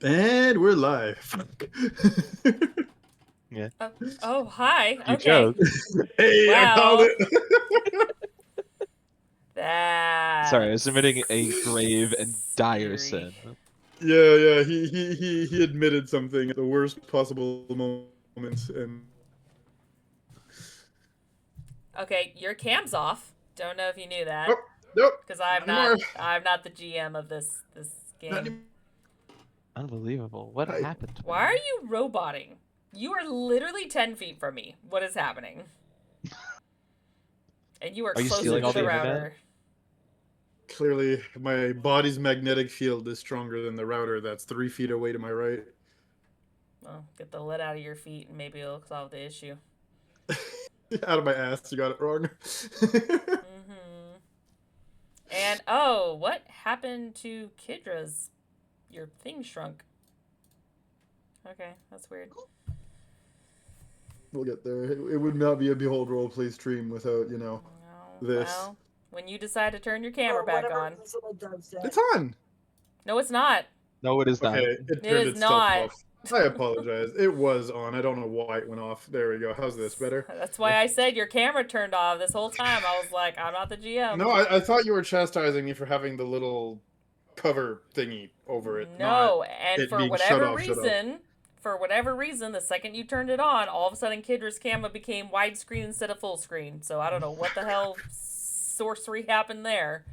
And we're live. Fuck. Yeah. Oh, hi. You Okay. joke. Hey, I called Well, it. Sorry, I was that's admitting a grave and dire eerie. sin. Yeah. He admitted something at the worst possible moment, and Okay, your cam's off. Don't know if you knew oh that, nope, because not I'm not. anymore. I'm not the GM of this Not game. anymore. Unbelievable. What I, happened, Why are man? you roboting? You are literally 10 feet from me. What is happening? And you are Are you closer stealing to all the the internet? router. clearly, my body's magnetic field is stronger than the router that's 3 feet away to my right. Well, get the lead out of your feet, and maybe it'll solve the issue. Out of my ass, you got it wrong. Mm-hmm. And oh, what happened to Kidra's? Your thing shrunk. Okay, that's weird. We'll get there. It would not be a Behold Roleplay stream without, No, this. well, when you decide to turn your camera back on. It's on. No, it's not. No, it is Okay, not. it It turned is itself not. off. I apologize. It was on. I don't know why it went off. There we go. How's this better? That's why I said your camera turned off this whole time. I was like, I'm not the GM. No, I thought you were chastising me for having the little cover thingy over it, not No, and it being shut off, shut off. for whatever reason, the second you turned it on, all of a sudden Kidra's camera became widescreen instead of full screen. So I don't know what the hell sorcery happened there.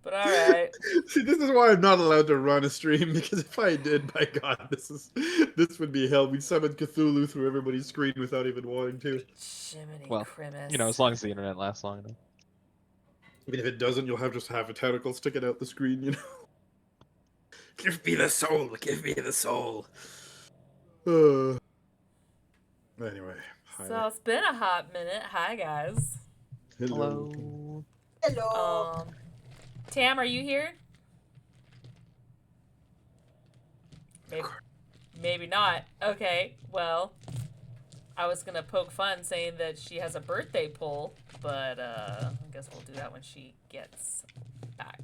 But all right. See, this is why I'm not allowed to run a stream, because if I did, by God, this would be hell. We'd summon Cthulhu through everybody's screen without even wanting to. Jiminy Well, Crimus. as long as the internet lasts long enough. Even if it doesn't, you'll have just half a tentacle sticking out the screen, Give me the soul, give me the soul. Anyway, So hi. it's been a hot minute. Hi guys. Hello. Hello. Um, Tam, are you here? Maybe, maybe not. Okay, well, I was gonna poke fun saying that she has a birthday poll, but I guess we'll do that when she gets back.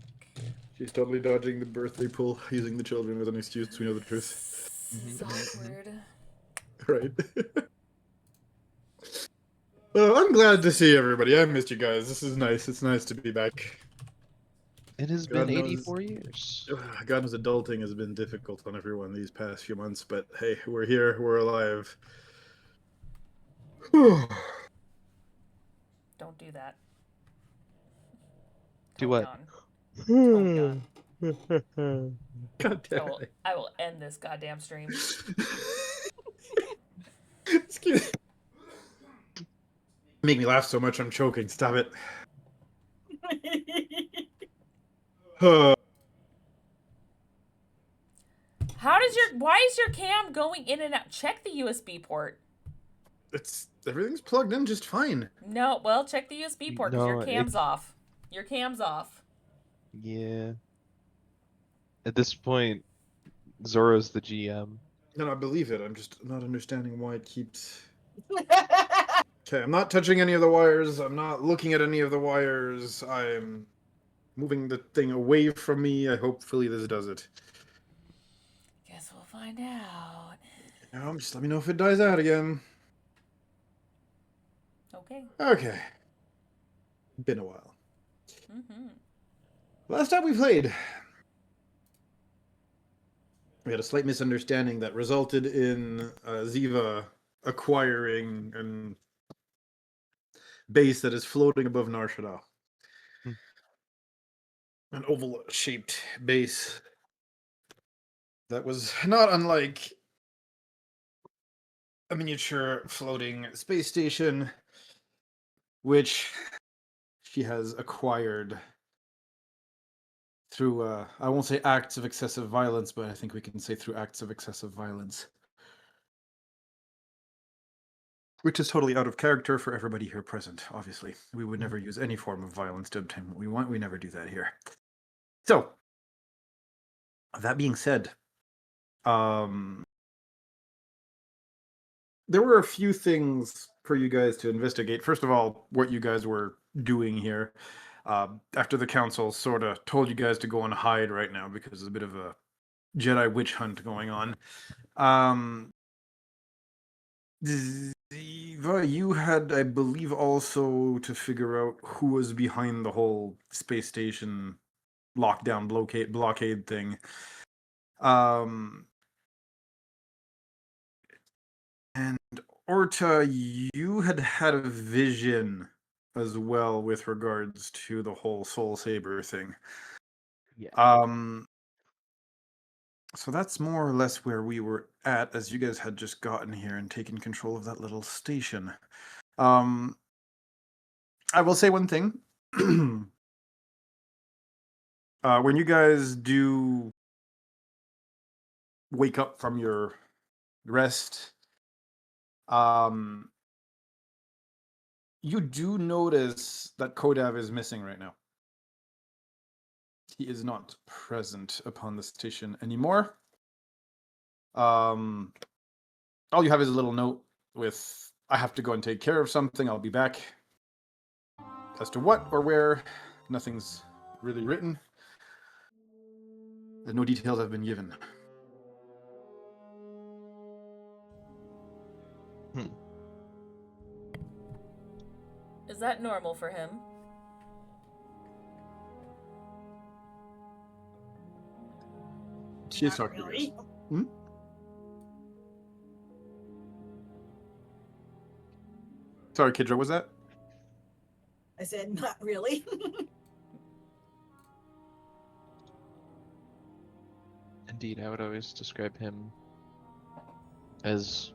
She's totally dodging the birthday pool, using the children as an excuse. We know the truth. This is awkward. Right. Well, I'm glad to see everybody. I missed you guys. This is nice. It's nice to be back. It has God been knows, 84 years. God knows adulting has been difficult on everyone these past few months, but hey, we're here. We're alive. Don't do that. Do Don't what? yawn. Don't yawn. God damn it. I will end this goddamn stream. Excuse me. Make me laugh so much I'm choking. Stop it. Why is your cam going in and out? Check the USB port. Everything's plugged in just fine. No, well, check the USB port because your No, cam's off. Your cam's off. yeah. At this point, Zoro's the GM. No, I believe it. I'm just not understanding why it keeps. Okay, I'm not touching any of the wires. I'm not looking at any of the wires. I'm moving the thing away from me. Hopefully this does it. Guess we'll find out. Just let me know if it dies out again. Okay. Okay. Been a while. Mm-hmm. Last time we played, we had a slight misunderstanding that resulted in Ziva acquiring an base that is floating above Nar Shaddaa. Hmm. An oval-shaped base that was not unlike a miniature floating space station, which she has acquired through, I won't say acts of excessive violence, but I think we can say through acts of excessive violence. Which is totally out of character for everybody here present, obviously. We would never use any form of violence to obtain what we want. We never do that here. So, that being said, there were a few things for you guys to investigate. First of all, what you guys were doing here. After the council sort of told you guys to go and hide right now because it's a bit of a Jedi witch hunt going on. Ziva, you had, I believe, also to figure out who was behind the whole space station lockdown blockade thing. And Orta, you had a vision as well with regards to the whole Soul Saber thing. Yeah. So that's more or less where we were at, as you guys had just gotten here and taken control of that little station. I will say one thing. When you guys do wake up from your rest, you do notice that Kodav is missing right now. He is not present upon the station anymore. All you have is a little note with, I have to go and take care of something, I'll be back. As to what or where, nothing's really written. No details have been given. Is that normal for him? She is Not talking to really. you guys. Hmm? Sorry, Kidra, was that? I said, not really. Indeed, I would always describe him as,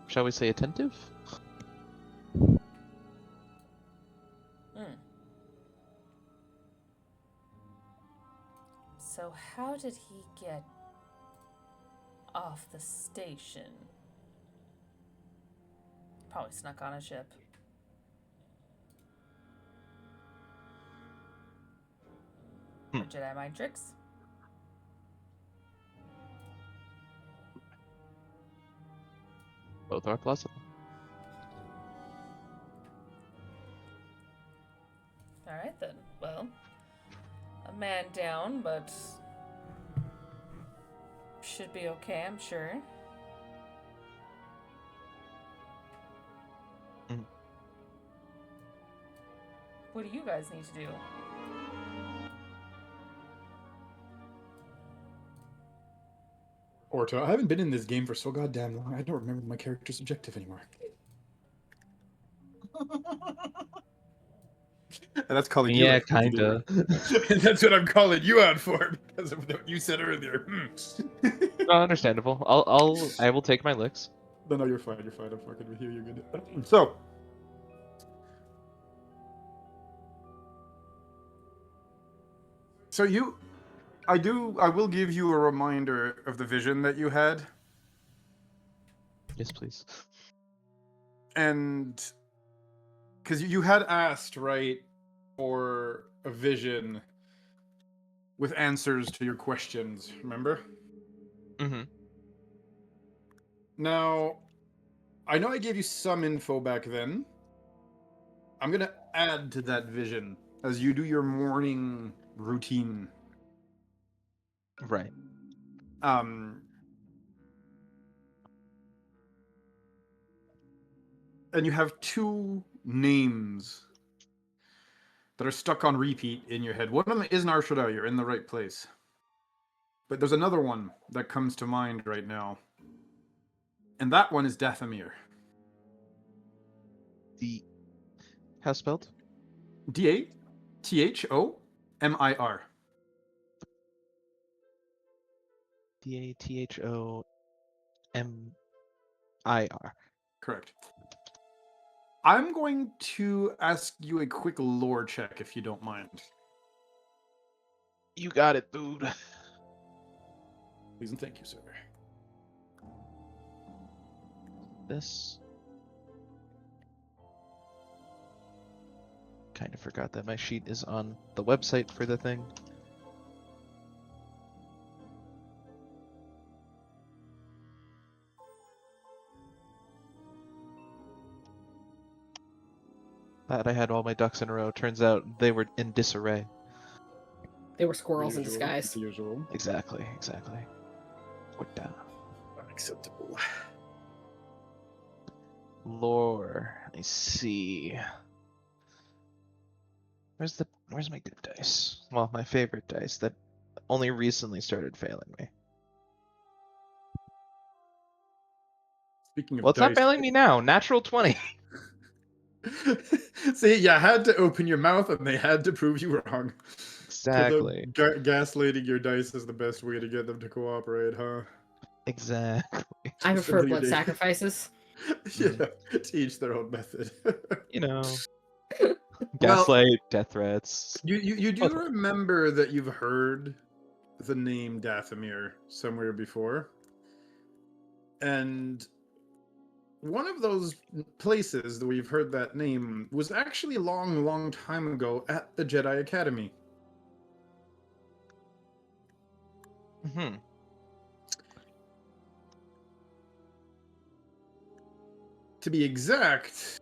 shall we say, attentive? Hmm. So how did he get off the station? Probably snuck on a ship. Or Jedi mind tricks? Both are plausible. Alright then. Well, a man down, but should be okay, I'm sure. Mhm. What do you guys need to do? Orta, I haven't been in this game for so goddamn long. I don't remember my character's objective anymore. And that's calling you Yeah, out for what you kinda. do. That's what I'm calling you out for because of what you said earlier. No, understandable. I will take my licks. No, you're fine. You're fine. I'm fucking with you. You're good. So, I will give you a reminder of the vision that you had, Yes, please. and because you had asked, right, for a vision with answers to your questions. Remember? Mm-hmm. Now, I know I gave you some info back then. I'm gonna add to that vision as you do your morning routine. Right. And you have two names that are stuck on repeat in your head. One of them is Nar Shaddaa. You're in the right place. But there's another one that comes to mind right now. And that one is Dathomir. How spelled? Dathomir. Dathomir. Correct. I'm going to ask you a quick lore check if you don't mind. You got it, dude. Please and thank you, sir. This. Kind of forgot that my sheet is on the website for the thing. Thought I had all my ducks in a row. Turns out they were in disarray. They were squirrels in Usual, disguise. Usual. Exactly. What the Unacceptable. lore? Let me see. Where's my good dice? Well, my favorite dice that only recently started failing me. Speaking of Well, it's not dice, failing me now. Natural 20. see, you had to open your mouth and they had to prove you wrong. Exactly. Gaslighting your dice is the best way to get them to cooperate, huh? Exactly. I prefer Familiar blood to- sacrifices. Yeah, to each their own method. You know, Well- gaslight, death threats. You do Both. remember that you've heard the name Dathomir somewhere before, and one of those places that we've heard that name was actually a long time ago at the Jedi Academy. Hmm. To be exact,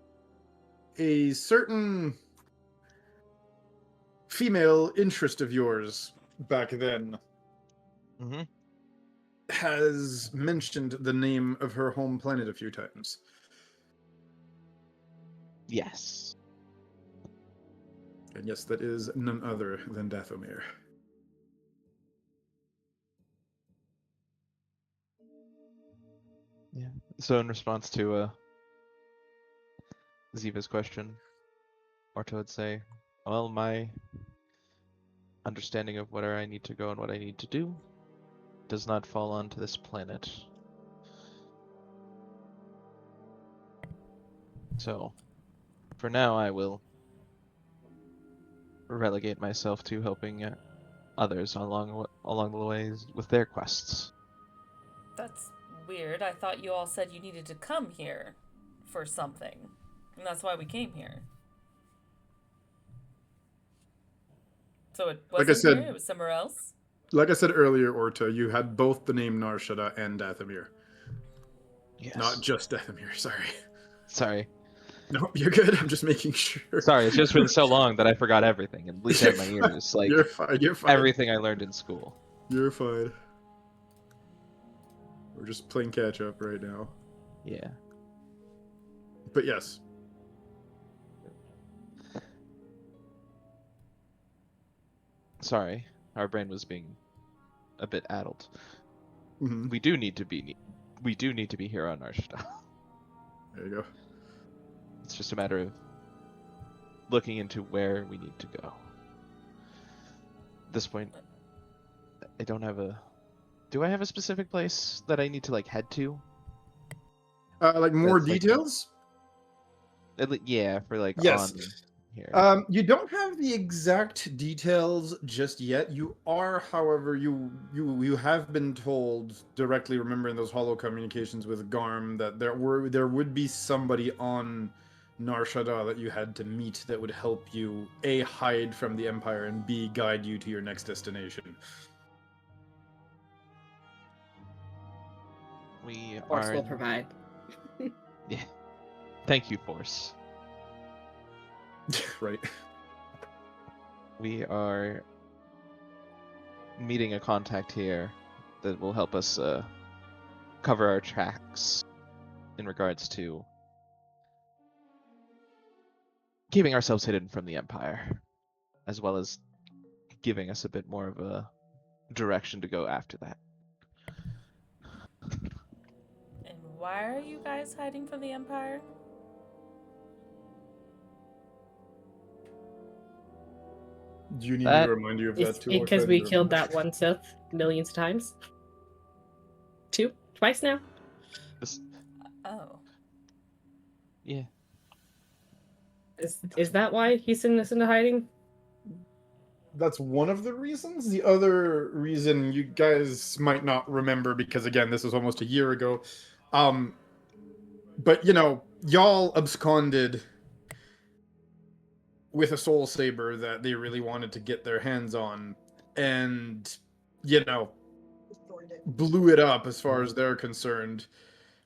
a certain female interest of yours back then Hmm. has mentioned the name of her home planet a few times. Yes. And yes, that is none other than Dathomir. Yeah. So in response to Ziva's question, Orto would say, well, my understanding of where I need to go and what I need to do does not fall onto this planet. So, for now, I will relegate myself to helping others along the ways with their quests. That's weird. I thought you all said you needed to come here for something. And that's why we came here. So it Like I wasn't said- here, it was somewhere else? Like I said earlier, Orta, you had both the name Narshada and Dathomir. Yes. Not just Dathomir, sorry. Sorry. No, you're good. I'm just making sure. Sorry, it's just been so long that I forgot everything, at least out of my ears. Like, You're fine. You're fine. everything I learned in school. You're fine. We're just playing catch up right now. Yeah. But yes. Sorry, our brain was being a bit addled. Mhm. We do need to be here on Narshada. There you go. It's just a matter of looking into where we need to go. At this point, I don't have a... Do I have a specific place that I need to, like, head to? Like more That's like- details? Yeah, for, like, Yes. on here. You don't have the exact details just yet. You are, however, you have been told directly, remembering those hollow communications with Garm, that there would be somebody on Narshada that you had to meet that would help you A, hide from the Empire, and B, guide you to your next destination. We Force are... will provide. Yeah. Thank you, Force. Right. We are meeting a contact here that will help us cover our tracks in regards to keeping ourselves hidden from the Empire, as well as giving us a bit more of a direction to go after that. And why are you guys hiding from the Empire? Do you need me That to remind you of It's that too? because we killed that one Sith millions of times. Twice now. This, Oh. yeah. Is that why he's sending us into hiding? That's one of the reasons. The other reason you guys might not remember, because again, this was almost a year ago. But you know, y'all absconded with a soul saber that they really wanted to get their hands on, and you know, blew it up as far as they're concerned.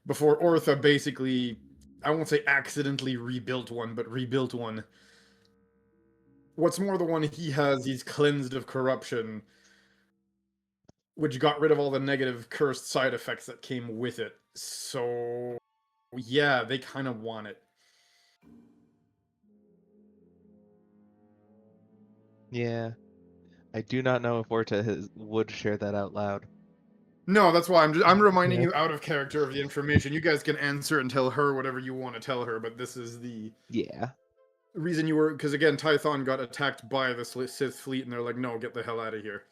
Before Ortha basically, I won't say accidentally rebuilt one, but rebuilt one. What's more, the one he has, he's cleansed of corruption, which got rid of all the negative cursed side effects that came with it. So, yeah, they kind of want it. Yeah. I do not know if Orta would share that out loud. No, that's why I'm reminding Yeah. you out of character of the information. You guys can answer and tell her whatever you want to tell her, but this is the Yeah. reason you were, because again, Tython got attacked by the Sith fleet, and they're like, no, get the hell out of here.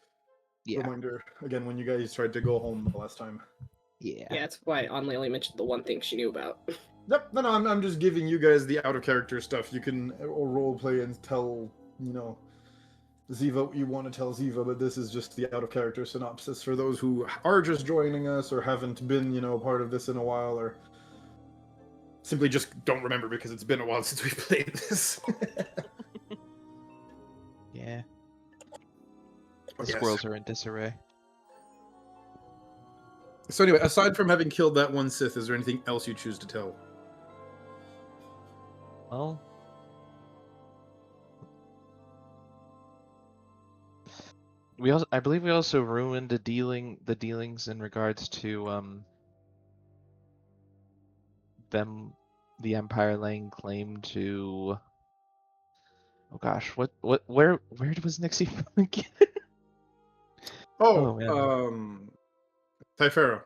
Yeah. Reminder again when you guys tried to go home the last time. Yeah. Yeah, that's why Anli only mentioned the one thing she knew about. Yep, no, I'm just giving you guys the out of character stuff. You can role play and tell, Ziva what you want to tell Ziva, but this is just the out of character synopsis for those who are just joining us or haven't been, part of this in a while, or simply just don't remember because it's been a while since we played this. Yeah. The Yes. squirrels are in disarray. So anyway, aside from having killed that one Sith, is there anything else you choose to tell? Well, I believe we also ruined the dealings in regards to the Empire laying claim to. Oh gosh, where was Nixie from again? Oh, man. Typhera.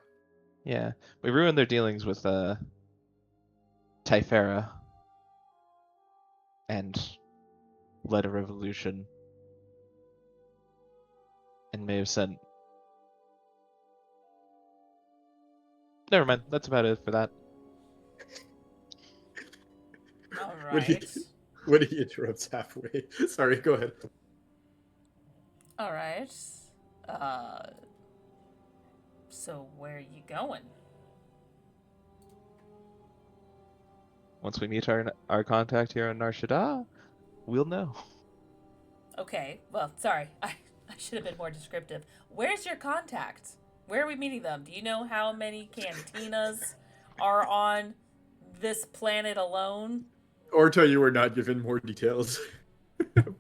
Yeah, we ruined their dealings with Typhera and led a revolution and may have sent. Never mind. That's about it for that. All When he- right. When he interrupts halfway. Sorry, go ahead. All right. So where are you going? Once we meet our contact here in Nar Shaddaa, we'll know. Okay. Well, sorry. I should have been more descriptive. Where's your contact? Where are we meeting them? Do you know how many cantinas are on this planet alone? Orta, you were not given more details. Of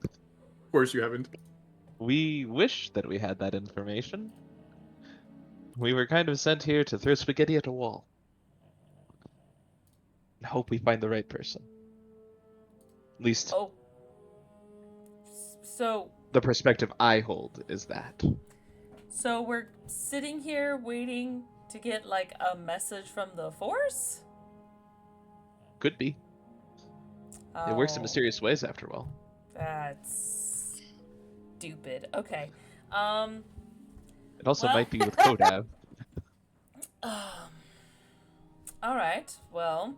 course you haven't. We wish that we had that information. We were kind of sent here to throw spaghetti at a wall. And hope we find the right person. At least Oh. So the perspective I hold is that. So we're sitting here waiting to get like a message from the Force? Could be. It works in Oh, mysterious ways after all. That's stupid. Okay. It also Well- might be with Kodav. All right. Well,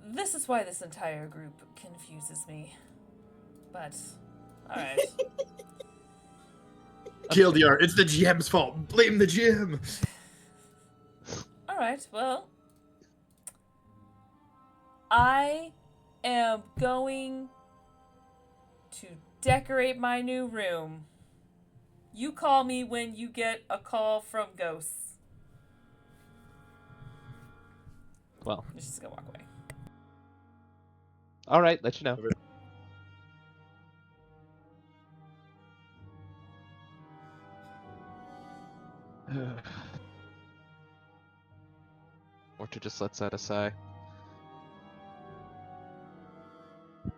this is why this entire group confuses me. But all right. TLDR, it's the GM's fault. Blame the GM. All right. Well, I am going to decorate my new room. You call me when you get a call from ghosts. Well, I'm just gonna walk away. alright, let you know. Orta just lets out a sigh. I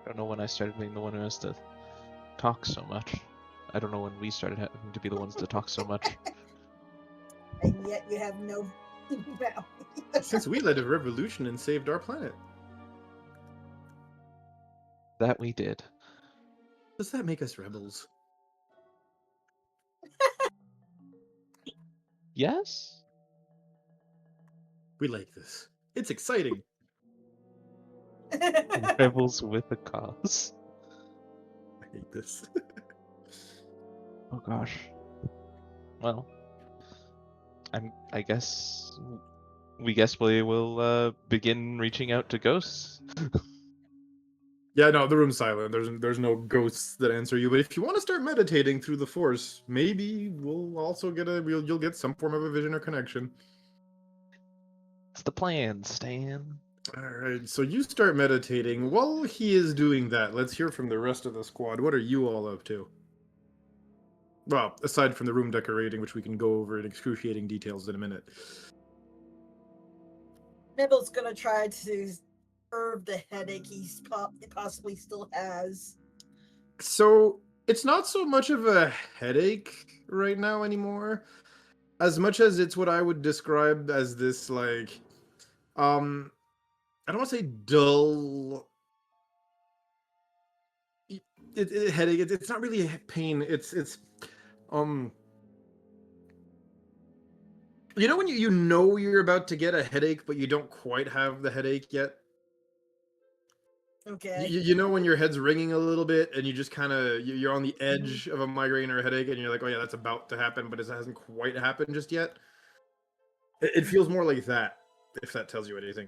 don't know when I started being the one who has to talk so much. I don't know when we started having to be the ones to talk so much. And yet you have no value. Since we led a revolution and saved our planet. That we did. Does that make us rebels? Yes? We like this. It's exciting. Rebels with a cause. I hate this. Oh gosh. Well, I guess we will begin reaching out to ghosts. Yeah, no, the room's silent. There's no ghosts that answer you. But if you want to start meditating through the Force, maybe we'll also get you'll get some form of a vision or connection. It's the plan, Stan. All right, so you start meditating. While he is doing that, let's hear from the rest of the squad. What are you all up to? Well, aside from the room decorating, which we can go over in excruciating details in a minute. Nibble's gonna try to curb the headache he possibly still has. So it's not so much of a headache right now anymore, as much as it's what I would describe as this like, I don't want to say dull. Headache. It's not really a pain. It's you know when you know you're about to get a headache, but you don't quite have the headache yet. Okay. You know when your head's ringing a little bit and you just kind of you're on the edge of a migraine or a headache and you're like, oh yeah, that's about to happen, but it hasn't quite happened just yet. It feels more like that, if that tells you anything.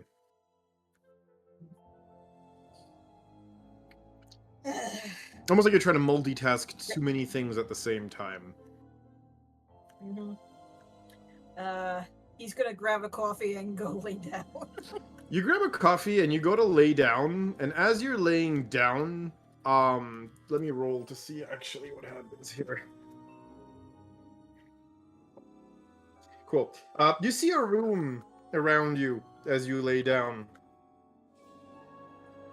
Almost like you're trying to multitask too many things at the same time. Mhm. He's gonna grab a coffee and go lay down. You grab a coffee and you go to lay down, and as you're laying down, let me roll to see actually what happens here. Cool. You see a room around you as you lay down,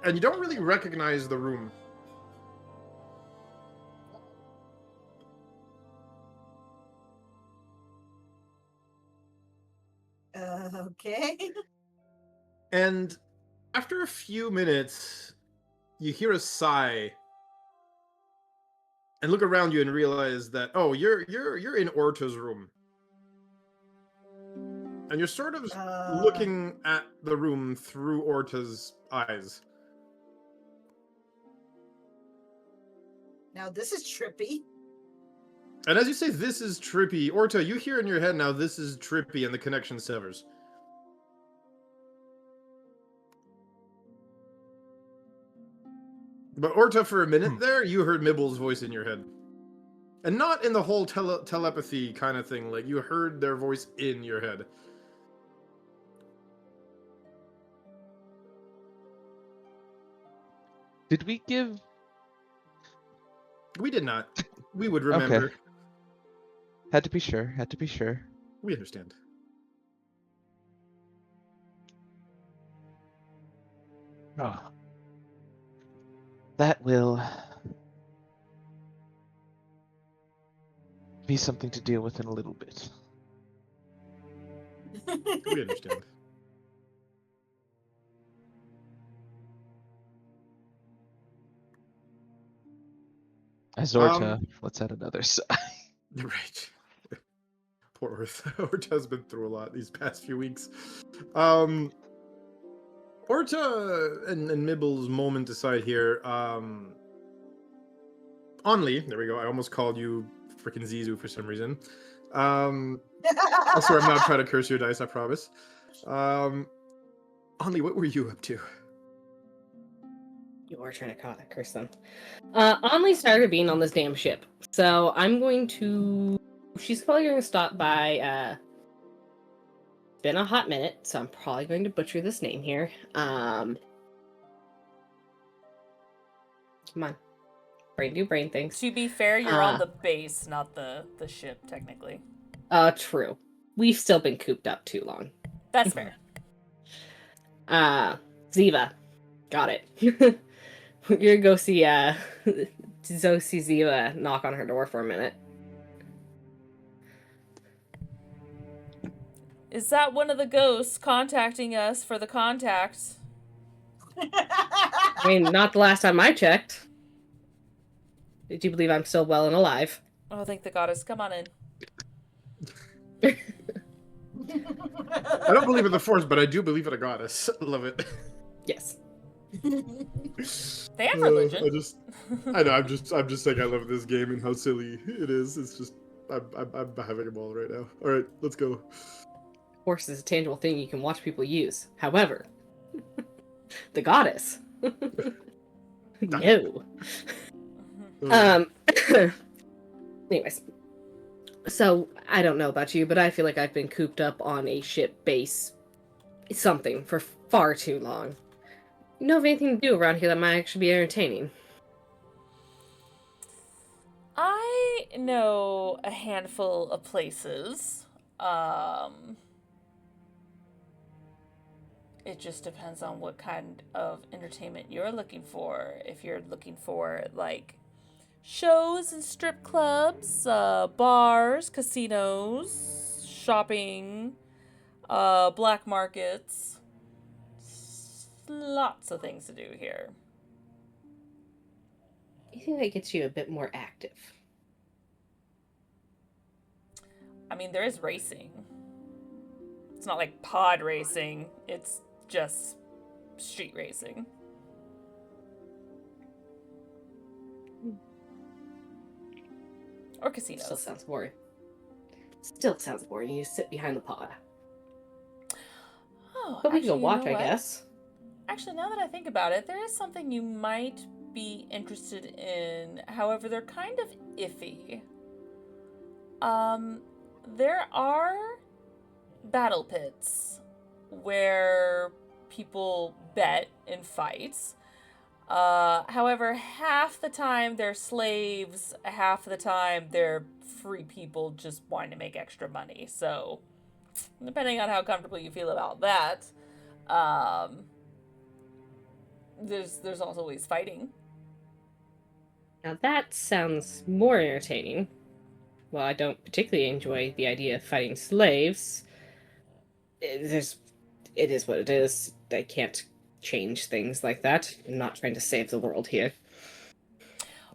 and you don't really recognize the room. Okay. And after a few minutes, you hear a sigh and look around you and realize that you're in Orta's room. And you're sort of looking at the room through Orta's eyes. Now this is trippy. And as you say, this is trippy, Orta, you hear in your head now, this is trippy, and the connection severs. But Orta, for a minute there, you heard Mibble's voice in your head. And not in the whole telepathy kind of thing, like you heard their voice in your head. Did we give... We did not. We would remember. Okay. Had to be sure, had to be sure. We understand. Oh. That will be something to deal with in a little bit. We understand. Azorta, let's add another sigh. Right. Poor Orta. Orta's been through a lot these past few weeks. Orta and Mibble's moment aside here. Only, there we go. I almost called you freaking Zizu for some reason. Also, I'm not trying to curse your dice, I promise. Only, what were you up to? You are trying to curse them. Only started being on this damn ship. So I'm going to... She's probably going to stop by... It's been a hot minute, so I'm probably going to butcher this name here. Come on. Brain do brain things. To be fair, you're on the base, not the ship, technically. True. We've still been cooped up too long. That's fair. Ziva. Got it. We're gonna go see Ziva knock on her door for a minute. Is that one of the ghosts contacting us for the contacts? I mean, not the last time I checked. Did you believe I'm still well and alive? Oh, thank the goddess. Come on in. I don't believe in the Force, but I do believe in a goddess. Love it. Yes. They have religion. I know. I'm just saying I love this game and how silly it is. It's just I'm having a ball right now. All right, let's go. Force is a tangible thing you can watch people use. However, the goddess. No. Anyways. So, I don't know about you, but I feel like I've been cooped up on a ship base something for far too long. You know of anything to do around here that might actually be entertaining? I know a handful of places. It just depends on what kind of entertainment you're looking for. If you're looking for, like, shows and strip clubs, bars, casinos, shopping, black markets. Lots of things to do here. You think that gets you a bit more active? I mean, there is racing. It's not like pod racing, it's just street racing. Or casinos. Still sounds boring. Still sounds boring. You sit behind the pod. Oh, But we can go actually, you watch, know I what? guess. Actually, now that I think about it, there is something you might be interested in. However, they're kind of iffy. There are battle pits where people bet in fights. However, half the time they're slaves, half the time they're free people just wanting to make extra money. So, depending on how comfortable you feel about that, there's also always fighting. Now that sounds more entertaining. While I don't particularly enjoy the idea of fighting slaves, it is what it is. I can't change things like that. I'm not trying to save the world here.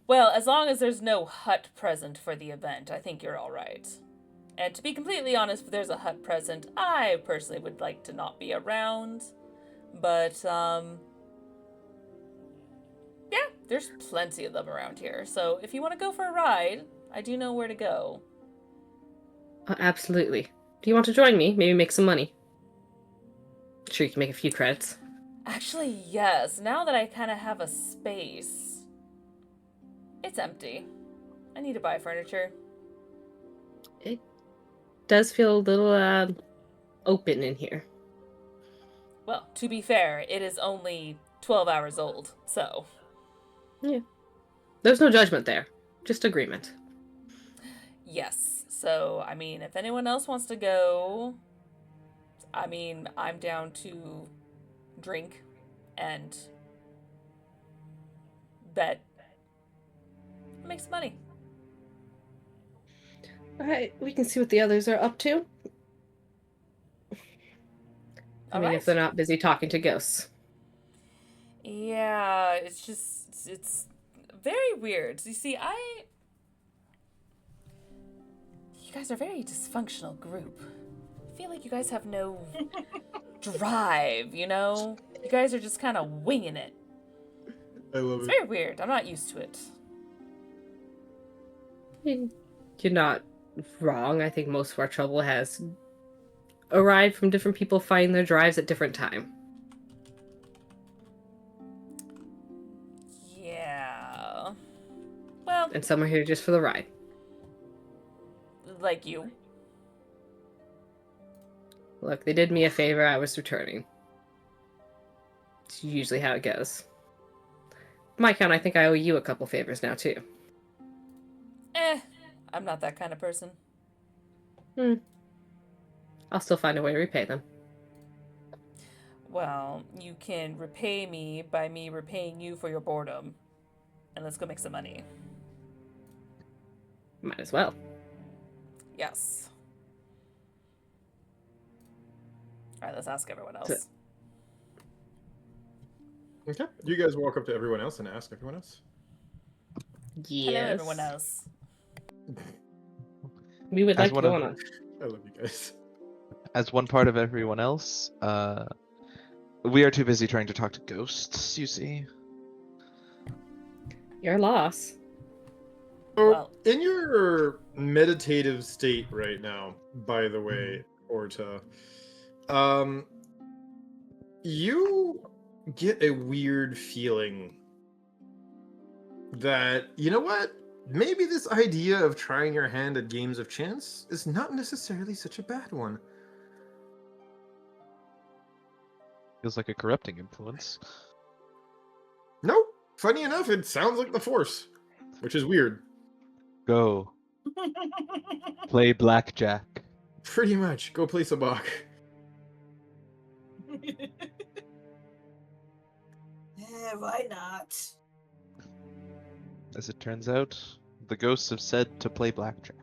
Well, as long as there's no hut present for the event, I think you're all right. And to be completely honest, if there's a hut present, I personally would like to not be around. But, yeah, there's plenty of them around here. So if you want to go for a ride, I do know where to go. Absolutely. Do you want to join me? Maybe make some money. Sure, you can make a few credits. Actually, yes. Now that I kind of have a space, it's empty. I need to buy furniture. It does feel a little open in here. Well, to be fair, it is only 12 hours old, so. Yeah. There's no judgment there. Just agreement. Yes. So, I mean, if anyone else wants to go, I mean, I'm down to drink and bet. Make some money. Alright, we can see what the others are up to. I mean, if they're not busy talking to ghosts. Yeah, it's very weird. You see, you guys are a very dysfunctional group. I feel like you guys have no drive, you know? You guys are just kind of winging it. I love It's it. very weird. I'm not used to it. You're not wrong. I think most of our trouble has arrived from different people finding their drives at different time. Yeah. Well, And some are here just for the ride. like you. Look, they did me a favor, I was returning. It's usually how it goes. My count, I think I owe you a couple favors now, too. I'm not that kind of person. I'll still find a way to repay them. Well, you can repay me by me repaying you for your boredom. And let's go make some money. Might as well. Yes. Alright, let's ask everyone else. So- Okay. You guys walk up to everyone else and ask everyone else. Yes. Hello, everyone else. We would As like to one go of- on. I love you guys. As one part of everyone else, we are too busy trying to talk to ghosts, you see. Your loss. So, Well- in your meditative state right now, by the way, Orta, you get a weird feeling that, you know what? Maybe this idea of trying your hand at games of chance is not necessarily such a bad one. Feels like a corrupting influence. No, funny enough, it sounds like the Force, which is weird. Go. Play blackjack. Pretty much. Go play Sabak. Yeah, why not? As it turns out, the ghosts have said to play blackjack.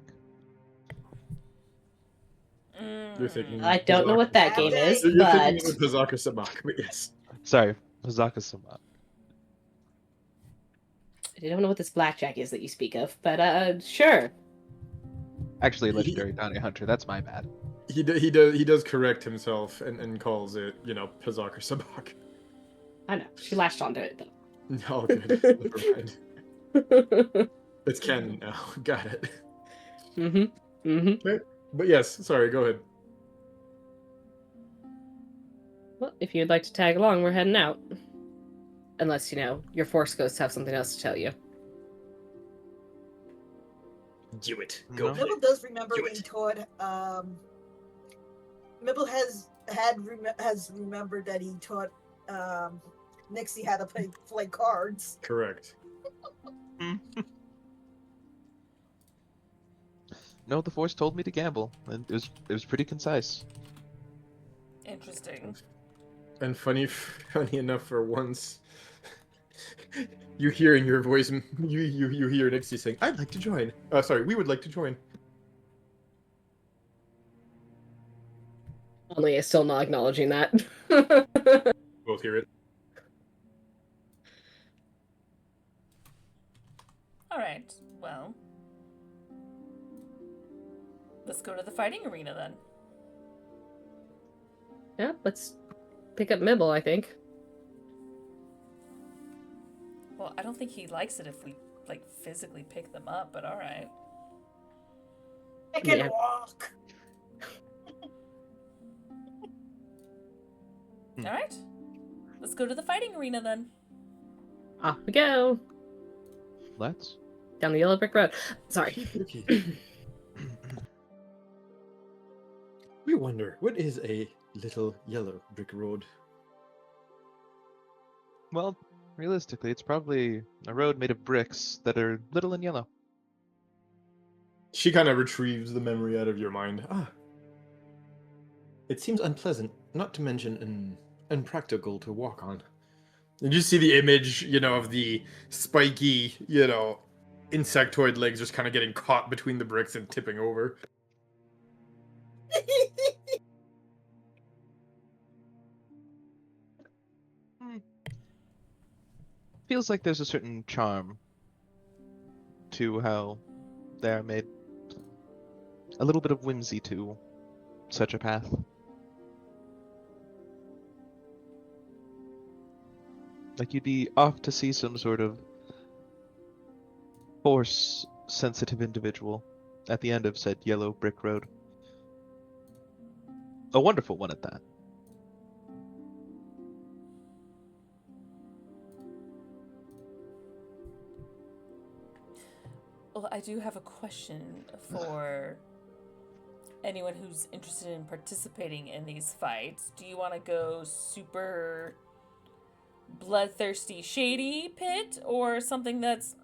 You're thinking. I don't know what that Have game they? is, You're but thinking of Pazaka Sabak, but yes. Sorry, Hazaka-sama. I don't know what this blackjack is that you speak of. But sure. Actually, legendary bounty hunter. That's my bad. He does correct himself and calls it, Pazaka Sabak. I know. She latched onto it though. Oh, good. Never mind. It's canon now. Got it. Mm-hmm. Mm-hmm. But yes, sorry, go ahead. Well, if you'd like to tag along, we're heading out. Unless, your Force ghosts have something else to tell you. Do it. No. Go. Mibble does remember Do being it. taught. Mibble has remembered that he taught Nixie how to play cards. Correct. No, the Force told me to gamble, and it was pretty concise. Interesting. And funny enough, for once, you hear in your voice, you hear Nixie saying, "I'd like to join." Sorry, we would like to join. Only is still not acknowledging that. Both hear it. All right. Well, let's go to the fighting arena then. Yeah, let's pick up Mibble, I think. Well, I don't think he likes it if we physically pick them up, but all right. I can Yeah. walk. All right. Let's go to the fighting arena then. Off we go. Let's. Down the yellow brick road. Sorry. We wonder, what is a little yellow brick road? Well, realistically, it's probably a road made of bricks that are little and yellow. She kind of retrieves the memory out of your mind. It seems unpleasant, not to mention impractical to walk on. And you see the image, of the spiky, insectoid legs just kind of getting caught between the bricks and tipping over. Feels like there's a certain charm to how they are made. A little bit of whimsy to such a path. Like you'd be off to see some sort of Force-sensitive individual at the end of said yellow brick road. A wonderful one at that. Well, I do have a question for anyone who's interested in participating in these fights. Do you want to go super bloodthirsty, shady pit, or something that's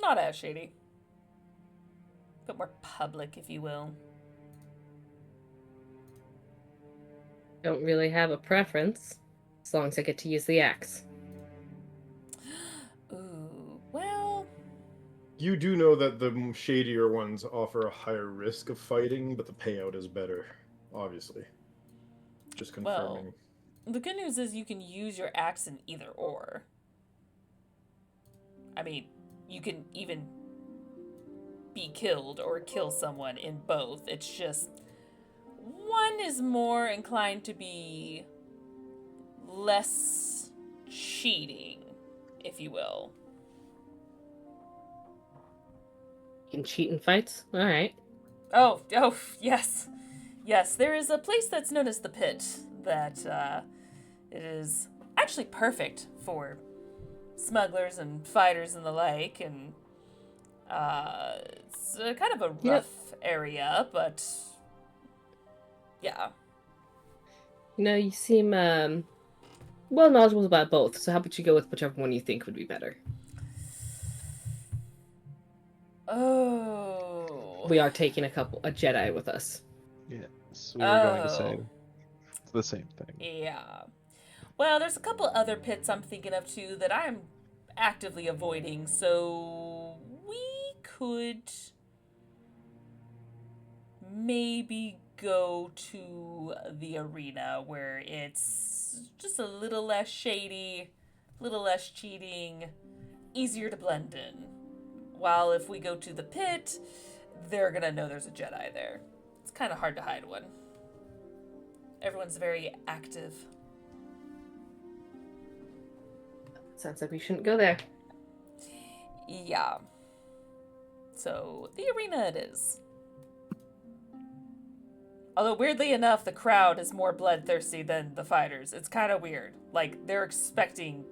not as shady, but more public, if you will? Don't really have a preference, as long as I get to use the axe. Ooh, well, You do know that the shadier ones offer a higher risk of fighting, but the payout is better, obviously. Just confirming. the good news is you can use your axe in either or. I mean, you can even be killed or kill someone in both. It's just one is more inclined to be less cheating, if you will. You can cheat in fights? Alright. Oh, yes. Yes, there is a place that's known as the Pit that it is actually perfect for smugglers and fighters and the like, and it's kind of a rough area, but yeah. You seem well knowledgeable about both. So how about you go with whichever one you think would be better? Oh. We are taking a Jedi with us. Yes, we were going to say Oh. the same thing. Yeah. Well, there's a couple other pits I'm thinking of too that I'm actively avoiding, so we could maybe go to the arena where it's just a little less shady, a little less cheating, easier to blend in. While if we go to the pit, they're gonna know there's a Jedi there. It's kind of hard to hide one. Everyone's very active. Sounds like we shouldn't go there. Yeah. So, the arena it is. Although, weirdly enough, the crowd is more bloodthirsty than the fighters. It's kind of weird. Like, they're expecting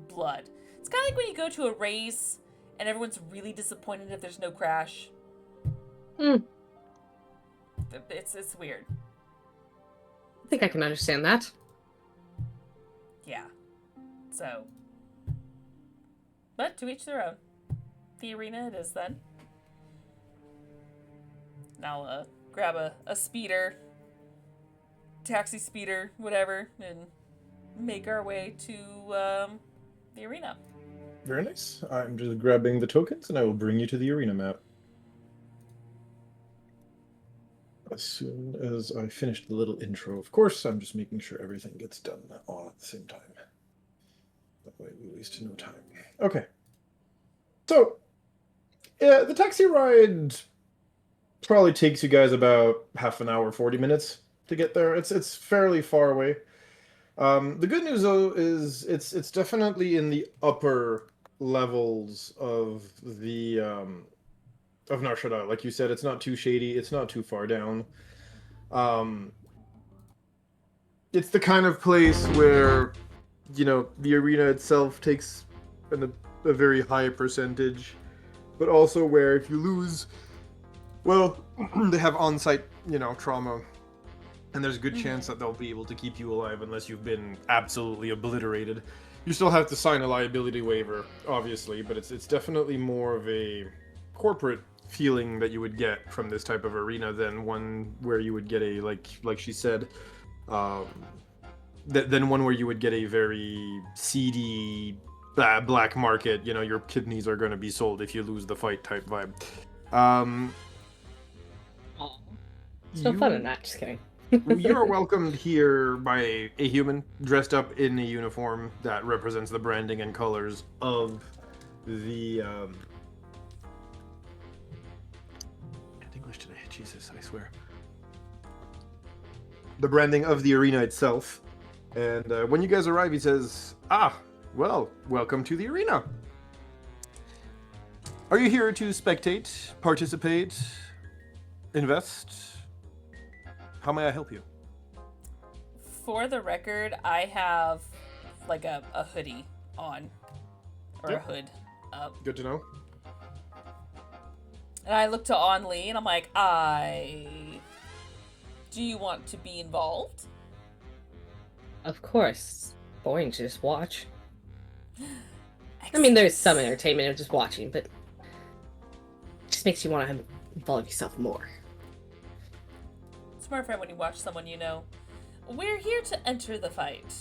blood. It's kind of like when you go to a race and everyone's really disappointed if there's no crash. It's weird. I think I can understand that. Yeah. So. But to each their own. The arena it is then. Now, grab a speeder, taxi speeder, whatever, and make our way to the arena. Very nice. I'm just grabbing the tokens and I will bring you to the arena map. As soon as I finish the little intro, of course, I'm just making sure everything gets done all at the same time. That way we waste no time. Okay. So, yeah, the taxi ride probably takes you guys about half an hour, 40 minutes to get there. It's fairly far away. The good news though is it's definitely in the upper levels of the of Nar Shaddaa. Like you said, it's not too shady, it's not too far down. It's the kind of place where, you know, the arena itself takes a very high percentage, but also where if you lose, well, they have on-site, you know, trauma, and there's a good chance that they'll be able to keep you alive unless you've been absolutely obliterated. You still have to sign a liability waiver, obviously, but it's definitely more of a corporate feeling that you would get from this type of arena than one where you would get a, like she said, than one where you would get a very seedy black market, you know, your kidneys are going to be sold if you lose the fight type vibe. So fun in that, just kidding. You're welcomed here by a human dressed up in a uniform that represents the branding and colors of the English today, Jesus, I swear. The branding of the arena itself. And when you guys arrive, he says, well, welcome to the arena. Are you here to spectate, participate, invest? How may I help you? For the record, I have like a hoodie on. Or Yep. a hood up. Good to know. And I look to On Lee and I'm like, do you want to be involved? Of course. Boring to just watch. I mean, there's some entertainment of just watching, but it just makes you want to involve yourself more. Smart friend when you watch someone you know. We're here to enter the fight.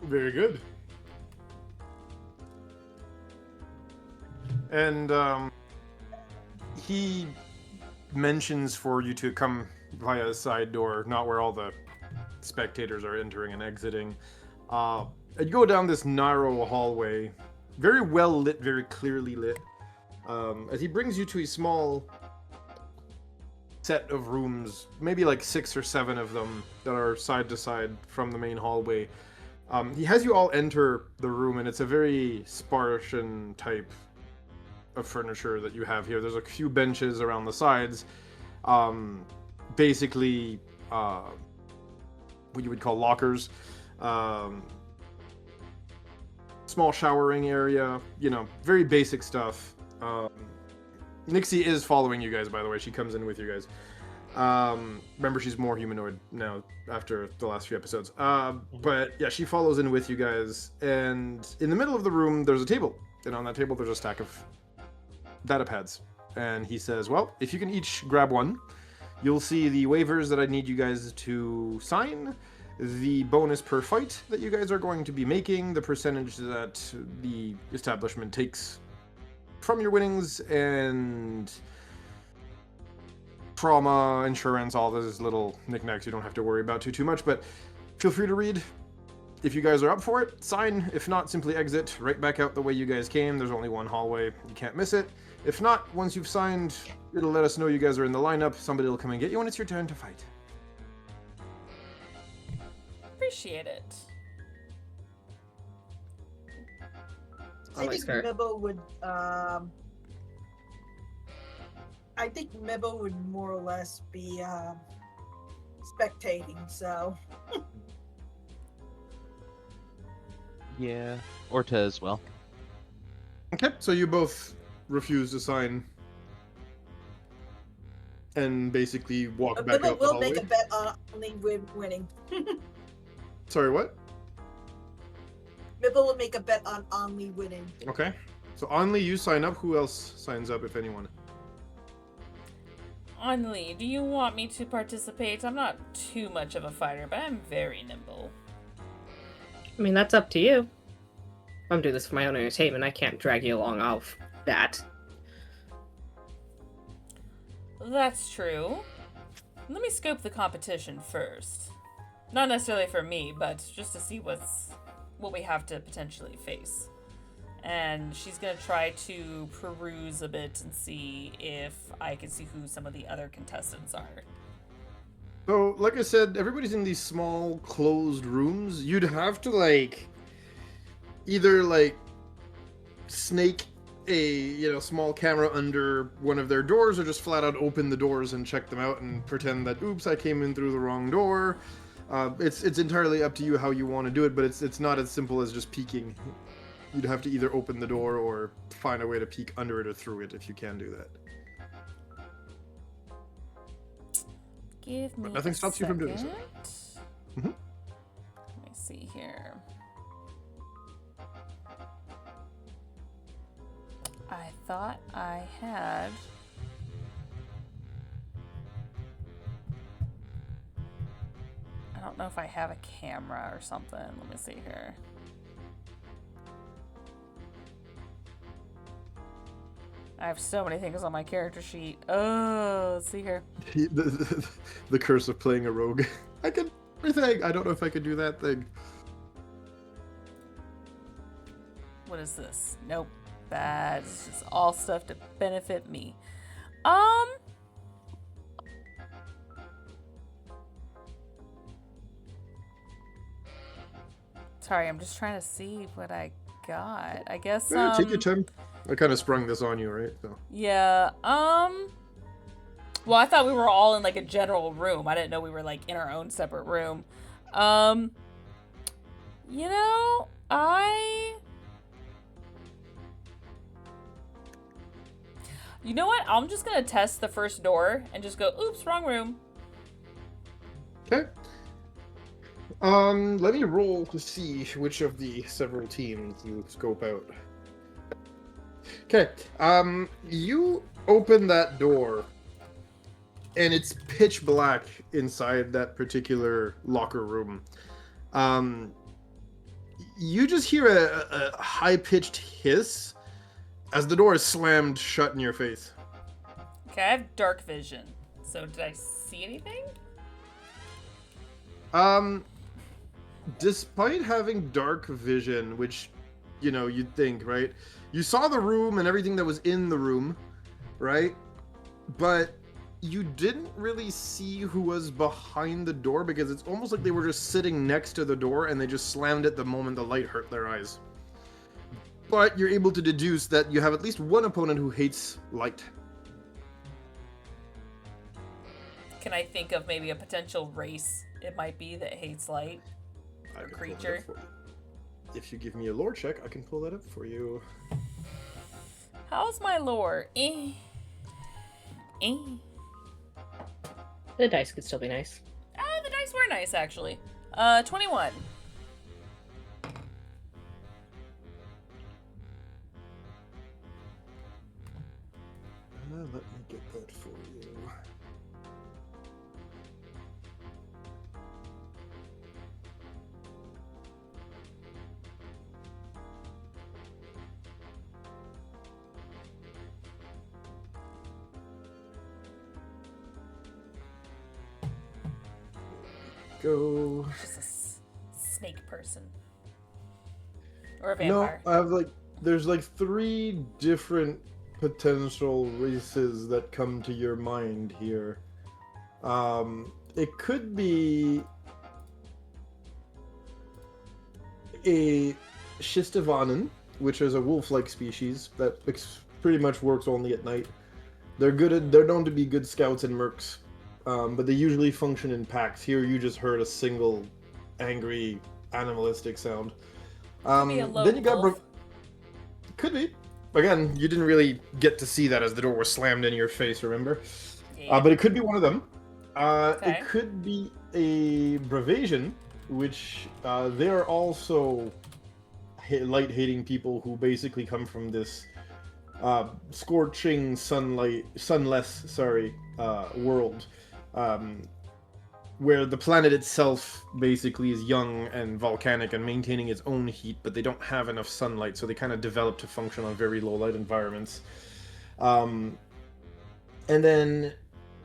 Very good. And he mentions for you to come via a side door, not where all the spectators are entering and exiting. And you go down this narrow hallway, very well lit, very clearly lit. As he brings you to a small set of rooms, maybe like 6 or 7 of them that are side to side from the main hallway. He has you all enter the room, and it's a very Spartan type of furniture that you have here. There's a few benches around the sides, basically what you would call lockers, small showering area, you know, very basic stuff. Nixie is following you guys, by the way. She comes in with you guys. Remember, she's more humanoid now after the last few episodes. But yeah, she follows in with you guys, and in the middle of the room, there's a table, and on that table, there's a stack of data pads. And he says, well, if you can each grab one, you'll see the waivers that I need you guys to sign, the bonus per fight that you guys are going to be making, the percentage that the establishment takes from your winnings, and trauma, insurance, all those little knickknacks you don't have to worry about too much, but feel free to read. If you guys are up for it, sign. If not, simply exit right back out the way you guys came. There's only one hallway. You can't miss it. If not, once you've signed, it'll let us know you guys are in the lineup. Somebody will come and get you when it's your turn to fight. Appreciate it. I think Mibbo would. I think Mibbo would more or less be spectating. So. Yeah, Orta as well. Okay, so you both refuse to sign and basically walk back Mibbo out the will hallway. make a bet on only winning. Sorry, what? Mibbo will make a bet on only winning. Okay. So only you sign up. Who else signs up, if anyone? Anli, do you want me to participate? I'm not too much of a fighter, but I'm very nimble. I mean, that's up to you. I'm doing this for my own entertainment. I can't drag you along off that. That's true. Let me scope the competition first. Not necessarily for me, but just to see what we have to potentially face. And she's gonna try to peruse a bit and see if I can see who some of the other contestants are. So, like I said, everybody's in these small, closed rooms. You'd have to, either, snake a, small camera under one of their doors, or just flat out open the doors and check them out and pretend that, oops, I came in through the wrong door. It's entirely up to you how you want to do it, but it's not as simple as just peeking. You'd have to either open the door or find a way to peek under it or through it if you can do that. Give me But nothing a stops you from doing so. second. Mhm. Let me see here. I thought I had. I don't know if I have a camera or something. Let me see here. I have so many things on my character sheet. Oh, let's see here. The curse of playing a rogue. I could everything. I don't know if I could do that thing. What is this? Nope. That's just all stuff to benefit me. Sorry, I'm just trying to see what I got. I guess, Yeah, take your time. I kind of sprung this on you, right? So. yeah, well, I thought we were all in, a general room. I didn't know we were, in our own separate room. You know, You know what? I'm just gonna test the first door and just go, oops, wrong room. Okay. Let me roll to see which of the several teams you scope out. Okay. You open that door, and it's pitch black inside that particular locker room. You just hear a high-pitched hiss as the door is slammed shut in your face. Okay, I have dark vision. So did I see anything? Despite having dark vision, which, you'd think, right? You saw the room and everything that was in the room, right? But you didn't really see who was behind the door because it's almost like they were just sitting next to the door and they just slammed it the moment the light hurt their eyes. But you're able to deduce that you have at least one opponent who hates light. Can I think of maybe a potential race it might be that hates light? I Or can pull that up creature? for you. If you give me a lore check, I can pull that up for you. How's my lore? The dice could still be nice. The dice were nice, actually. 21. Let me get that for you. Go. Just a snake person. Or a No, vampire. I have there's 3 different potential races that come to your mind here. It could be a Shistavanen, which is a wolf-like species that pretty much works only at night. They're known to be good scouts and mercs, but they usually function in packs. Here, you just heard a single angry animalistic sound. Could be a lone Then you got wolf. could be. Again, you didn't really get to see that as the door was slammed in your face, remember? Yeah. But it could be one of them. Okay. It could be a Bravasian, which they are also light-hating people who basically come from this scorching sunless world, where the planet itself basically is young and volcanic and maintaining its own heat, but they don't have enough sunlight, so they kind of develop to function on very low light environments. And then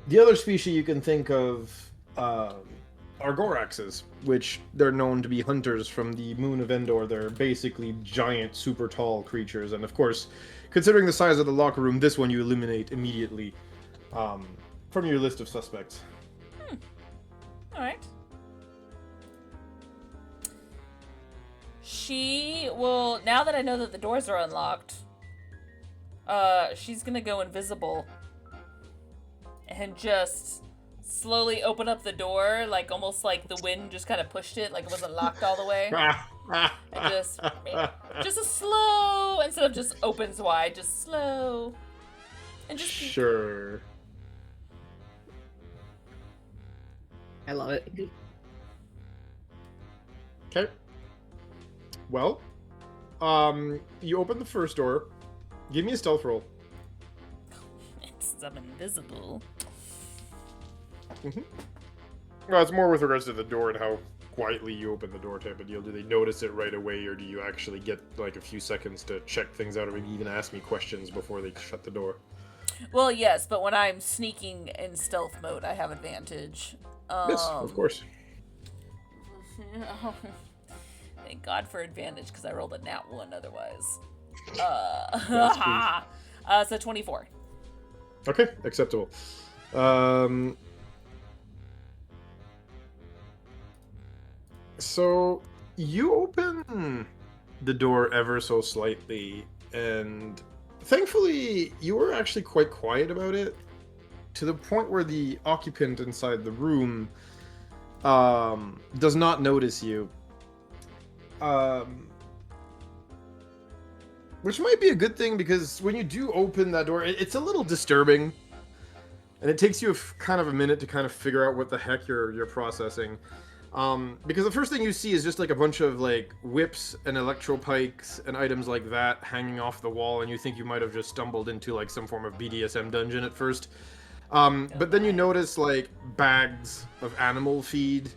the other species you can think of are Goraxes, which they're known to be hunters from the moon of Endor. They're basically giant, super tall creatures, and of course, considering the size of the locker room, this one you eliminate immediately from your list of suspects. Alright. She will, now that I know that the doors are unlocked, she's gonna go invisible and just slowly open up the door, like almost like the wind just kind of pushed it, like it wasn't locked all the way. And just a slow, instead of just opens wide, just slow. And just Sure. I love it. Okay. Well, you open the first door. Give me a stealth roll. I'm invisible. Well, it's more with regards to the door and how quietly you open the door type of deal. Do they notice it right away, or do you actually get like a few seconds to check things out, or maybe even ask me questions before they shut the door? Well, yes, but when I'm sneaking in stealth mode, I have advantage. Yes, of course. Thank God for advantage, because I rolled a nat 1 otherwise. Yes, So 24. Okay, acceptable. So you open the door ever so slightly, and thankfully you were actually quite quiet about it, to the point where the occupant inside the room does not notice you. Which might be a good thing, because when you do open that door, it's a little disturbing. And it takes you kind of a minute to kind of figure out what the heck you're processing. Because the first thing you see is just like a bunch of like whips and electro pikes and items like that hanging off the wall, and you think you might have just stumbled into like some form of BDSM dungeon at first. But then you notice like bags of animal feed,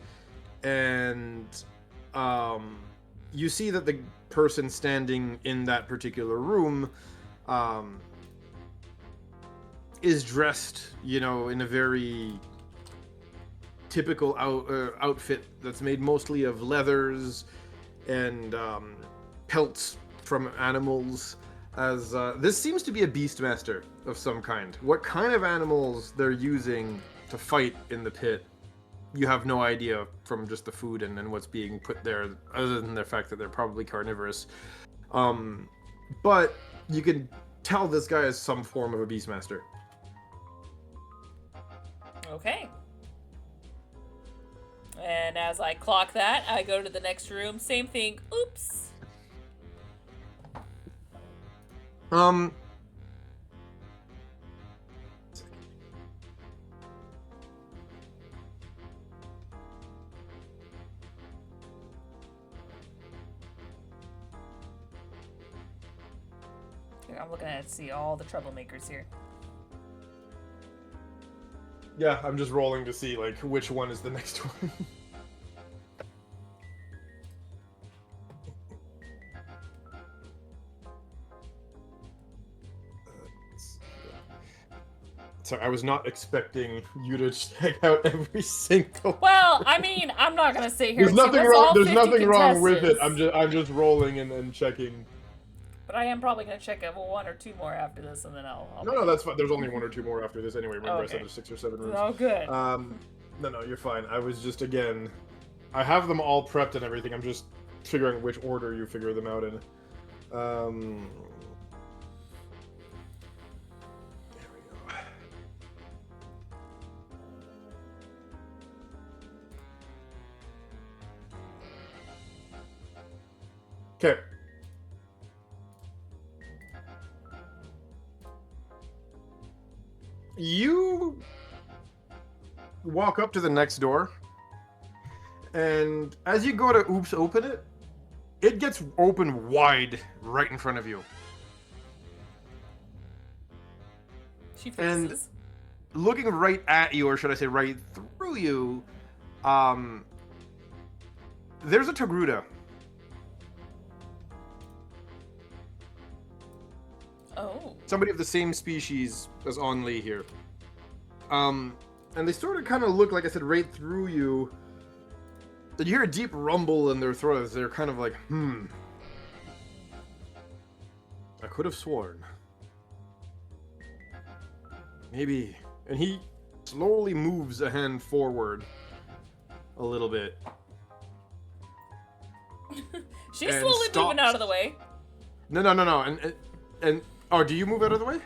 and you see that the person standing in that particular room is dressed, you know, in a very typical outfit that's made mostly of leathers and pelts from animals. As this seems to be a beastmaster of some kind. What kind of animals they're using to fight in the pit, you have no idea from just the food and what's being put there, other than the fact that they're probably carnivorous. But you can tell this guy is some form of a beastmaster. Okay. And as I clock that, I go to the next room. Same thing. Oops. I'm looking at see all the troublemakers here. Yeah, I'm just rolling to see like which one is the next one. Sorry, I was not expecting you to check out every single. Well, I mean, I'm not gonna sit here. There's and say, nothing "What's wrong. all There's 50 nothing wrong with it. contestants?" I'm just rolling and checking. But I am probably gonna check out one or two more after this, and then I'll No, that's fine. There's only one or two more after this anyway. Remember, I Okay. said there's 6 or 7 rooms. Oh, good. No, you're fine. I was just again, I have them all prepped and everything. I'm just figuring which order you figure them out in. There we go. Okay. You walk up to the next door, and as you go to open it, it gets open wide right in front of you. She and- faces. Looking right at you, or should I say right through you, there's a Togruta. Oh. Somebody of the same species as Only here. And they sort of kind of look, like I said, right through you. You hear a deep rumble in their throat as they're kind of like, I could have sworn. Maybe. And he slowly moves a hand forward a little bit. She's and slowly moving stops. out of the way. No. And oh, do you move out of the way?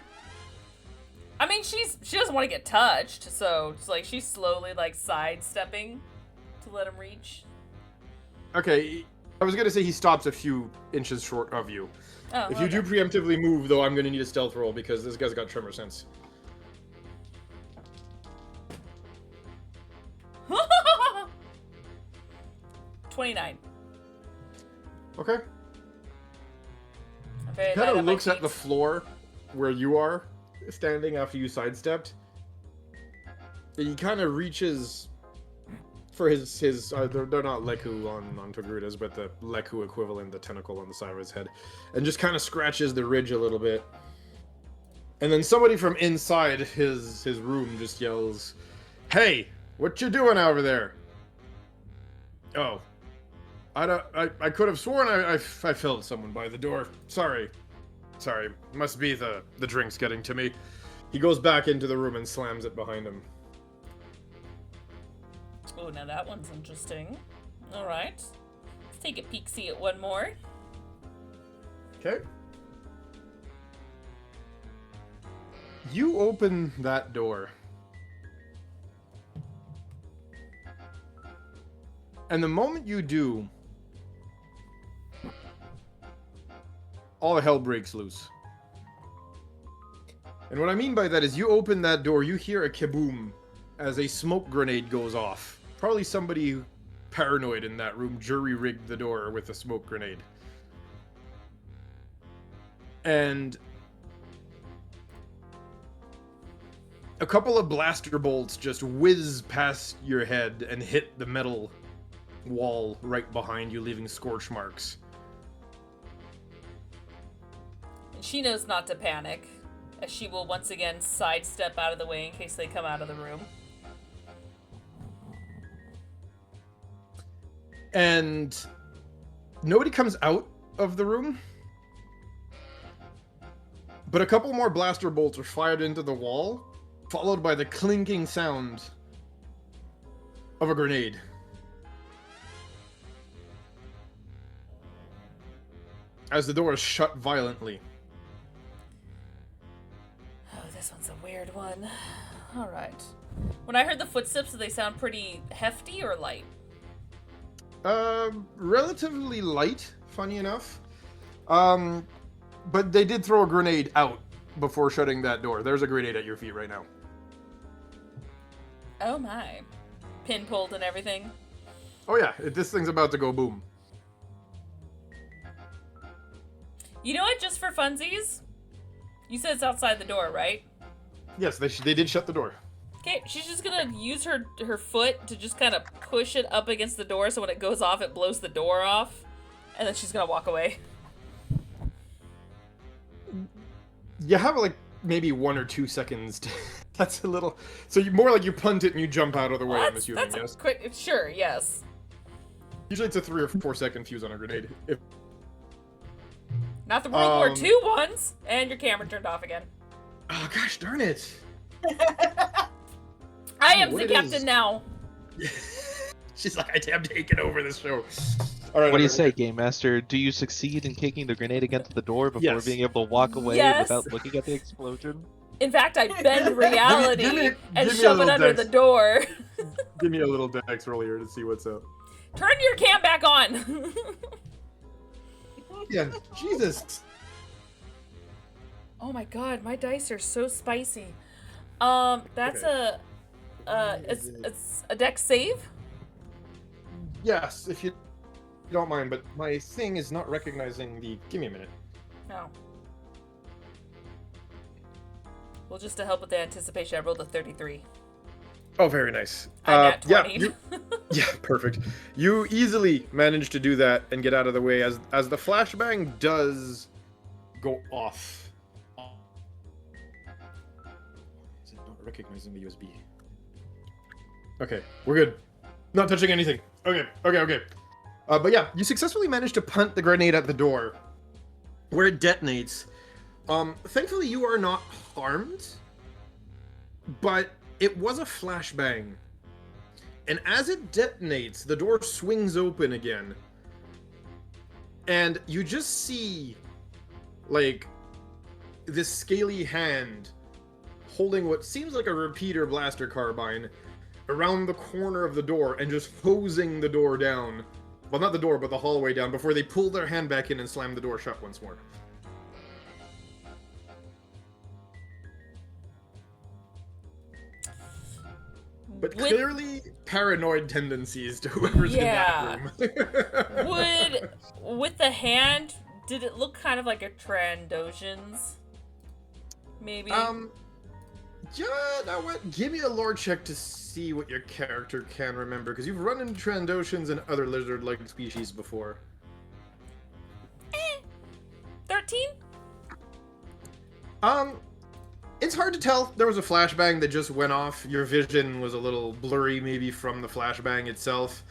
I mean, she doesn't want to get touched, so it's like she's slowly like sidestepping to let him reach. Okay, I was gonna say he stops a few inches short of you. Oh, If you do preemptively move, though, I'm gonna need a stealth roll because this guy's got tremor sense. 29. Okay. I'm very Kind light of on my looks at the feet. floor where you are standing after you sidestepped. And he kind of reaches for his they're not Leku on Togrutas, but the Leku equivalent, the tentacle on the side of his head, and just kind of scratches the ridge a little bit. And then somebody from inside his room just yells, "Hey, what you doing over there?" Oh, I could have sworn I felt someone by the door. Sorry, must be the drinks getting to me. He goes back into the room and slams it behind him. Oh, now that one's interesting. All right, let's take a peek-see at one more. Okay. You open that door. And the moment you do, all hell breaks loose. And what I mean by that is you open that door, you hear a kaboom as a smoke grenade goes off. Probably somebody paranoid in that room jury-rigged the door with a smoke grenade. And a couple of blaster bolts just whiz past your head and hit the metal wall right behind you, leaving scorch marks. And she knows not to panic, as she will once again sidestep out of the way in case they come out of the room. And nobody comes out of the room, but a couple more blaster bolts are fired into the wall, followed by the clinking sound of a grenade. As the door is shut violently. Oh, this one's a weird one. All right. When I heard the footsteps, did they sound pretty hefty or light? Relatively light, funny enough. But they did throw a grenade out before shutting that door. There's a grenade at your feet right now. Oh my. Pin pulled and everything. Oh yeah, this thing's about to go boom. You know what, just for funsies, You said it's outside the door, right? Yes, they did shut the door. Okay, she's just gonna use her foot to just kind of push it up against the door so when it goes off, it blows the door off. And then she's gonna walk away. You have like maybe 1 or 2 seconds. That's a little. So you more like you punt it and you jump out of the way. I'm assuming. That's Yes. a quick. Sure, yes. Usually it's a 3 or 4 second fuse on a grenade. If Not the World War II ones. And your camera turned off again. oh gosh darn it! I am what the it captain is. now. She's like, I'm taking over this show. All right. What do you everyone. say, Game Master? Do you succeed in kicking the grenade against the door before Yes. being able to walk away Yes. without looking at the explosion? In fact, I bend reality give me and a shove it little under dex. the door. Give me a little dex roll here to see what's up. Turn your cam back on. Yeah, Jesus. Oh my god, my dice are so spicy. That's Okay. it's a dex save. Yes, if you don't mind, but my thing is not recognizing the. Give me a minute. No. Well, just to help with the anticipation, I rolled a 33. Oh, very nice. I'm at 20. Yeah, yeah, perfect. You easily manage to do that and get out of the way as the flashbang does go off. Is it not recognizing the USB? Okay, we're good. Not touching anything. Okay. But yeah, you successfully managed to punt the grenade at the door, where it detonates. Thankfully you are not harmed, but it was a flashbang. And as it detonates, the door swings open again. And you just see, like, this scaly hand holding what seems like a repeater blaster carbine around the corner of the door and just hosing the door down. Well, not the door, but the hallway down before they pull their hand back in and slam the door shut once more. But With- clearly paranoid tendencies to whoever's Yeah. in that room. With the hand, did it look kind of like a Trandoshans? Maybe? Yeah, now what? Give me a lore check to see what your character can remember, because you've run into Trandoshans and other lizard-like species before. 13? It's hard to tell. There was a flashbang that just went off. Your vision was a little blurry, maybe from the flashbang itself.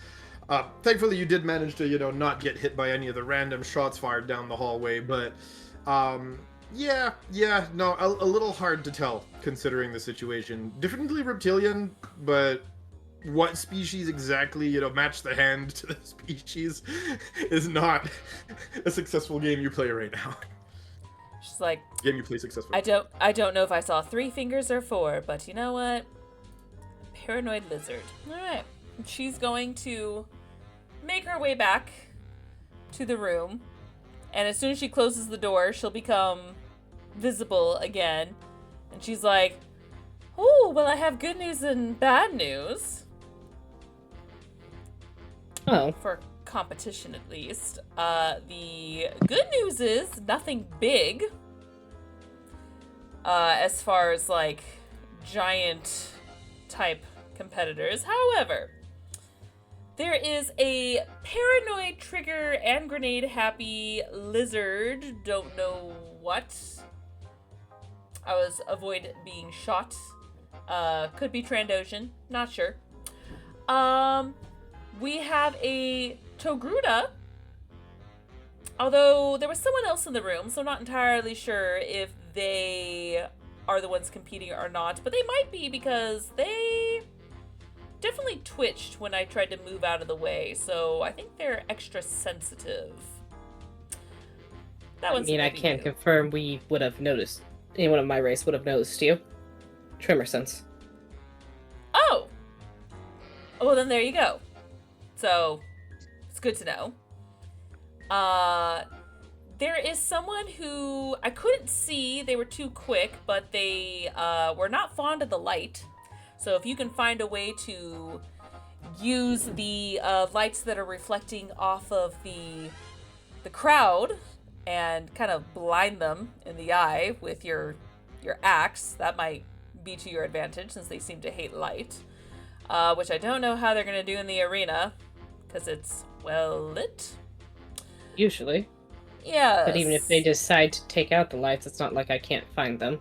Thankfully, you did manage to, not get hit by any of the random shots fired down the hallway, but, yeah, no, a little hard to tell, considering the situation. Definitely reptilian, but what species exactly, match the hand to the species is not a successful game you play right now. She's like, Game you play successfully. I don't know if I saw 3 fingers or 4, but you know what? Paranoid lizard. Alright. She's going to make her way back to the room. And as soon as she closes the door, she'll become visible again. And she's like, oh, well, I have good news and bad news. Oh. For competition, at least. The good news is nothing big. As far as, like, giant type competitors. However, there is a paranoid trigger and grenade happy lizard. Don't know what. I was avoid being shot. Could be Trandoshan. Not sure. We have a Togruta. Although there was someone else in the room, so I'm not entirely sure if they are the ones competing or not. But they might be, because they definitely twitched when I tried to move out of the way. So I think they're extra sensitive. That I one's mean, I maybe can't new. confirm we would have noticed. Anyone of my race would have noticed you. Tremor sense. Oh! Well, then there you go. So, it's good to know. There is someone who I couldn't see. They were too quick, but they were not fond of the light. So if you can find a way to use the lights that are reflecting off of the crowd and kind of blind them in the eye with your axe. That might be to your advantage since they seem to hate light. Which I don't know how they're going to do in the arena because it's well lit. Usually. Yeah. But even if they decide to take out the lights, it's not like I can't find them.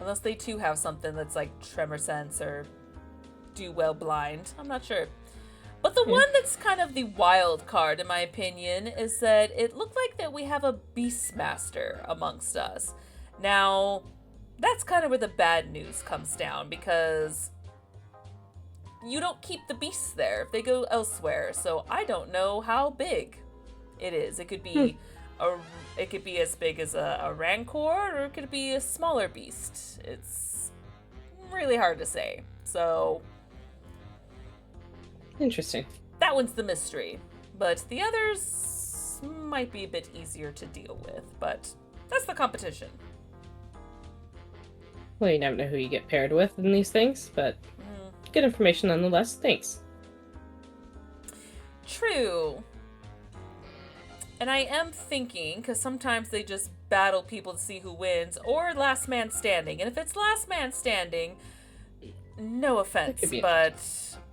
Unless they too have something that's like tremor sense or do well blind. I'm not sure. But the one that's kind of the wild card, in my opinion, is that it looked like that we have a Beastmaster amongst us. Now, that's kind of where the bad news comes down, because you don't keep the beasts there. They go elsewhere. So I don't know how big it is. It could be it could be as big as a Rancor, or it could be a smaller beast. It's really hard to say. So Interesting. that one's the mystery. But the others might be a bit easier to deal with. But that's the competition. Well, you never know who you get paired with in these things, but good information nonetheless. Thanks. True. And I am thinking, because sometimes they just battle people to see who wins, or last man standing. And if it's last man standing, no offense, could be but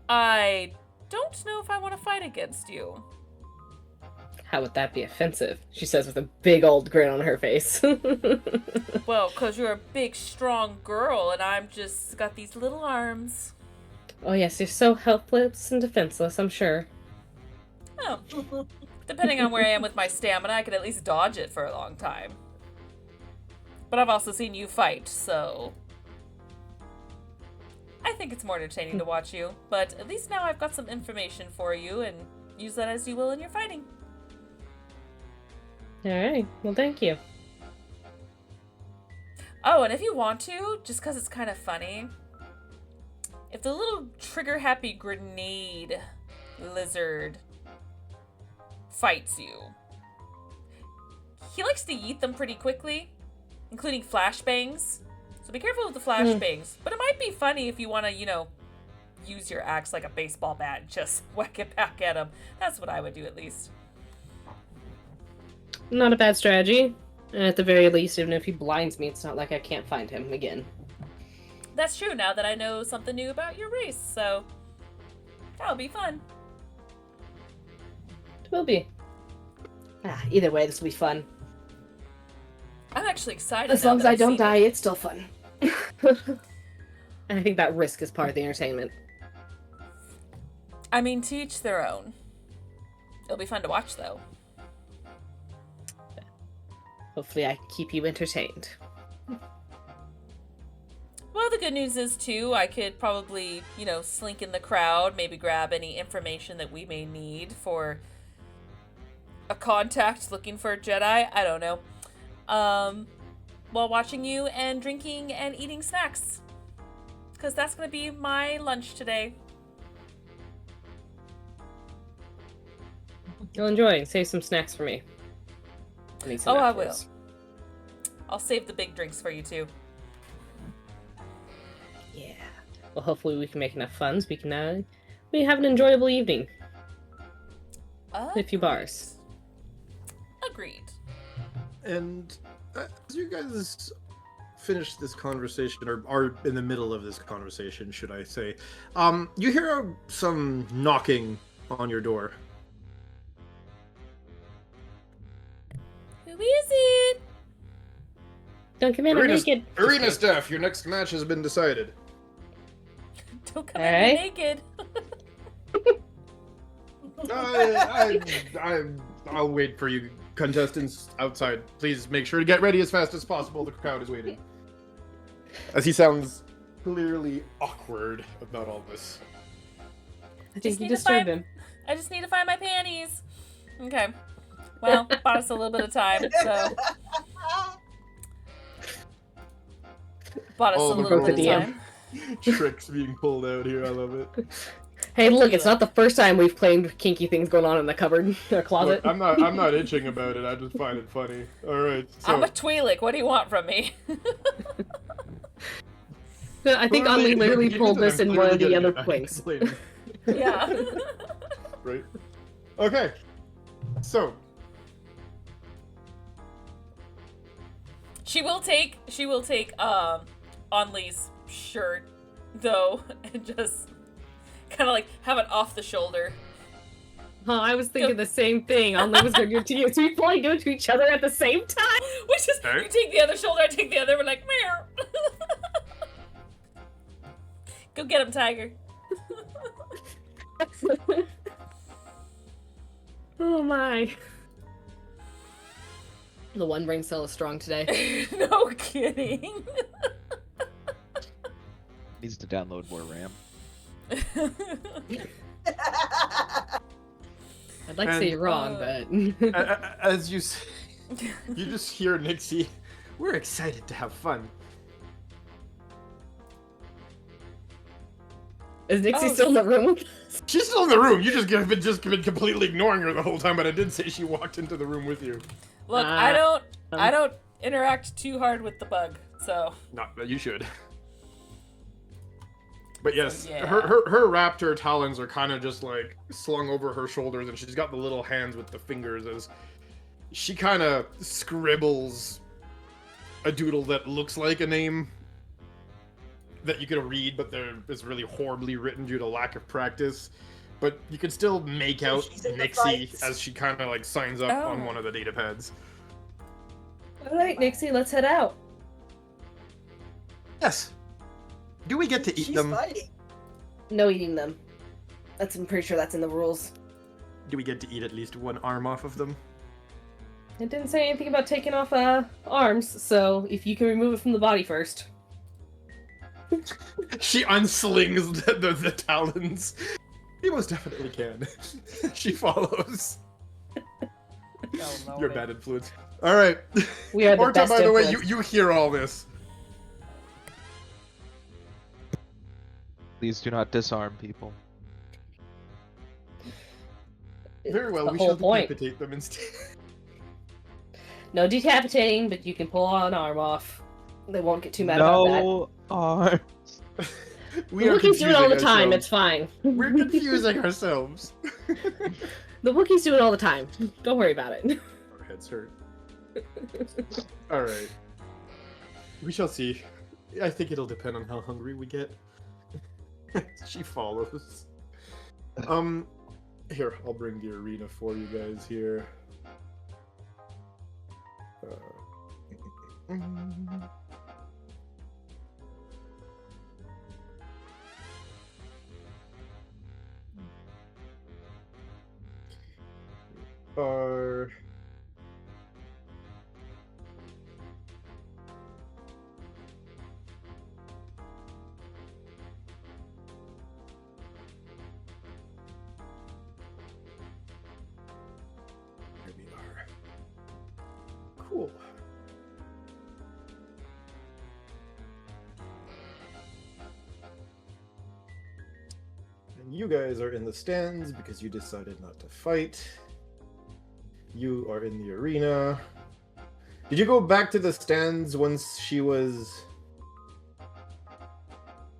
I don't know if I want to fight against you. How would that be offensive? She says with a big old grin on her face. Well, because you're a big, strong girl, and I'm just got these little arms. Oh yes, you're so helpless and defenseless, I'm sure. Oh. Depending on where I am with my stamina, I could at least dodge it for a long time. But I've also seen you fight, so I think it's more entertaining to watch you. But at least now I've got some information for you, and use that as you will in your fighting. Alright, well thank you. Oh, and if you want to, just because it's kind of funny, if the little trigger-happy grenade lizard fights you, he likes to yeet them pretty quickly, including flashbangs. So be careful with the flashbangs. But it might be funny if you want to, use your axe like a baseball bat and just whack it back at him. That's what I would do, at least. Not a bad strategy. And at the very least, even if he blinds me, it's not like I can't find him again. That's true, now that I know something new about your race, so that'll be fun. It will be. Either way, this will be fun. I'm actually excited. As now long as that I I've don't seen die, it. it's still fun. And I think that risk is part of the entertainment. I mean, to each their own. It'll be fun to watch, though. Hopefully I keep you entertained. Well, the good news is, too, I could probably, slink in the crowd, maybe grab any information that we may need for a contact looking for a Jedi. I don't know. While watching you and drinking and eating snacks. Because that's going to be my lunch today. You'll enjoy and save some snacks for me. I need some Oh, I afterwards. I'll save the big drinks for you, too. Yeah. Well, hopefully we can make enough funds. We can we have an enjoyable evening. A few bars. Agreed. And as you guys finish this conversation, or are in the middle of this conversation, should I say, you hear some knocking on your door. Who is it? Don't come in, I'm naked. Arena staff, your next match has been decided. Don't come in Hey. naked. I'll wait for you contestants outside. Please make sure to get ready as fast as possible. The crowd is waiting. As he sounds clearly awkward about all this. I think Just you need to disturbed find- him. I just need to find my panties. Okay. Well, bought us a little bit of time, so. Bought us Oh, a little broke bit the of DM. time. Tricks being pulled out here. I love it. Hey, look, it's not the first time we've claimed kinky things going on in the cupboard or closet. Look, I'm not itching about it. I just find it funny. All right. So I'm a Twi'lek. What do you want from me? I think Anli literally pulled this in one of the other things. Yeah. Right. Okay. So She will take Onley's shirt though, and just kind of like have it off the shoulder. Oh, I was thinking the same thing. Only was going to do to you. So we probably do it to each other at the same time. Which is, Okay. you take the other shoulder, I take the other. We're like, meow. Go get him, Tiger. Oh my. The one brain cell is strong today. No kidding. Needs to download more RAM. I'd like to say you're wrong, but... As you say, you just hear Nixie. We're excited to have fun. Is Nixie Oh, still in the room with us? She's still in the room. You just been completely ignoring her the whole time, but I did say she walked into the room with you. Look, I don't interact too hard with the bug, so. Not that you should. But yes, Yeah. her raptor talons are kind of just like slung over her shoulders, and she's got the little hands with the fingers as she kind of scribbles a doodle that looks like a name that you can read, but it's really horribly written due to lack of practice. But you can still make out she's in the Nixie fights. as she kind of like signs up on Oh. one of the data pads. Alright, Nixie, let's head out. Yes. Do we get to eat She's them? fighting. No eating them. I'm pretty sure that's in the rules. Do we get to eat at least one arm off of them? It didn't say anything about taking off arms, so if you can remove it from the body first. She unslings the talons. You most definitely can. She follows. Oh, You're a bad influence. All right. We are the Orta, best by the way, influence. you hear all this. Please do not disarm people. Very well, The we whole shall point. decapitate them instead. No decapitating, but you can pull an arm off. They won't get too mad about that. No arms. We The are Wookiees do it all the confusing time, ourselves. it's fine. We're confusing ourselves. The Wookiees do it all the time. Don't worry about it. Our heads hurt. All right. We shall see. I think it'll depend on how hungry we get. She follows. Here, I'll bring the arena for you guys here. Are here we are. Cool. And you guys are in the stands because you decided not to fight. You are in the arena. Did you go back to the stands once she was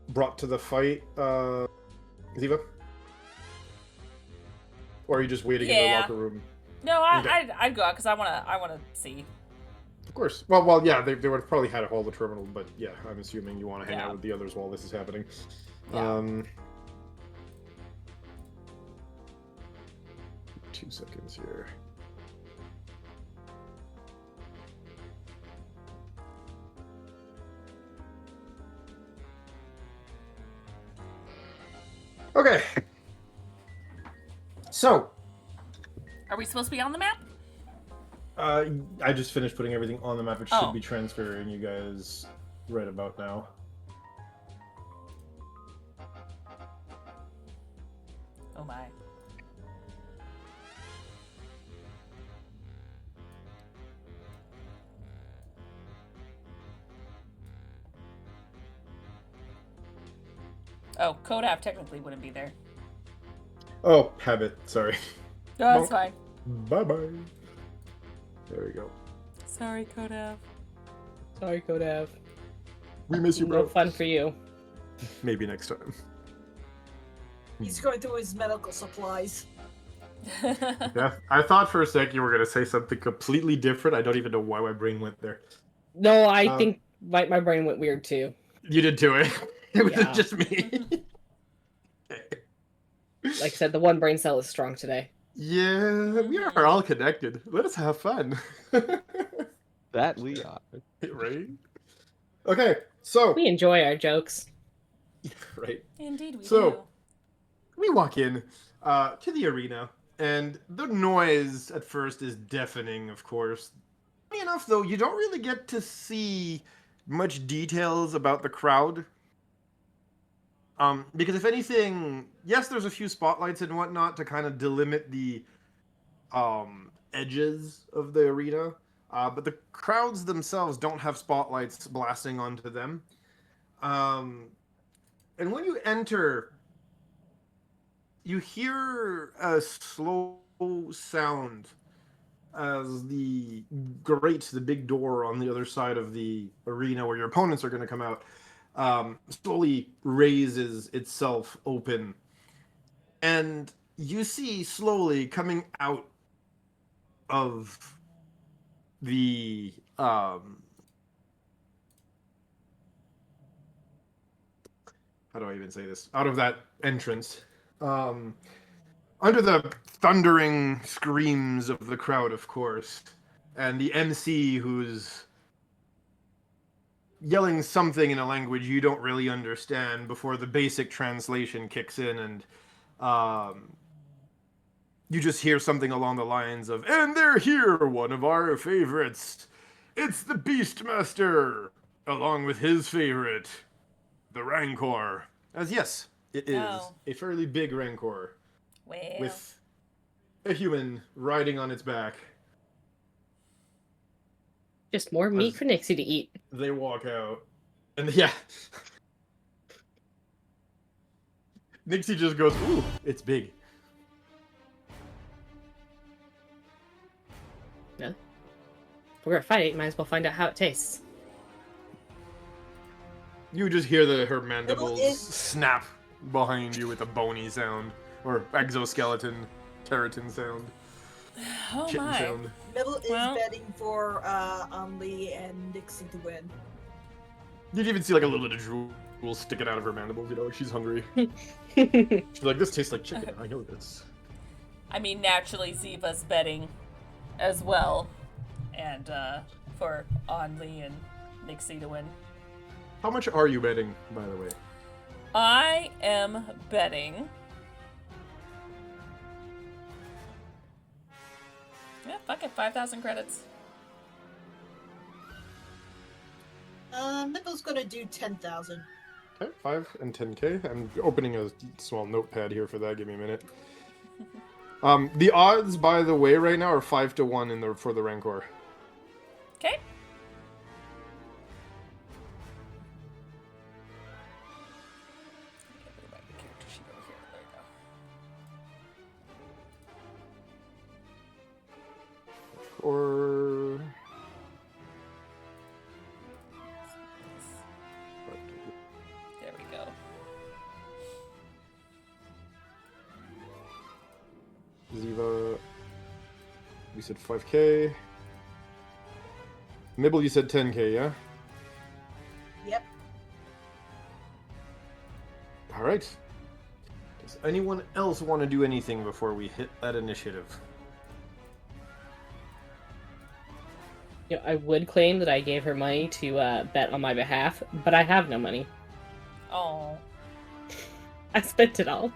brought to the fight, Ziva? Or are you just waiting in the Yeah. locker room? No, Okay. I'd go out because I wanna see. Of course. Well, yeah, they would have probably had a hold of the terminal, but yeah, I'm assuming you want to hang Yeah. out with the others while this is happening. Yeah. 2 seconds here. Okay. So, Are we supposed to be on the map? I just finished putting everything on the map. It should Oh. be transferring you guys right about now. Oh my. Oh, Kodav technically wouldn't be there. Oh, habit. Sorry. No, that's Bonk. fine. Bye bye. There we go. Sorry, Kodav. Sorry, Kodav. We miss you, No bro. fun for you. Maybe next time. He's going through his medical supplies. Yeah, I thought for a sec you were gonna say something completely different. I don't even know why my brain went there. No, I Um, think my brain went weird too. You did too, eh? It was Yeah. just me. Like I said, the one brain cell is strong today. Yeah, we are all connected. Let us have fun. That we are. Right? Okay, so We enjoy our jokes. right. Indeed, we So- do. We walk in to the arena, and the noise at first is deafening, of course. Funny enough, though, you don't really get to see much details about the crowd. Because if anything, yes, there's a few spotlights and whatnot to kind of delimit the edges of the arena, but the crowds themselves don't have spotlights blasting onto them. And when you enter, you hear a slow sound as the big door on the other side of the arena where your opponents are going to come out, slowly raises itself open. And you see slowly coming out of the how do I even say this? Out of that entrance, under the thundering screams of the crowd, of course, and the MC who's yelling something in a language you don't really understand before the basic translation kicks in, and you just hear something along the lines of, "And they're here, one of our favorites. It's the Beastmaster, along with his favorite, the Rancor." As yes, it is Oh. a fairly big Rancor Well, with a human riding on its back. Just more meat As- for Nixie to eat. They walk out, and yeah, Nixie just goes, "Ooh, it's big." If we're gonna fight it, might as well find out how it tastes. You just hear her mandibles is- snap behind you with a bony sound, or exoskeleton keratin sound, oh chitin my. sound. Middle is Well- betting for Lee and Nixie to win. You'd even see like a little bit of drool sticking out of her mandibles. You know, like she's hungry. She's like, "This tastes like chicken. I know this." I mean, naturally, Ziva's betting as well, and for Only and Nixie to win. How much are you betting, by the way? I am betting. Yeah, fuck it, 5,000 credits. Middle's gonna do 10,000. Okay, 5 and 10K. I'm opening a small notepad here for that. Give me a minute. The odds, by the way, right now are 5-1 for the Rancor. Okay. Or There we go. Ziva, you said 5K. Mibble, you said 10K, yeah? Yep. All right. Does anyone else want to do anything before we hit that initiative? You know, I would claim that I gave her money to bet on my behalf, but I have no money. Oh. I spent it all.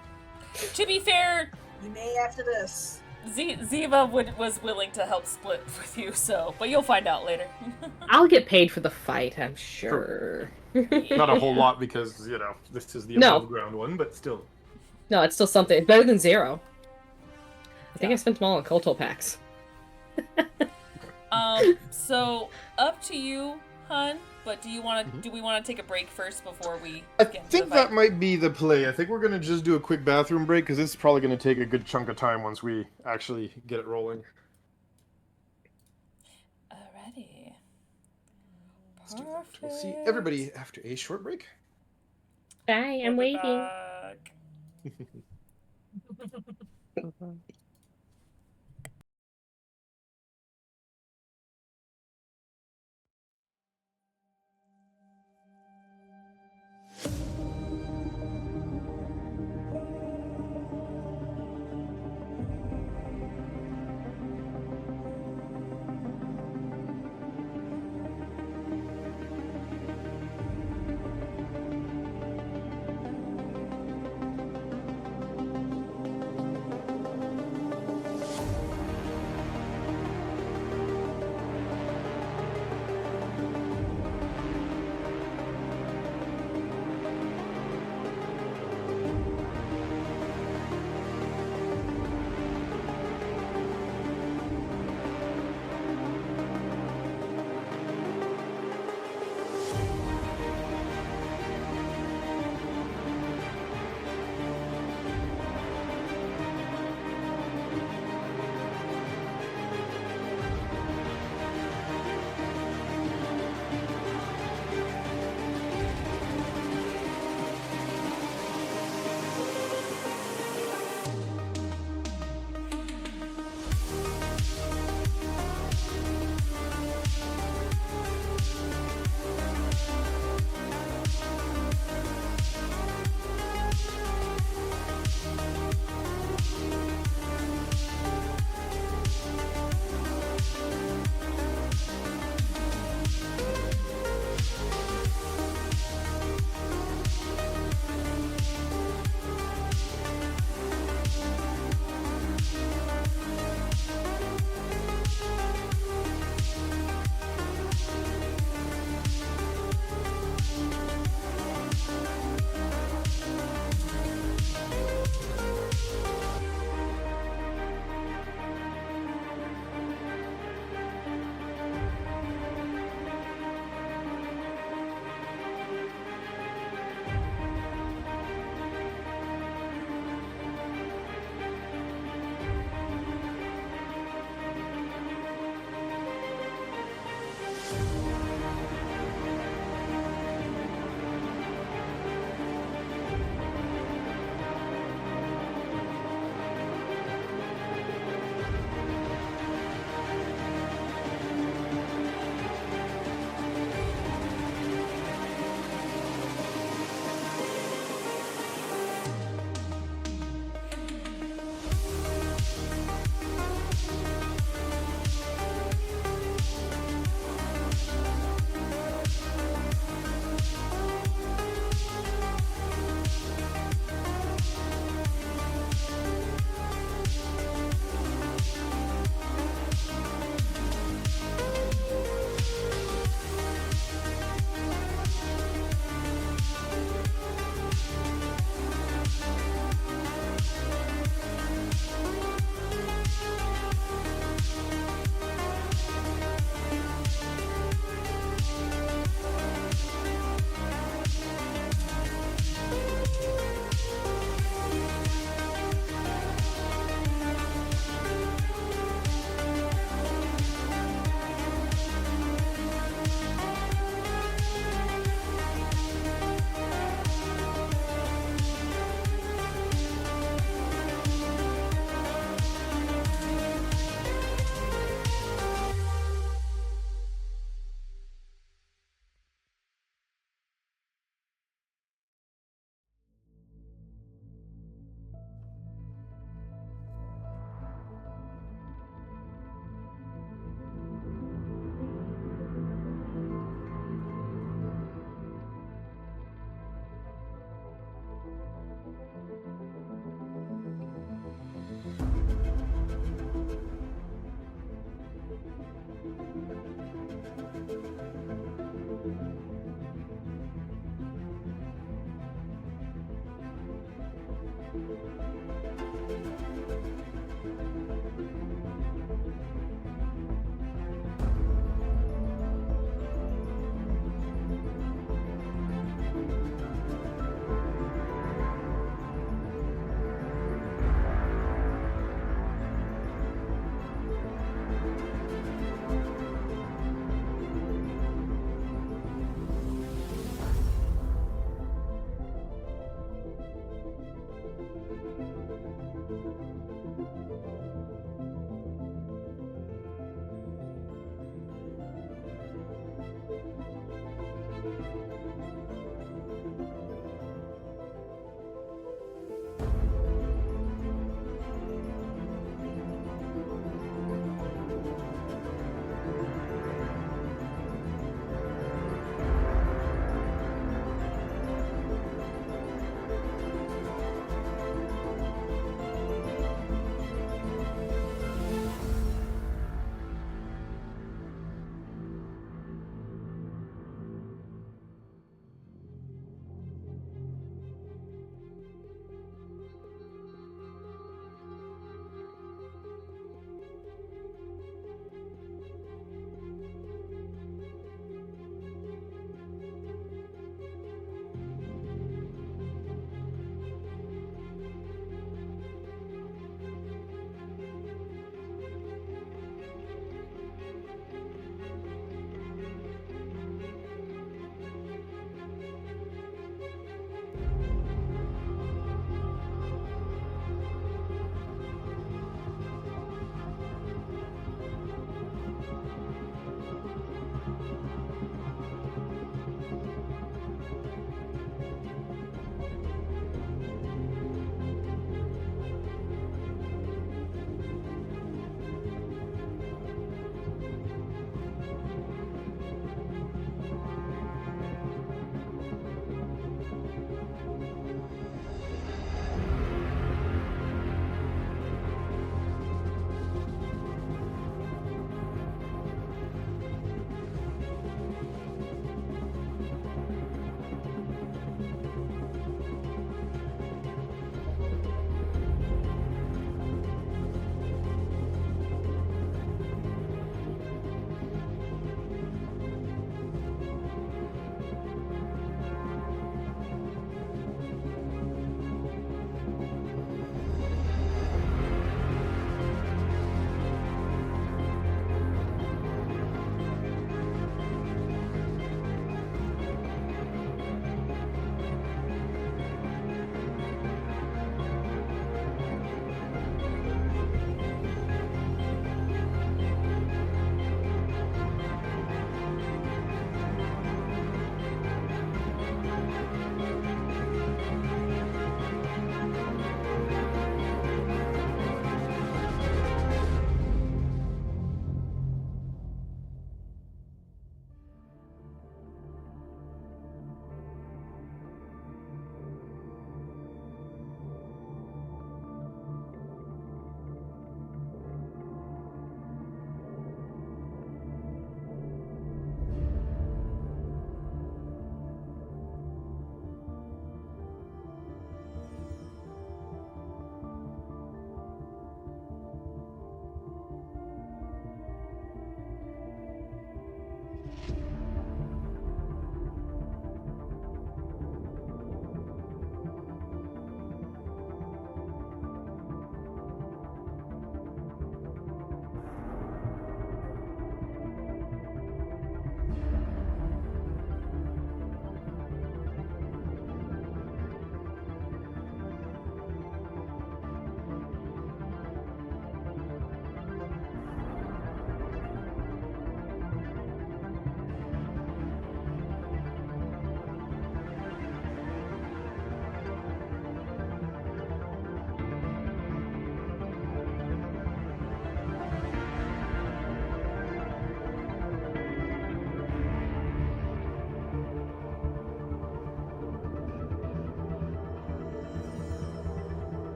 To be fair, You may after this. Ziva was willing to help split with you, so but you'll find out later. I'll get paid for the fight, I'm sure. Not a whole lot because, you know, this is the No. above ground one, but still. No, it's still something. It's better than zero. I think Yeah. I spent them all on Kotal packs. So up to you, hun. But do we want to take a break first before we I get into think the that fight? might be the play. I think we're going to just do a quick bathroom break because this is probably going to take a good chunk of time once we actually get it rolling. Alrighty. Let's do that. We'll see everybody after a short break. Bye, I'm We'll be waiting. back.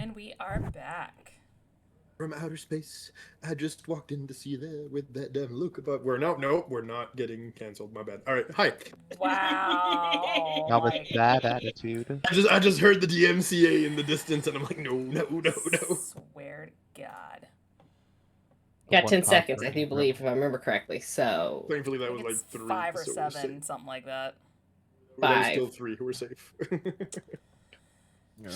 And we are back. From outer space, I just walked in to see there with that damn look about. We're no, we're not getting canceled. My bad. All right, hi. Wow. Not with Like, that attitude. I just heard the DMCA in the distance, and I'm like, no. swear to God. Got One 10 pod seconds, per I do room. believe, if I remember correctly. So Thankfully, that I was think like it's 3. 5 or so we're 7, safe. something like that. That was 5. still 3. We're safe. Yeah.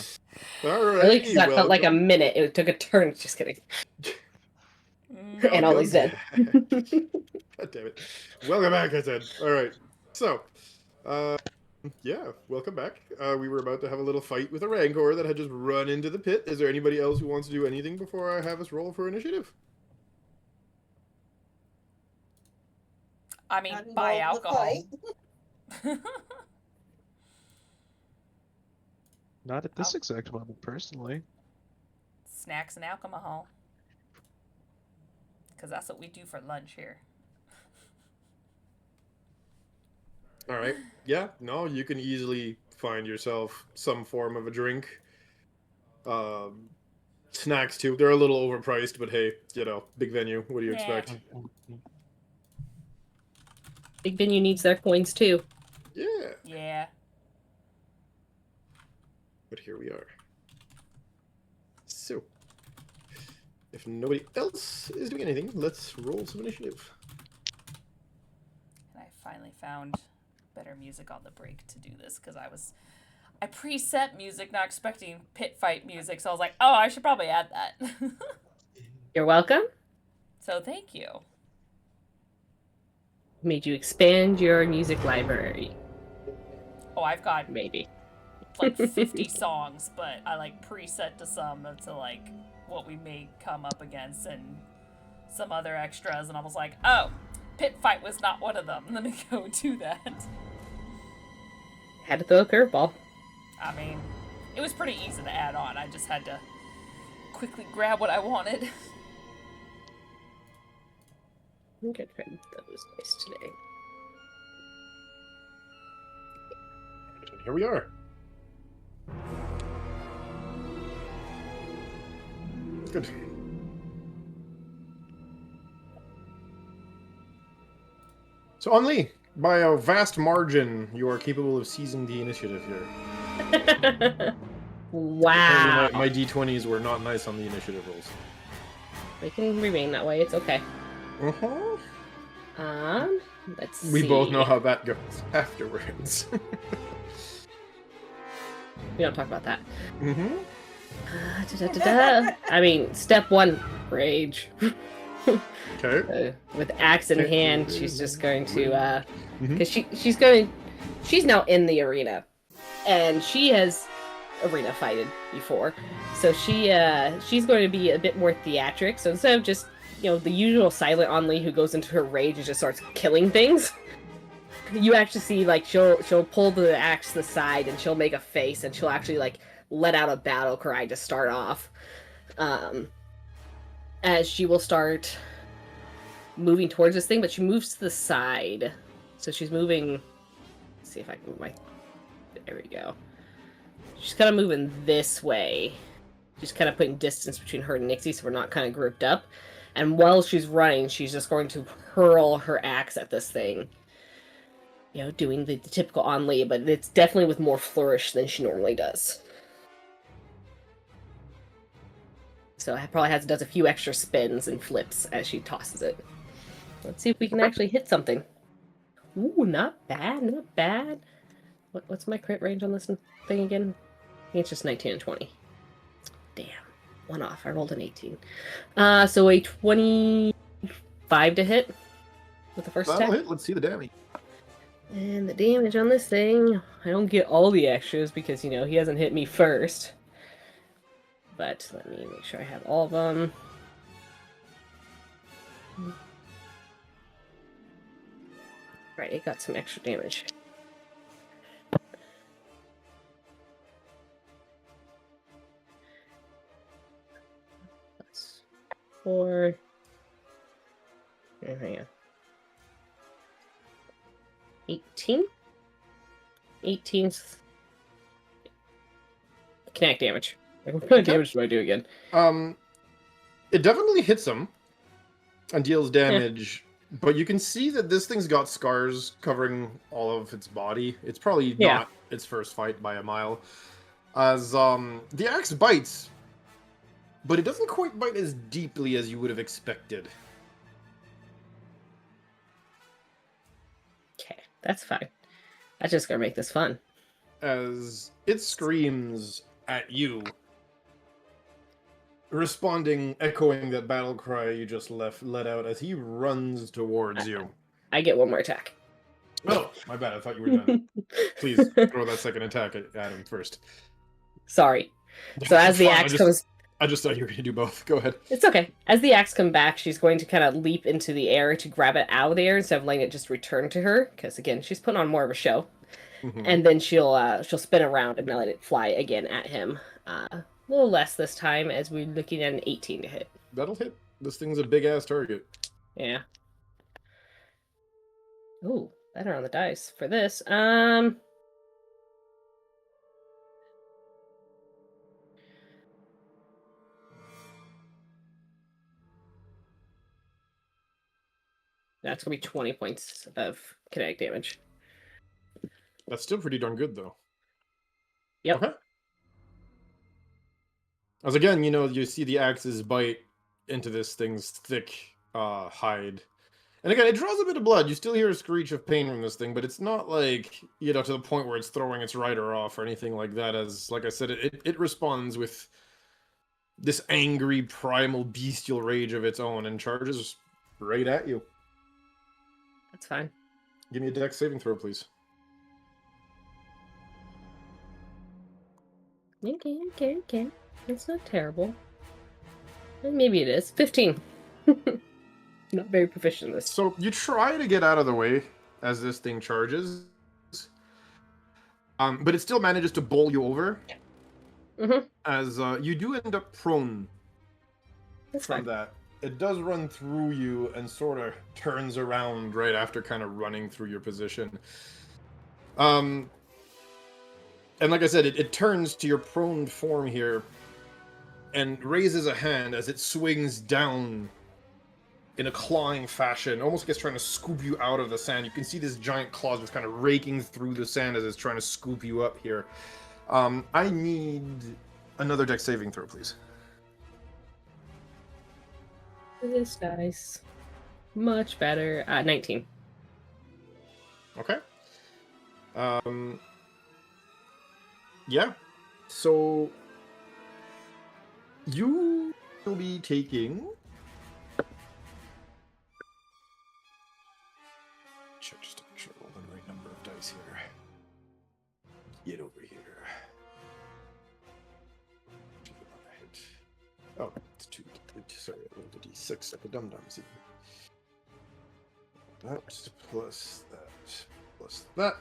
All right. Really, because that felt like a minute. It took a turn. Just kidding. Mhm. And Ollie's dead. God damn it. Welcome back, I said. All right. So, yeah, welcome back. We were about to have a little fight with a Rancor that had just run into the pit. Is there anybody else who wants to do anything before I have us roll for initiative? I mean, Not buy involved in the alcohol. fight. Not at this exact moment, personally. Snacks and alcohol. Because that's what we do for lunch here. All right. Yeah, no, you can easily find yourself some form of a drink. Snacks, too. They're a little overpriced, but hey, big venue. What do you Yeah. expect? Big venue needs their coins too. Yeah. Yeah. But here we are. So, if nobody else is doing anything, let's roll some initiative. And I finally found better music on the break to do this because I preset music not expecting pit fight music, so I was like, oh, I should probably add that. You're welcome. So thank you. Made you expand your music library. Oh, I've got Maybe. like 50 songs, but I like preset to some to like what we may come up against and some other extras, and I was like, oh, pit fight was not one of them. Let me go do that. Had to throw a curveball. I mean, it was pretty easy to add on. I just had to quickly grab what I wanted. I'm gonna try those dice today. And here we are. Good. So, Anli, by a vast margin, you are capable of seizing the initiative here. Wow. Apparently my d20s were not nice on the initiative rolls. They can remain that way. It's okay. Uh-huh. Let's We see. both know how that goes afterwards. We don't talk about that. Mm-hmm. I mean, step 1, rage. Okay. With axe in hand, she's just going to, Mhm. because she's now in the arena, and she has arena fighted before, so she's going to be a bit more theatric. So instead of just the usual silent Anli who goes into her rage and just starts killing things, you actually see like she'll pull the axe to the side and she'll make a face and she'll actually like let out a battle cry to start off, as she will start moving towards this thing, but she moves to the side, so she's moving. Let's see if I can move there we go. She's kind of moving this way. She's kind of putting distance between her and Nixie, so we're not kind of grouped up. And while she's running, she's just going to hurl her axe at this thing. Doing the typical Anli, but it's definitely with more flourish than she normally does. So it probably does a few extra spins and flips as she tosses it. Let's see if we can actually hit something. Ooh, not bad, not bad. What's my crit range on this thing again? I think it's just 19 and 20. Damn. One off. I rolled an 18. So a 25 to hit with the first That'll attack. hit. Let's see the damage. And the damage on this thing, I don't get all the extras because, he hasn't hit me first. But let me make sure I have all of them. Right, it got some extra damage. That's 4. Hang on. 18? 18's kinetic damage. Like, what kind of damage do I do again? It definitely hits him and deals damage, but you can see that this thing's got scars covering all of its body. It's probably not its first fight by a mile. As the axe bites, but it doesn't quite bite as deeply as you would have expected. Okay, that's fine. That's just gonna make this fun. As it screams at you, echoing that battle cry you just let out as he runs towards you. I get one more attack. Oh, my bad. I thought you were done. Please throw that second attack at him first. Sorry. So as the axe comes... I just thought you were going to do both. Go ahead. It's okay. As the axe comes back, she's going to kind of leap into the air to grab it out of the air instead of letting it just return to her. Because, again, she's putting on more of a show. Mm-hmm. And then she'll spin around and let it fly again at him. A little less this time, as we're looking at an 18 to hit. That'll hit. This thing's a big-ass target. Yeah. Ooh, better on the dice for this. That's going to be 20 points of kinetic damage. That's still pretty darn good, though. Yep. Okay. As again, you see the axes bite into this thing's thick hide. And again, it draws a bit of blood. You still hear a screech of pain from this thing, but it's not like, to the point where it's throwing its rider off or anything like that. As, like I said, it responds with this angry, primal, bestial rage of its own and charges right at you. That's fine. Give me a dex saving throw, please. Okay. It's not terrible. Maybe it is. 15. Not very proficient in this. So you try to get out of the way as this thing charges, but it still manages to bowl you over. Mm-hmm. As you do end up prone. That's from fine. that. It does run through you and sort of turns around right after kind of running through your position. And like I said, it turns to your prone form here and raises a hand as it swings down in a clawing fashion, almost gets trying to scoop you out of the sand. You can see this giant claws just kind of raking through the sand as it's trying to scoop you up here. I need another dex saving throw, please. This dice. Much better. 19. Okay. Yeah. So you will be taking. Check just to make sure I roll the right number of dice here. Get over here. Oh, it's 2. Sorry, I rolled a d6 like a dum-dum. See. That plus that.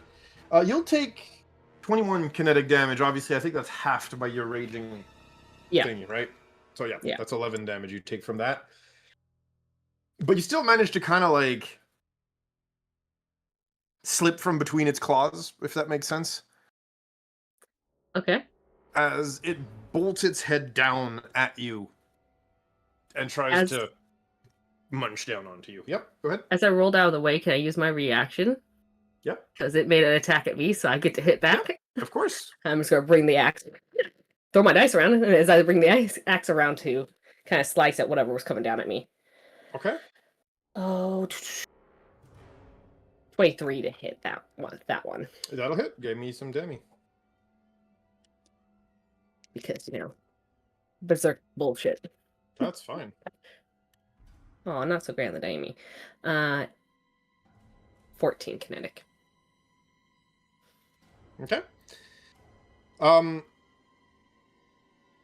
You'll take 21 kinetic damage. Obviously, I think that's halved by your raging thingy, right? So yeah, that's 11 damage you take from that. But you still manage to kind of like slip from between its claws, if that makes sense. Okay. As it bolts its head down at you and tries to munch down onto you. Yep, go ahead. As I rolled out of the way, can I use my reaction? Yep. Because it made an attack at me, so I get to hit back. Yep, of course. I'm just going to bring the axe, throw my dice around, and as I bring the axe around to kind of slice at whatever was coming down at me. Okay. Oh, 23 to hit that one. That'll hit. Give me some demi. Because, berserk bullshit. That's fine. Oh, not so great on the Daimi. 14 kinetic. Okay.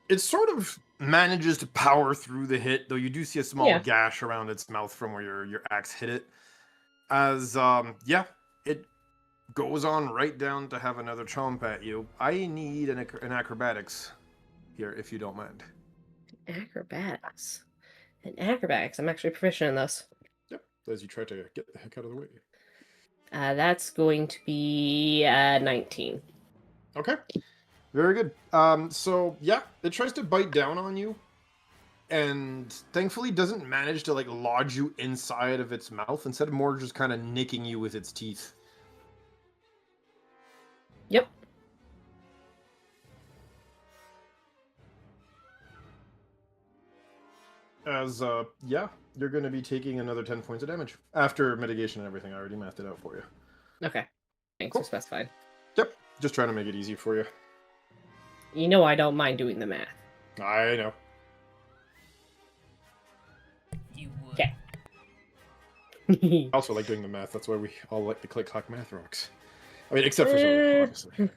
It sort of manages to power through the hit, though you do see a small gash around its mouth from where your axe hit it. As it goes on right down to have another chomp at you. I need an acrobatics here, if you don't mind. Acrobatics. And acrobatics, I'm actually proficient in those. Yep, as you try to get the heck out of the way. That's going to be 19. Okay. Very good. So yeah, it tries to bite down on you, and thankfully doesn't manage to like lodge you inside of its mouth. Instead of more just kind of nicking you with its teeth. Yep. As yeah, you're going to be taking another 10 points of damage after mitigation and everything. I already mathed it out for you. Okay. Thanks Cool. for specifying. Yep, just trying to make it easy for you. You know I don't mind doing the math. I know. You would. Okay. I also like doing the math. That's why we all like the click-clack math rocks. I mean, except for Zora, obviously.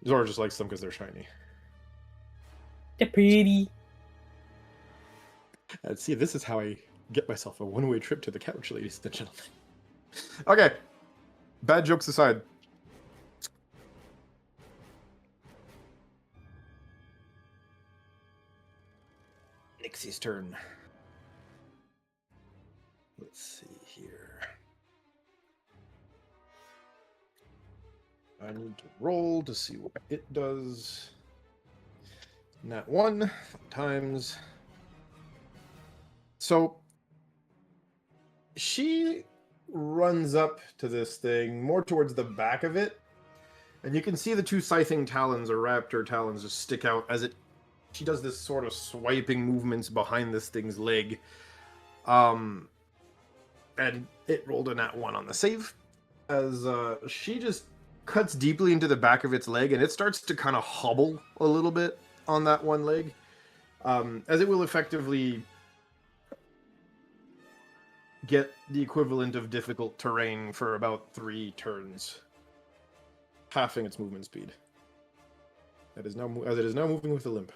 Zora just likes them because they're shiny. They're pretty. See, this is how I get myself a one-way trip to the couch, ladies and gentlemen. Okay. Bad jokes aside. Nixie's turn. Let's see here. I need to roll to see what it does. Nat 1 times. So she runs up to this thing, more towards the back of it, and you can see the two scything talons or raptor talons just stick out as she does this sort of swiping movements behind this thing's leg. And it rolled a nat 1 on the save, as she just cuts deeply into the back of its leg, and it starts to kind of hobble a little bit on that one leg, as it will effectively get the equivalent of difficult terrain for about 3 turns, halving its movement speed. That is now as it is now moving with a limp.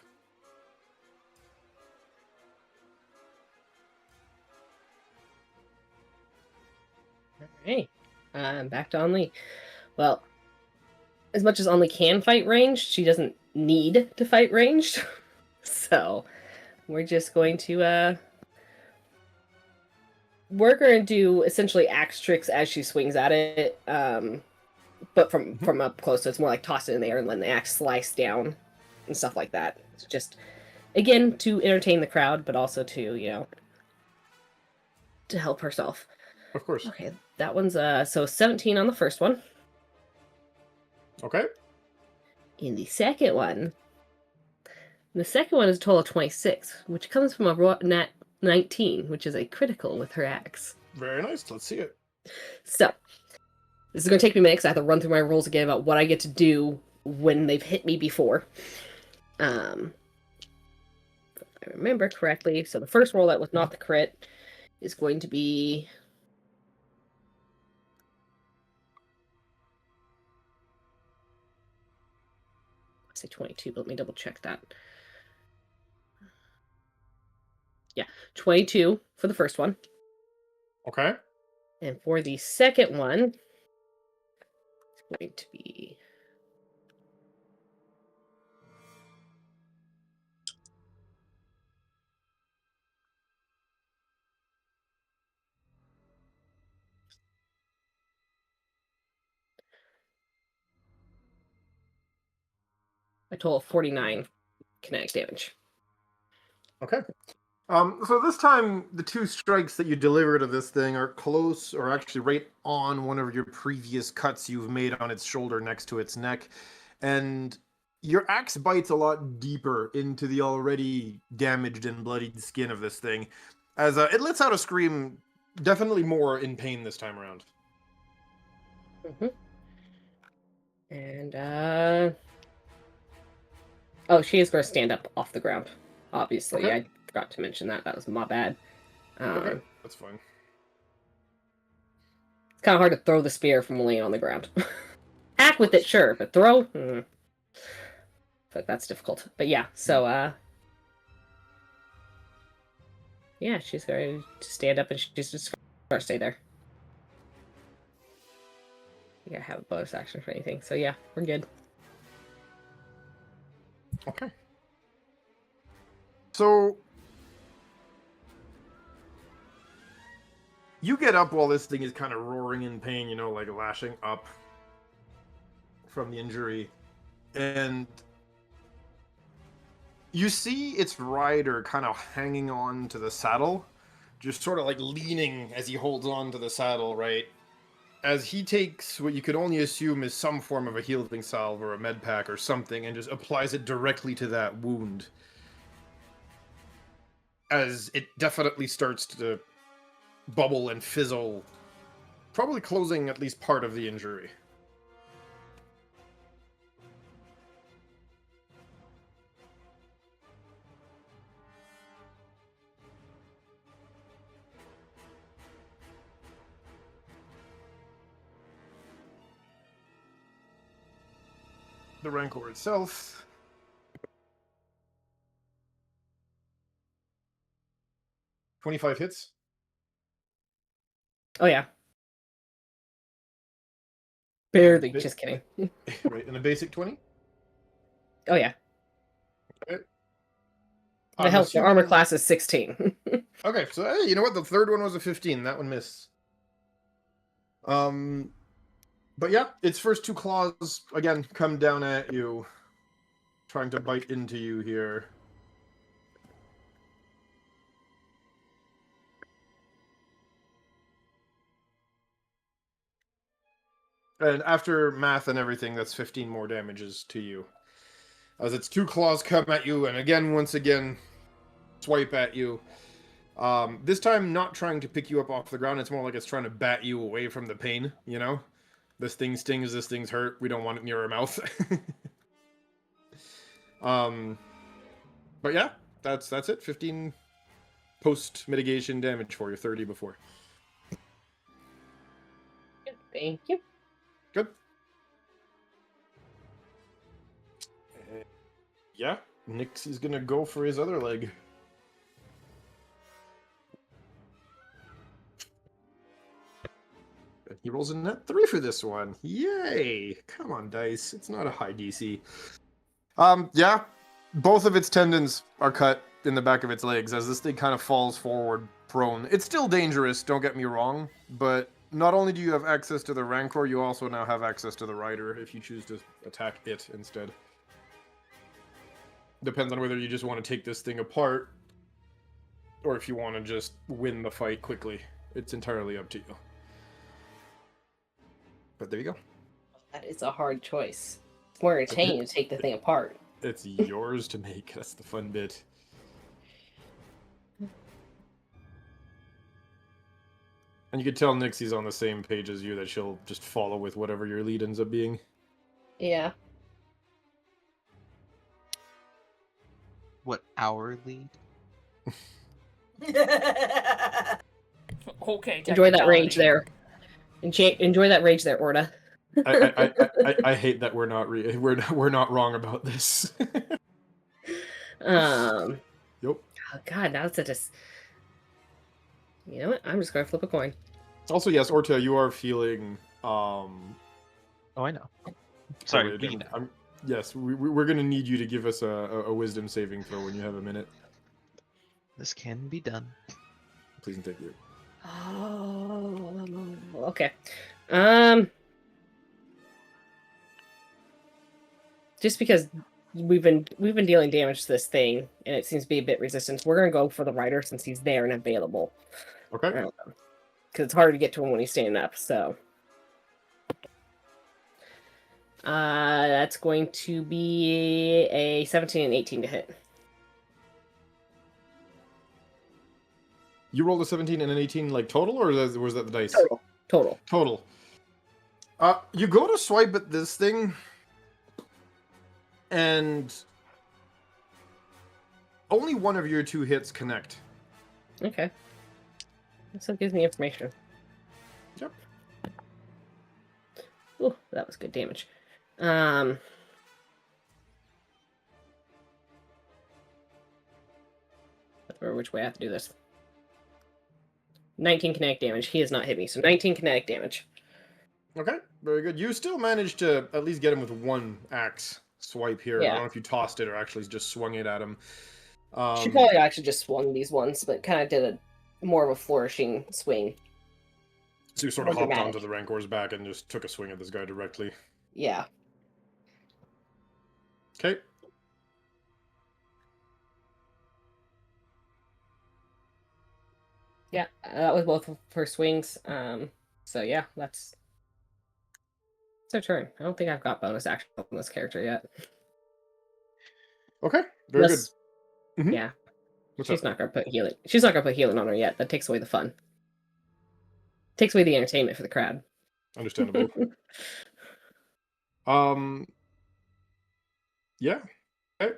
Alright. Back to Only. Well, as much as Only can fight ranged, she doesn't need to fight ranged. So we're just going to we're going to do essentially axe tricks as she swings at it, but from up close, so it's more like toss it in the air and let the axe slice down and stuff like that. It's just, again, to entertain the crowd, but also to, to help herself. Of course. Okay, that one's so 17 on the first one. Okay. In the second one is a total of 26, which comes from a nat 19, which is a critical with her axe. Very nice. Let's see it. So, this is going to take me a minute because I have to run through my rules again about what I get to do when they've hit me before. If I remember correctly, so the first roll that was not the crit is going to be... I say 22, but let me double check that. Yeah, 22 for the first one. Okay. And for the second one, it's going to be... a total of 49 kinetic damage. Okay. So this time, the 2 strikes that you deliver to this thing are close, or actually right on one of your previous cuts you've made on its shoulder next to its neck. And your axe bites a lot deeper into the already damaged and bloodied skin of this thing, as it lets out a scream, definitely more in pain this time around. Mm-hmm. And, oh, she is going to stand up off the ground. Obviously, Okay. I forgot to mention that. That was my bad. Okay, that's fine. It's kind of hard to throw the spear from laying on the ground. Hack with it, sure, but throw? But that's difficult. But yeah, so, yeah, she's going to stand up and she's just going to stay there. You gotta have a bonus action for anything. So yeah, we're good. Okay. So you get up while this thing is kind of roaring in pain, like lashing up from the injury. and you see its rider kind of hanging on to the saddle, just sort of like leaning as he holds on to the saddle, right? As he takes what you could only assume is some form of a healing salve or a med pack or something and just applies it directly to that wound. As it definitely starts to bubble and fizzle, probably closing at least part of the injury. The Rancor itself. $25 hits. Oh yeah. Barely. Bit- Just kidding. Right, and a basic 20. Oh yeah. Okay. The health the armor class is 16. Okay, so hey, you know what? The third one was a 15. That one missed. But yeah, its first two claws again come down at you, trying to bite into you here. And after math and everything, that's 15 more damages to you. As its two claws come at you, and again, once again, swipe at you. This time, not trying to pick you up off the ground. It's more like it's trying to bat you away from the pain, you know? This thing stings, this thing's hurt. We don't want it near our mouth. But yeah, that's it. 15 post-mitigation damage for you, 30 before. Thank you. Good. Yeah, Nixie's gonna go for his other leg. He rolls a net 3 for this one. Yay! Come on, dice. It's not a high DC. Yeah, both of its tendons are cut in the back of its legs as this thing kind of falls forward prone. It's still dangerous, don't get me wrong, but not only do you have access to the Rancor, you also now have access to the Rider if you choose to attack it instead. Depends on whether you just want to take this thing apart or if you want to just win the fight quickly. It's entirely up to you. But there you go. That is a hard choice. It's more entertaining to take the thing apart. It's yours to make. That's the fun bit. And you can tell Nixie's on the same page as you, that she'll just follow with whatever your lead ends up being. Yeah. What our lead? Okay. Enjoy that rage technicality. there. Enjoy that rage there, Orda. I hate that we're not wrong about this. Yep. Yep. Oh God, now it's such a. You know what? I'm just gonna flip a coin. Also, yes, Orta, you are feeling. Oh, I know. Sorry, Sorry, we know. yes, we're gonna need you to give us a wisdom saving throw when you have a minute. This can be done. Please and thank you. Oh, okay. Just because we've been dealing damage to this thing, and it seems to be a bit resistant, we're gonna go for the Rider since he's there and available. Okay. Because it's harder to get to him when he's standing up. So, that's going to be a 17 and 18 to hit. You rolled a 17 and an 18, like total, or was that the dice? Total. Total. You go to swipe at this thing, and only one of your two hits connect. Okay. So it gives me information. Yep. Oh, that was good damage. Or which way I have to do this. 19 kinetic damage. He has not hit me, so 19 kinetic damage. Okay, very good. You still managed to at least get him with one axe swipe here. Yeah. I don't know if you tossed it or actually just swung it at him. She probably actually just swung these ones, but kind of did a more of a flourishing swing. So you sort of more hopped dramatic. onto the Rancor's back and just took a swing at this guy directly. Yeah. Okay. Yeah, that was both of her swings. So yeah, that's it's her turn. I don't think I've got bonus action on this character yet. Okay. Very Unless- good. Mhm. Yeah, What's she's up? not gonna put healing. She's not gonna put healing on her yet. That takes away the fun. Takes away the entertainment for the crowd. Understandable. Um. Yeah. Okay.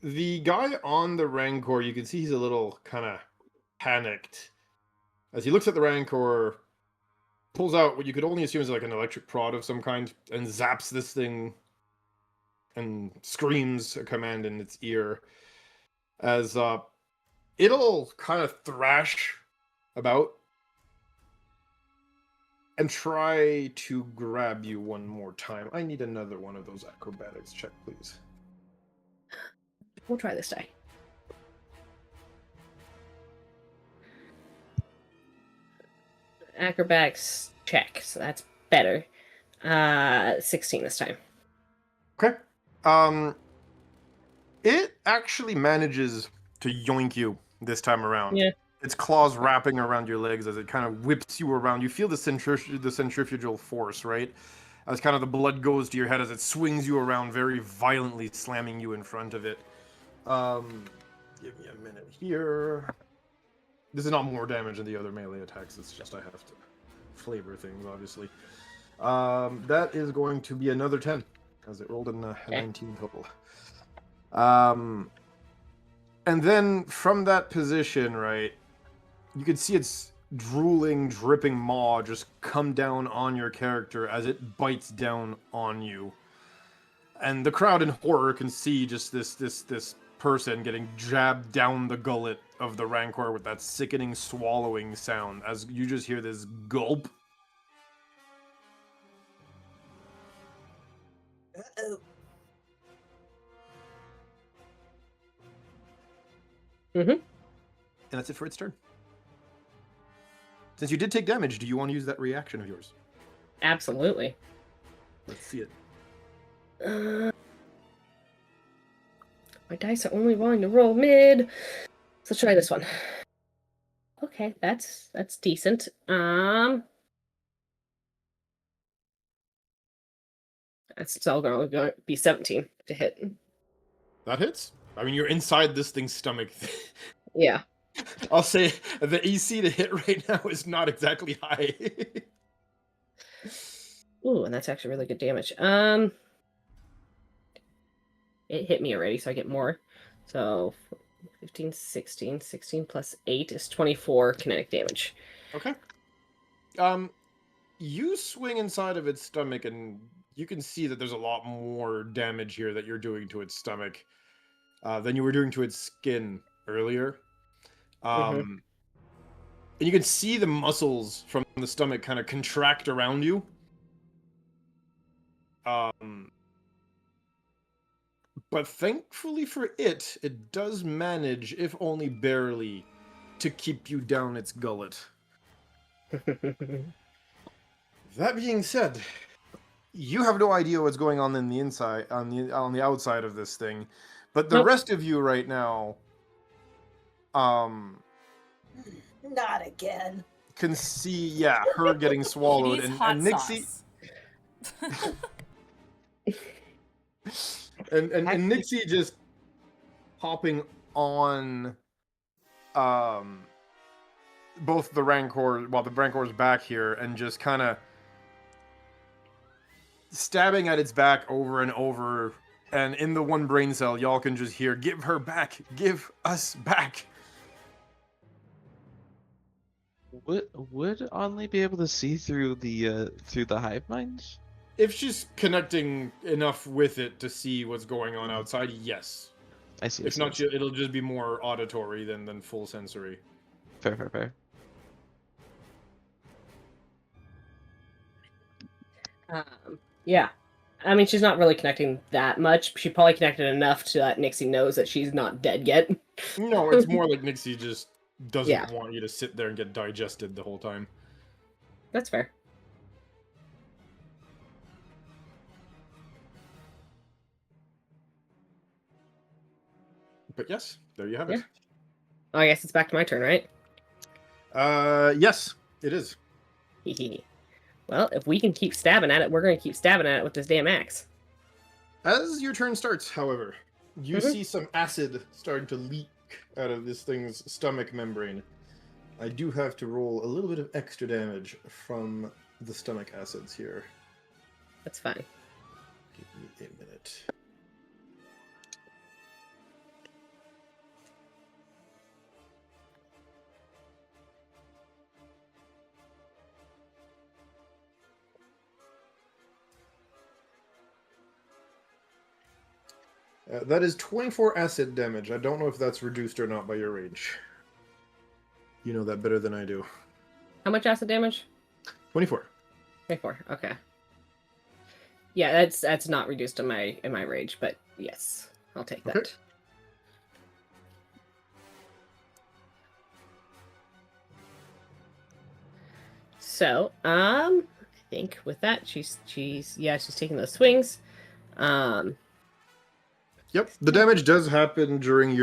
The guy on the Rancor, you can see he's a little kind of panicked as he looks at the Rancor, pulls out what you could only assume is like an electric prod of some kind, and zaps this thing and screams a command in its ear as it'll kind of thrash about and try to grab you one more time. I need another one of those acrobatics check, please. We'll try this die. Acrobatics check, so that's better. 16 this time. Okay. It actually manages to yoink you this time around. Yeah. Its claws wrapping around your legs as it kind of whips you around. You feel the centrifugal force, right? As kind of the blood goes to your head as it swings you around very violently, slamming you in front of it. Give me a minute here. This is not more damage than the other melee attacks. It's just I have to flavor things, obviously. That is going to be another 10, as it rolled in a 19 total. And then from that position, right, you can see its drooling, dripping maw just come down on your character as it bites down on you. And the crowd in horror can see just this person getting jabbed down the gullet of the Rancor with that sickening swallowing sound as you just hear this gulp. Uh-oh. And that's it for its turn. Since you did take damage, do you want to use that reaction of yours? Absolutely. Let's see it. My dice are only willing to roll mid. Let's try this one. Okay, that's decent. That's still going to be 17 to hit. That hits. I mean, you're inside this thing's stomach. Yeah. I'll say the AC to hit right now is not exactly high. Ooh, and that's actually really good damage. It hit me already, so I get more. So 15, 16. 16 plus 8 is 24 kinetic damage. Okay. You swing inside of its stomach, and you can see that there's a lot more damage here that you're doing to its stomach than you were doing to its skin earlier. And you can see the muscles from the stomach kind of contract around you. But thankfully for it, it does manage, if only barely, to keep you down its gullet. That being said, you have no idea what's going on in the inside, on the outside of this thing, but the rest of you right now, Not again. can see, her getting swallowed, He needs and hot Nixie, sauce. and Nixie just hopping on, both the Rancor, while the Rancor's back here, and just kind of stabbing at its back over and over, and in the one brain cell, y'all can just hear, "Give her back! Give us back!" Would Onley be able to see through the hive minds? If she's connecting enough with it to see what's going on outside, yes. I see. If not, it'll just be more auditory than full sensory. Fair. Yeah. I mean, she's not really connecting that much. She probably connected enough to that Nixie knows that she's not dead yet. No, it's more like Nixie just doesn't Yeah. want you to sit there and get digested the whole time. That's fair. But yes, there you have Yeah. it. Oh, I guess it's back to my turn, right? Yes, it is. Well, if we can keep stabbing at it, we're going to keep stabbing at it with this damn axe. As your turn starts, however, you Mhm. see some acid starting to leak out of this thing's stomach membrane. I do have to roll a little bit of extra damage from the stomach acids here. That's fine. Give me a minute. That is 24 acid damage. I don't know if that's reduced or not by your range. You know that better than I do. How much acid damage? 24. 24. Okay. Yeah, that's not reduced in my rage, but yes, I'll take that. Okay. So, I think with that, she's taking those swings. Yep. The damage does happen during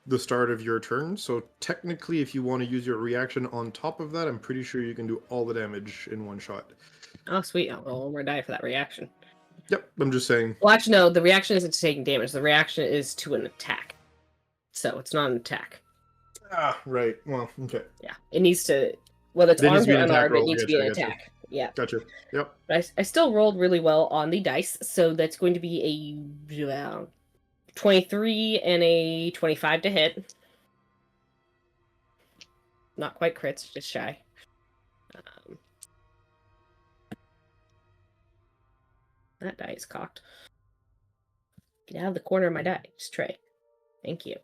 the start of your turn, so technically if you want to use your reaction on top of that, I'm pretty sure you can do all the damage in one shot. Oh, sweet. I'll roll one more die for that reaction. Yep, I'm just saying. Well, actually, no, the reaction isn't to taking damage. The reaction is to an attack. So, it's not an attack. Ah, right. Well, okay. Yeah. It needs to, whether it's There needs armed to be or an attack unarmed, it roll. needs to be an Gotcha. attack. Yeah. Gotcha. Yep. But I still rolled really well on the dice, so that's going to be a 23 and a 25 to hit. Not quite crits, just shy. That die is cocked. Get out of the corner of my dice tray. Thank you.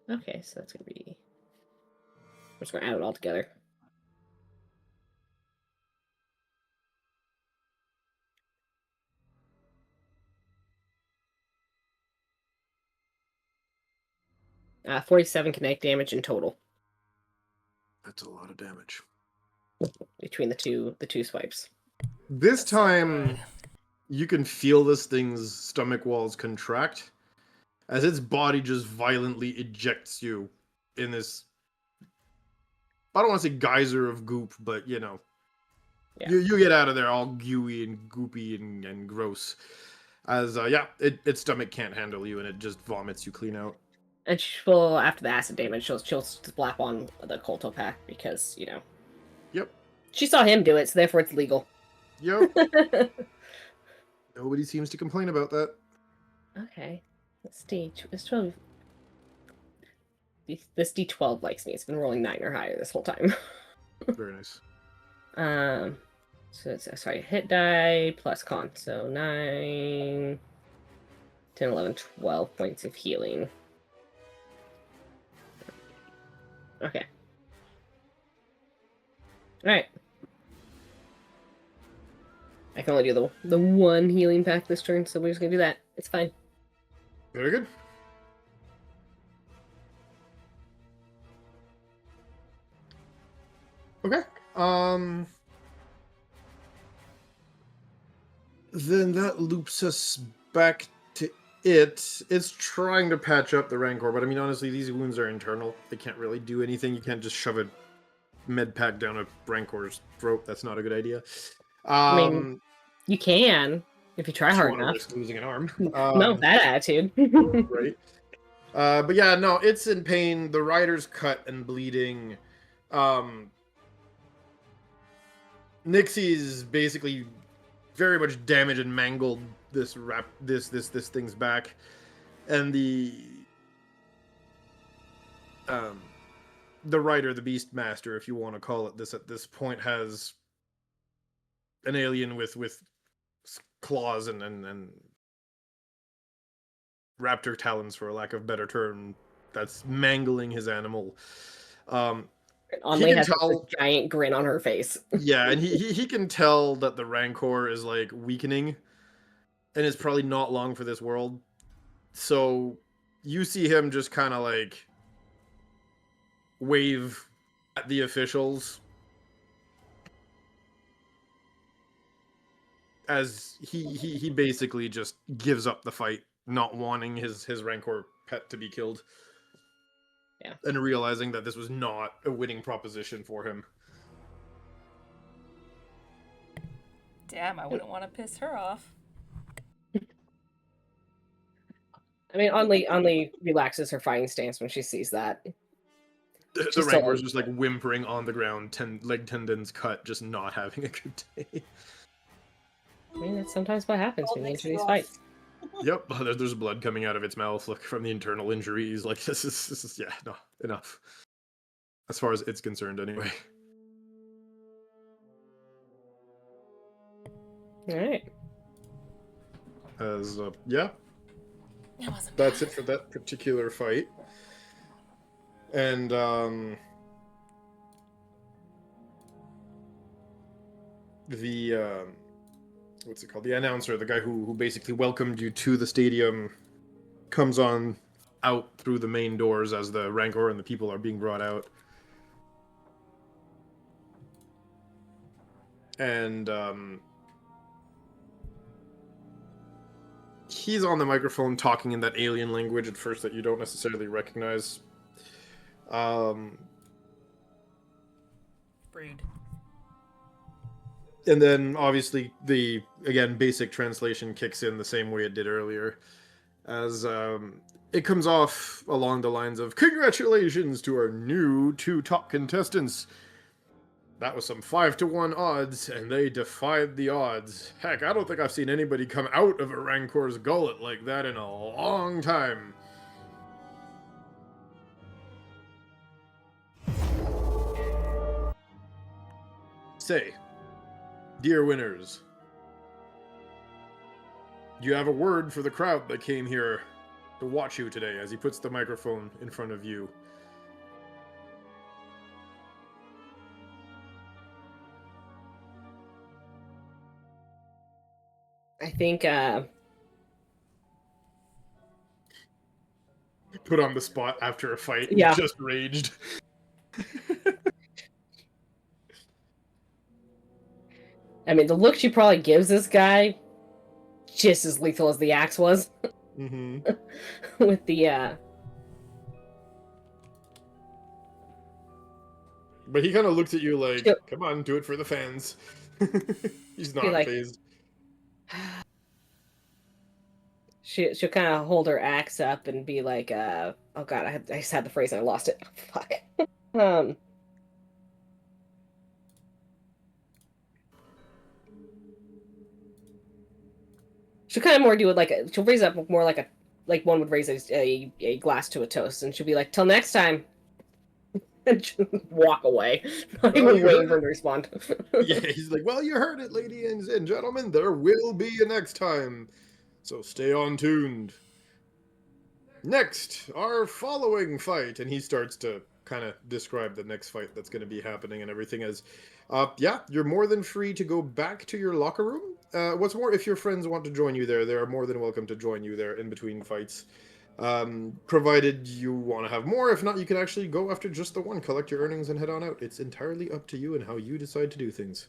Okay, so that's going to be... I'm just going to add it all together. Uh, 47 kinetic damage in total That's a lot of damage. between the two swipes. This That's so time, good. you can feel this thing's stomach walls contract as its body just violently ejects you in this. I don't want to say geyser of goop, but you know, Yeah. you get out of there all gooey and goopy and gross. As its stomach can't handle you and it just vomits you clean out. And she'll, after the acid damage, she'll slap on the Colto pack because, you know. Yep. She saw him do it, so therefore it's legal. Yep. Nobody seems to complain about that. Okay. Let's see. This 12. This D12 likes me. It's been rolling 9 or higher this whole time. Very nice. So it's, sorry, hit die plus con. So 9, 10, 11, 12 points of healing. Okay. Alright. I can only do the one healing pack this turn, so we're just gonna do that. It's fine. Very good. Okay. Then that loops us back to it. It's trying to patch up the Rancor, but I mean, honestly, these wounds are internal. They can't really do anything. You can't just shove a med pack down a Rancor's throat. That's not a good idea. I mean, you can if you try just hard wanna enough. risk losing an arm. No, that attitude. Right. But yeah, no, it's in pain. The rider's cut and bleeding. Nixie's basically very much damaged and mangled this thing's back, and the rider, the beast master, if you want to call it this at this point, has an alien with claws and raptor talons, for a lack of a better term, that's mangling his animal. Only can has tell- this giant grin on her face. Yeah, and he can tell that the Rancor is like weakening, and it's probably not long for this world. So you see him just kind of like wave at the officials, as he basically just gives up the fight, not wanting his Rancor pet to be killed. Yeah. And realizing that this was not a winning proposition for him. Damn, I wouldn't want to piss her off. I mean, Only relaxes her fighting stance when she sees that. The She's Rancor's still- just like whimpering on the ground, leg tendons cut, just not having a good day. I mean, that's sometimes what happens All when you mixed enter these off. fights. Yep, there's blood coming out of its mouth, look, from the internal injuries. Like this is yeah, no, enough. As far as it's concerned, anyway. All right. As yeah, It wasn't that's bad. it for that particular fight. And the what's it called? The announcer, the guy who basically welcomed you to the stadium, comes on out through the main doors as the Rancor and the people are being brought out. And he's on the microphone talking in that alien language at first that you don't necessarily recognize. Rude. And then obviously the again basic translation kicks in the same way it did earlier, as it comes off along the lines of "Congratulations to our new 2 top contestants. That was some 5-to-1 odds, and they defied the odds. Heck, I don't think I've seen anybody come out of a Rancor's gullet like that in a long time." Say, dear winners, do you have a word for the crowd that came here to watch you today? As he puts the microphone in front of you. I think Put on the spot after a fight. Yeah. Just raged. I mean, the look she probably gives this guy, just as lethal as the axe was. Mm-hmm. With the But he kind of looks at you like, She'll- come on, do it for the fans. He's not Be like- phased. she'll kind of hold her axe up and be like, oh god, I just had the phrase and I lost it. Fuck. She'll kind of more do it like she'll raise up more like one would raise a glass to a toast, and she'll be like, "Till next time," and she'll walk away, not Well, even you waiting heard for him to respond. Yeah, he's like, well, you heard it, ladies and gentlemen. There will be a next time. So stay on tuned. Next, our following fight. And he starts to kind of describe the next fight that's going to be happening and everything as, yeah, you're more than free to go back to your locker room. What's more, if your friends want to join you there, they are more than welcome to join you there in between fights. Provided you want to have more. If not, you can actually go after just the one, collect your earnings, and head on out. It's entirely up to you and how you decide to do things.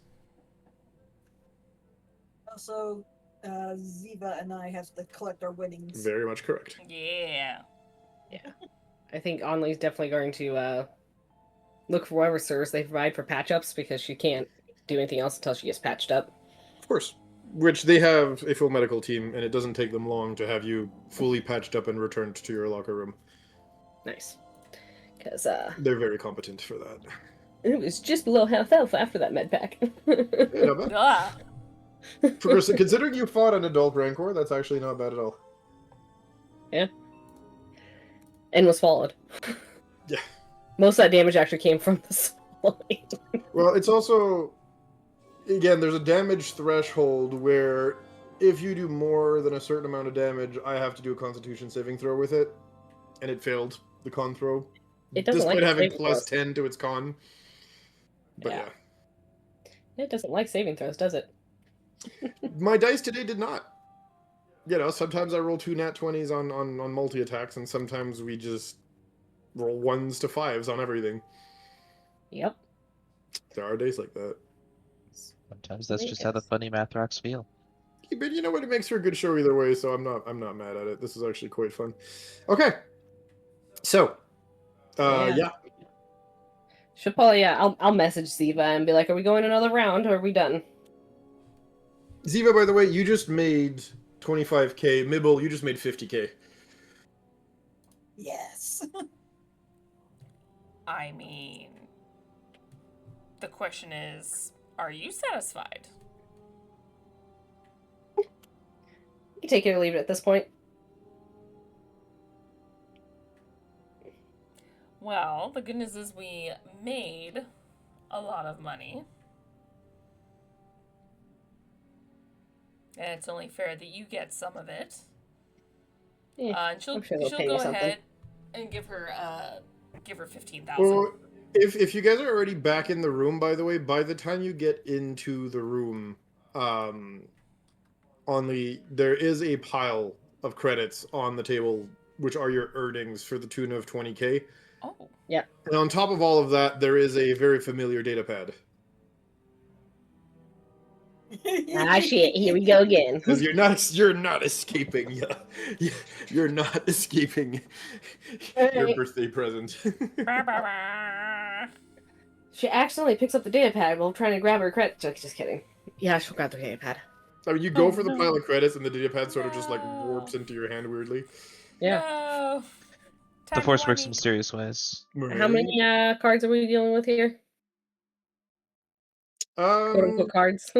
Also, Ziva and I have to collect our winnings. Very much correct. Yeah. I think Onley's definitely going to look for whatever service they provide for patch-ups, because she can't do anything else until she gets patched up. Of course. Which they have a full medical team, and it doesn't take them long to have you fully patched up and returned to your locker room. Nice. Because They're very competent for that. it was just below half health after that med pack. Yeah, not bad. Ah. Considering you fought an adult Rancor, that's actually not bad at all. And was swallowed. Yeah. Most of that damage actually came from the swallowing. Well, it's also, again, there's a damage threshold where if you do more than a certain amount of damage, I have to do a Constitution saving throw with it, and it failed the con throw, It doesn't despite like having saving plus throws. 10 to its con. But Yeah. yeah. It doesn't like saving throws, does it? My dice today did not. You know, sometimes I roll 2 nat 20s on multi-attacks, and sometimes we just roll 1s to 5s on everything. Yep. There are days like that. Sometimes that's just how the funny math rocks feel. But you know what? It makes for a good show either way, so I'm not mad at it. This is actually quite fun. Okay. So, yeah. She'll probably, I'll message Ziva and be like, are we going another round or are we done? Ziva, by the way, you just made 25k. Mibble, you just made 50k. Yes. I mean, the question is, are you satisfied? You can take it or leave it at this point. Well, the good news is we made a lot of money. And it's only fair that you get some of it. Yeah, And she'll I'm sure they'll pay go me something. ahead and give her 15,000. Well, if you guys are already back in the room, by the way, by the time you get into the room, there is a pile of credits on the table, which are your earnings for the tune of 20k. Oh. Yeah. And on top of all of that, there is a very familiar data pad. Ah, shit. Here we go again. Because you're not escaping. Yeah, you're not escaping your birthday present. She accidentally picks up the data pad while trying to grab her credit. Just kidding. Yeah, she'll grab the data pad. I mean, you go for the pile of credits, and the data pad sort of just like warps into your hand weirdly. Yeah. No. The Force works in mysterious ways. How many cards are we dealing with here? Quote unquote cards.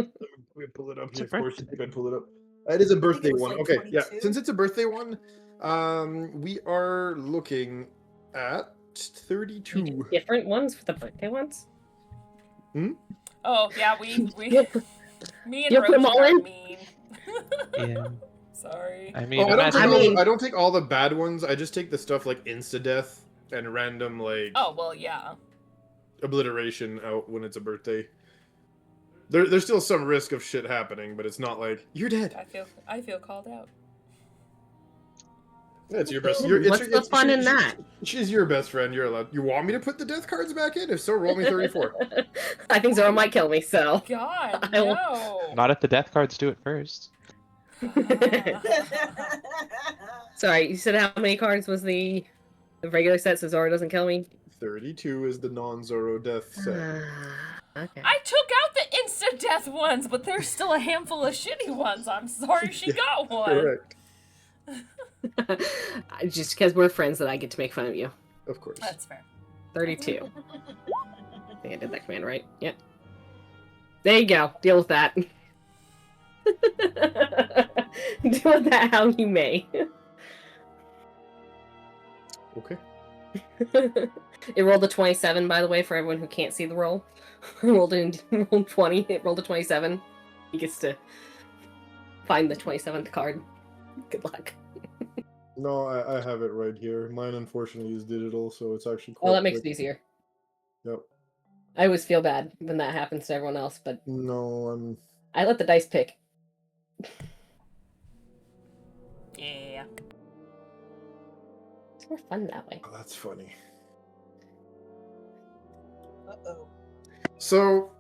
We pull it up It's here. a Of course, birthday. you can pull it up. It is a birthday was one. like Okay, yeah. 22. Since it's a birthday one, we are looking at 32. Different ones for the birthday ones? Oh, yeah, me and You put them Roach all are in? mean. Yeah. Sorry. I mean, I imagine. don't take all the bad ones. I just take the stuff like insta-death and random like Oh, well, yeah. obliteration out when it's a birthday. There's still some risk of shit happening, but it's not like you're dead. I feel called out. That's your best. What's the fun in that? She's your best friend. You're allowed. You want me to put the death cards back in? If so, roll me 34. I think Zoro might kill me, so. God, I will- no. Not if the death cards do it first. Sorry, you said how many cards was the regular set so Zoro doesn't kill me? 32 is the non-Zoro death set. Okay. I took out the instant death ones, but there's still a handful of shitty ones. I'm sorry she got one. Correct. Just because we're friends that I get to make fun of you. Of course. That's fair. 32. I think I did that command right. Yep. There you go. Deal with that. Deal with that how you may. Okay. It rolled a 27, by the way, for everyone who can't see the roll. Rolled 20. It rolled a 27. He gets to find the 27th card. Good luck. No, I have it right here. Mine, unfortunately, is digital, so it's actually quite Well, that makes it quick. easier. Yep. I always feel bad when that happens to everyone else, but No, I let the dice pick. Yeah. It's more fun that way. Oh, that's funny. Uh-oh. So,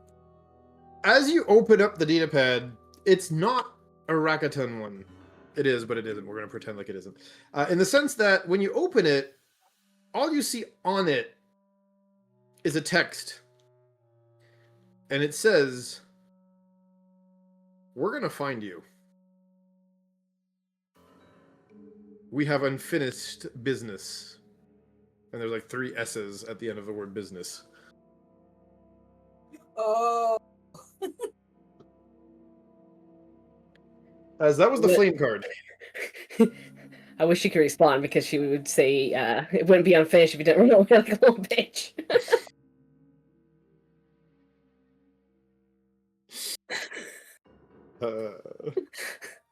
as you open up the data pad, it's not a Rakuten one. It is, but it isn't. We're going to pretend like it isn't. In the sense that when you open it, all you see on it is a text. And it says, "We're going to find you. We have unfinished business." And there's like 3 S's at the end of the word business. Oh. As that was the flame card. I wish she could respond because she would say it wouldn't be unfinished if you didn't run away like a little bitch.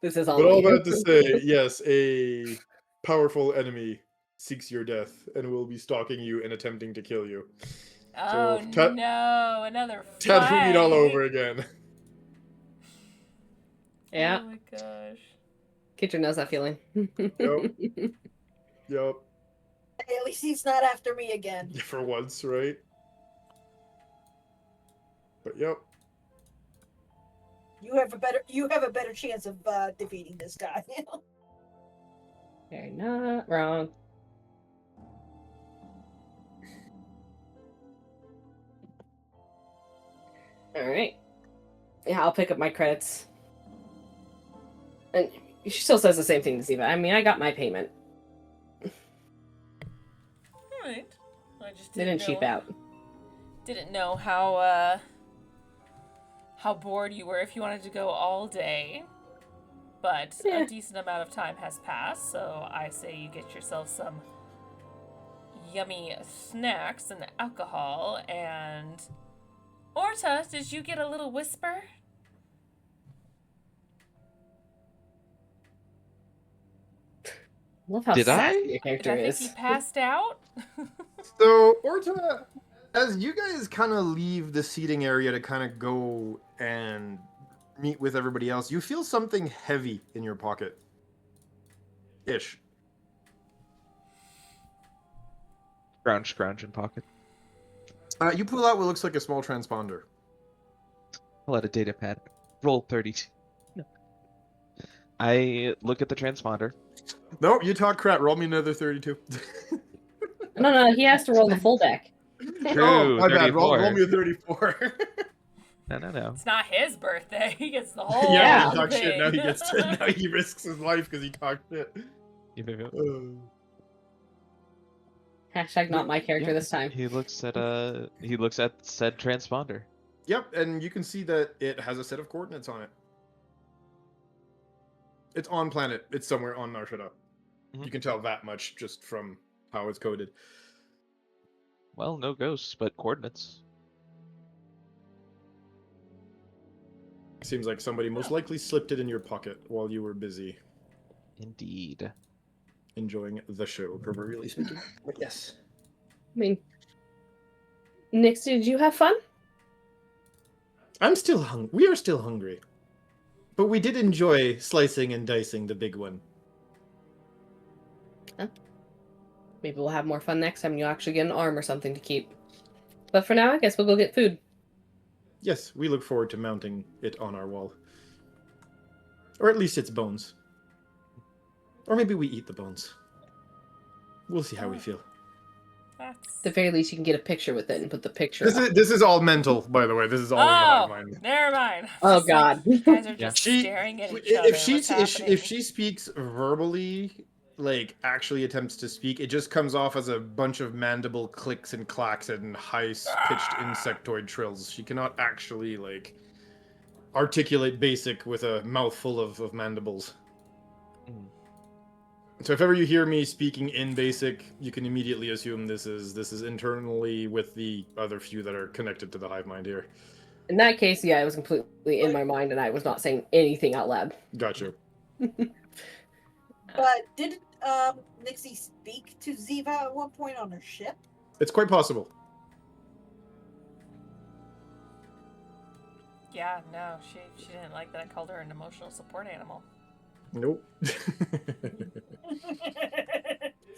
This is all. But all me. that to say, yes, a powerful enemy seeks your death and will be stalking you and attempting to kill you. Oh no, another fight. Tatooine all over again. Yeah. Oh my gosh. Kitcher knows that feeling. Yep. Hey, at least he's not after me again. For once, right? But yep. You have a better chance of defeating this guy. You're not wrong. All right. Yeah, I'll pick up my credits. And she still says the same thing to Ziva. I mean, I got my payment. Alright. I just They didn't cheap out. Didn't know how bored you were if you wanted to go all day. But Yeah. a decent amount of time has passed, so I say you get yourself some yummy snacks and alcohol. And Orta, did you get a little whisper? Love how Did sassy I? your Did character I think is. he passed out? So, Orta, as you guys kind of leave the seating area to kind of go and meet with everybody else, you feel something heavy in your pocket. Ish. Scrounge in pocket. You pull out what looks like a small transponder. Pull out a data pad. Roll 32. No. I look at the transponder. No, you talk crap. Roll me another 32. No, he has to roll the full deck. True, my bad. Roll 34. me a 34. No. It's not his birthday. He gets the whole Yeah, he thing. talks shit. Now he gets to, now he risks his life because he talked shit. Hashtag not my character Yeah, this time. He looks at said transponder. Yep, and you can see that it has a set of coordinates on it. It's on planet. It's somewhere on Narshada. Mhm. You can tell that much just from how it's coded. Well, no ghosts, but coordinates. Seems like somebody most likely slipped it in your pocket while you were busy Indeed. enjoying the show, proverbially speaking. But yes. I mean, Nix, did you have fun? I'm still hungry. We are still hungry. But we did enjoy slicing and dicing the big one. Maybe we'll have more fun next time and you'll actually get an arm or something to keep. But for now, I guess we'll go get food. Yes, we look forward to mounting it on our wall. Or at least its bones. Or maybe we eat the bones. We'll see how we feel. At the very least, you can get a picture with it and put the picture up. This is all mental, by the way. This is all in the hive mind. Never mind. Oh, Just like, God. you guys are Yeah. just staring at each other. If she speaks verbally, like actually attempts to speak, it just comes off as a bunch of mandible clicks and clacks and high-pitched insectoid trills. She cannot actually like articulate basic with a mouthful of mandibles. Mm. So if ever you hear me speaking in basic, you can immediately assume this is internally with the other few that are connected to the hive mind here. In that case, yeah, it was completely in my mind and I was not saying anything out loud. Gotcha. But did Nixie speak to Ziva at one point on her ship? It's quite possible. Yeah, no, she didn't like that I called her an emotional support animal. Nope.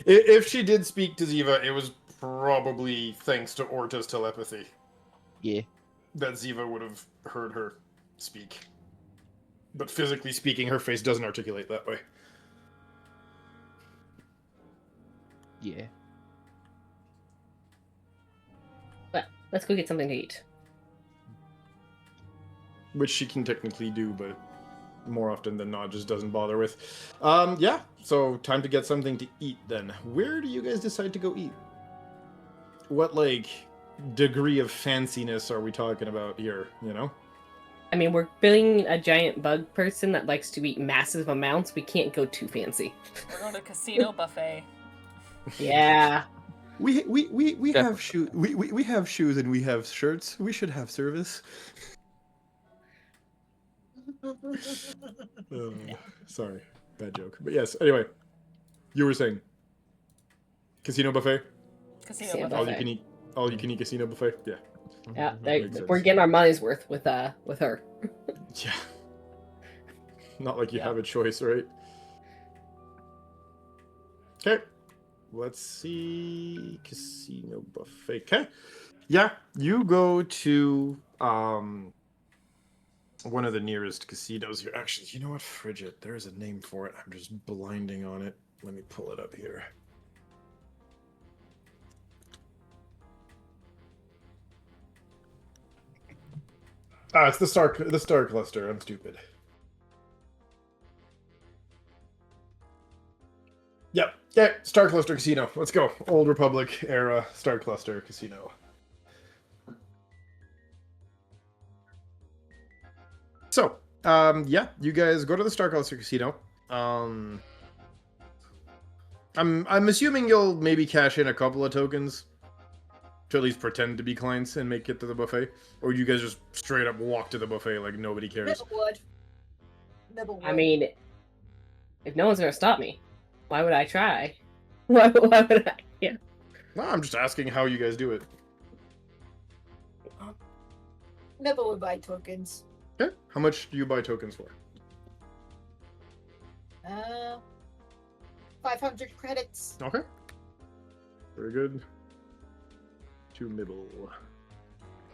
If she did speak to Ziva, it was probably thanks to Orta's telepathy Yeah. that Ziva would have heard her speak. But physically speaking, her face doesn't articulate that way. Yeah. But let's go get something to eat. Which she can technically do, but more often than not just doesn't bother with. Yeah, so time to get something to eat then. Where do you guys decide to go eat? What, like, degree of fanciness are we talking about here, you know? I mean, we're building a giant bug person that likes to eat massive amounts. We can't go too fancy. We're going to casino buffet. Yeah. We Yeah. have shoes. We have shoes and we have shirts. We should have service. Sorry, bad joke. But yes, anyway, you were saying casino buffet. Casino Casino buffet. buffet. All you can eat casino buffet. Yeah, Yeah, Makes sense. we're getting our money's worth with her. yeah. Not like you Yeah. have a choice, right? Okay, let's see casino buffet. Okay, yeah, you go to one of the nearest casinos here. Actually, you know what? Frigid. There's a name for it. I'm just blinding on it. Let me pull it up here. Ah, it's the Star Cluster. I'm stupid. Yep. Yeah, Star Cluster Casino. Let's go. Old Republic era Star Cluster Casino. So, yeah, you guys go to the Star Cluster Casino. I'm assuming you'll maybe cash in a couple of tokens to at least pretend to be clients and make it to the buffet, or you guys just straight up walk to the buffet like nobody cares. Nibble would. I mean, if no one's gonna stop me, why would I try? Why would I? Yeah. No, I'm just asking how you guys do it. Nibble would buy tokens. Okay. How much do you buy tokens for? 500 credits. Okay. Very good. To Mibble.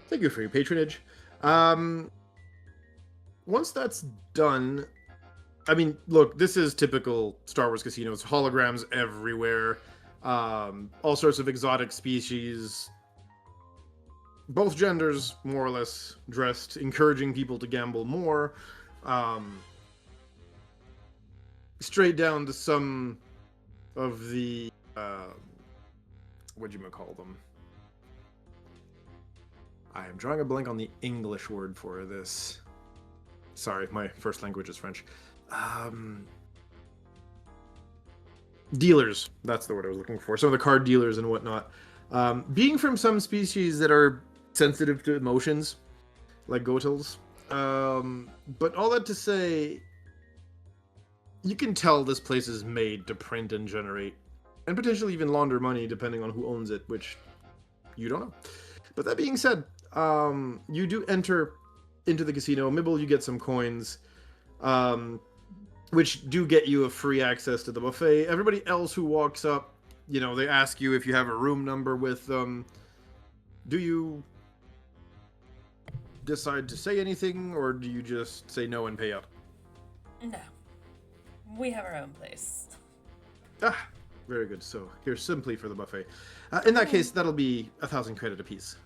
Thank you for your patronage. Once that's done, I mean, look, this is typical Star Wars casinos. Holograms everywhere. All sorts of exotic species. Both genders, more or less, dressed, encouraging people to gamble more. Straight down to some of the, whatchamacall them? I am drawing a blank on the English word for this. Sorry, my first language is French. Dealers. That's the word I was looking for. Some of the card dealers and whatnot. Being from some species that are sensitive to emotions, like Gotels. But all that to say, you can tell this place is made to print and generate, and potentially even launder money depending on who owns it, which you don't know. But that being said, you do enter into the casino. Mibble, you get some coins, which do get you a free access to the buffet. Everybody else who walks up, you know, they ask you if you have a room number with them. Do you decide to say anything, or do you just say no and pay up? No. We have our own place. Ah, very good. So here's simply for the buffet. In that case, that'll be 1,000 credit apiece.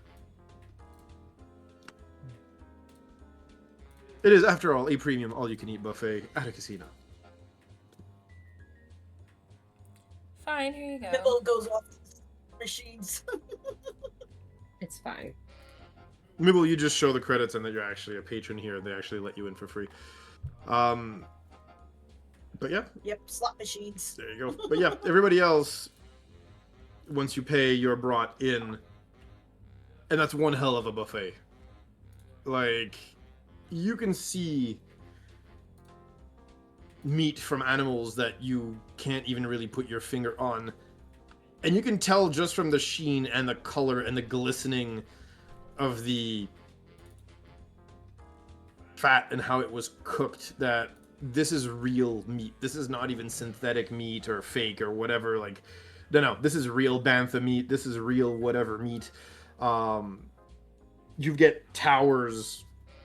It is, after all, a premium all-you-can-eat buffet at a casino. Fine, here you go. Nibble goes off machines. It's fine. Mibble, you just show the credits and that you're actually a patron here, and they actually let you in for free. But yeah. Yep, slot machines. There you go. But yeah, everybody else, once you pay, you're brought in. And that's one hell of a buffet. Like, you can see meat from animals that you can't even really put your finger on. And you can tell just from the sheen and the color and the glistening of the fat and how it was cooked that this is real meat. This is not even synthetic meat or fake or whatever. Like, no, this is real bantha meat. This is real whatever meat. You get towers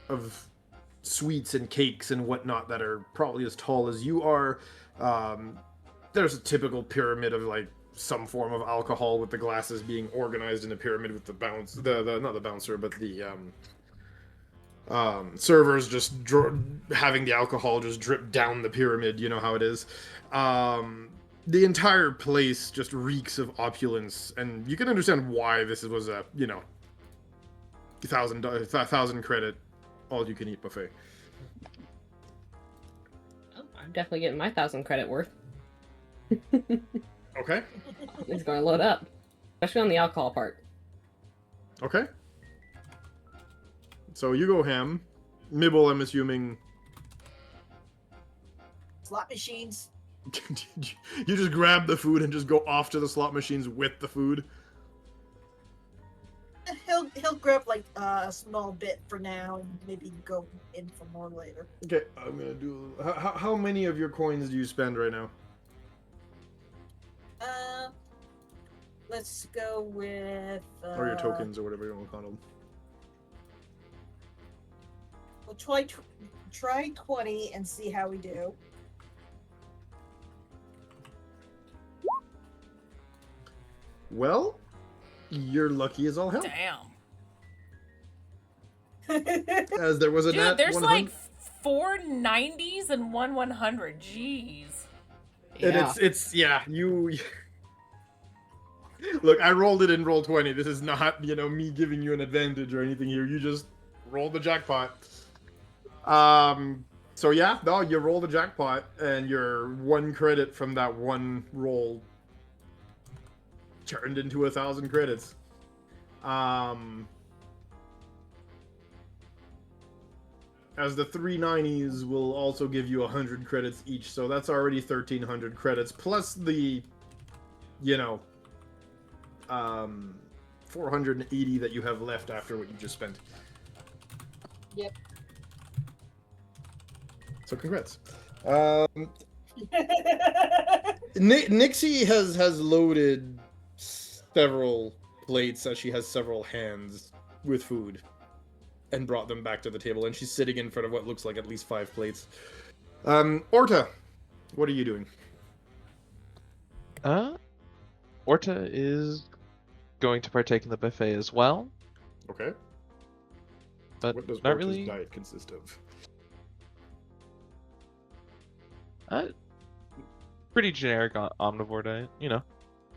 of sweets and cakes and whatnot that are probably as tall as you are. There's a typical pyramid of like some form of alcohol with the glasses being organized in a pyramid with the bounce, not the bouncer, but the servers just having the alcohol just drip down the pyramid. You know how it is. The entire place just reeks of opulence, and you can understand why this was a 1,000 credit all-you-can-eat buffet. Oh, I'm definitely getting my 1,000 credit worth. Okay. It's going to load up, especially on the alcohol part. Okay. So you go ham. Mibble, I'm assuming. Slot machines. You just grab the food and just go off to the slot machines with the food. He'll grab like a small bit for now and maybe go in for more later. Okay, I'm gonna do. How many of your coins do you spend right now? Let's go with. Or your tokens, or whatever you want to call them. We'll try 20 and see how we do. Well, you're lucky as all hell. Damn. As there was a Dude, nat there's 100. like 4 90s and 1 100. Jeez. And Yeah. it's yeah, you look, I rolled it in roll 20. This is not, me giving you an advantage or anything here. You just rolled the jackpot. So yeah, no, you roll the jackpot and your 1 credit from that one roll turned into 1,000 credits. As the 390s will also give you 100 credits each, so that's already 1,300 credits, plus the, 480 that you have left after what you just spent. Yep. So congrats. Nixie has loaded several plates as she has several hands with food and brought them back to the table, and she's sitting in front of what looks like at least 5 plates. Orta, what are you doing? Orta is going to partake in the buffet as well, Okay. but What does not Orta's really. diet consist of? Pretty generic omnivore diet,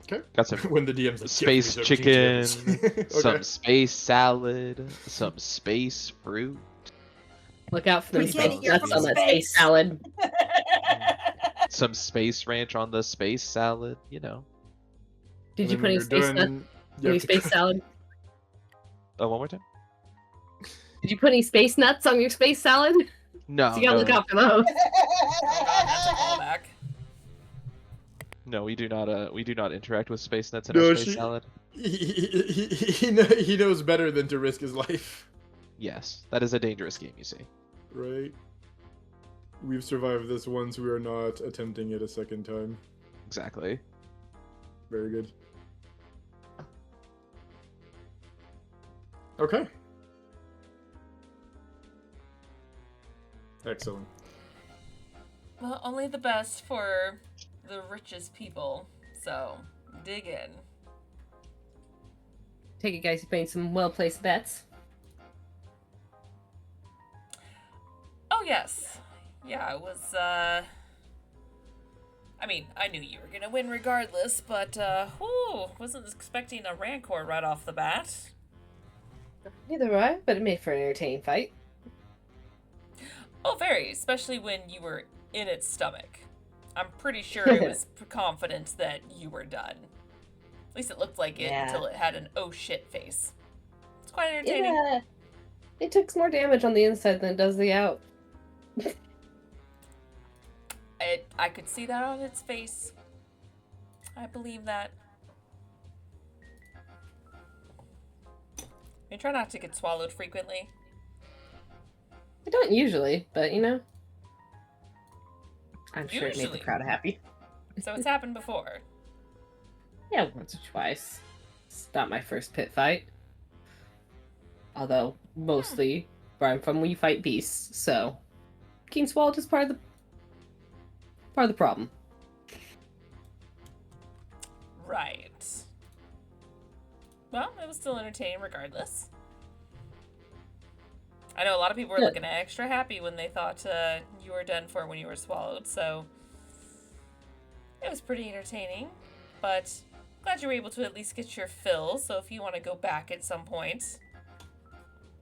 Okay. Got some When the DM's like, space "Give me chicken, some chickens." some Okay. space salad, some space fruit. Look out for them We can't space eat your nuts on that space. space salad. Some space ranch on the space salad, Did And you then put when any you're space done, nuts you on have your to- space salad? Oh, one more time? Did you put any space nuts on your space salad? No, So you gotta look out for those. Oh god, that's a callback. no, we do not interact with space nuts in No, our space she- salad. He knows better than to risk his life. Yes, that is a dangerous game, you see. Right. We've survived this once. We are not attempting it a second time. Exactly. Very good. Okay. Excellent. Well, only the best for the richest people. So, dig in. Take it, guys. You made some well-placed bets. Oh, yes. Yeah, it was, I mean, I knew you were gonna win regardless, but, wasn't expecting a Rancor right off the bat. Neither were I, but it made for an entertaining fight. Oh, very, especially when you were in its stomach. I'm pretty sure it was confident that you were done. At least it looked like it Yeah. until it had an oh shit face. It's quite entertaining. Yeah. It takes more damage on the inside than it does the out. I could see that on its face. I believe that. I try not to get swallowed frequently. I don't usually, but I'm sure it made Usually. the crowd happy. So it's happened before. Yeah, once or twice. It's not my first pit fight. Although, mostly, where I'm from, we fight beasts, so... Getting swallowed is part of the problem. Right. Well, it was still entertaining regardless. I know a lot of people were Good. looking extra happy when they thought you were done for when you were swallowed, so it was pretty entertaining. But glad you were able to at least get your fill, so if you want to go back at some point.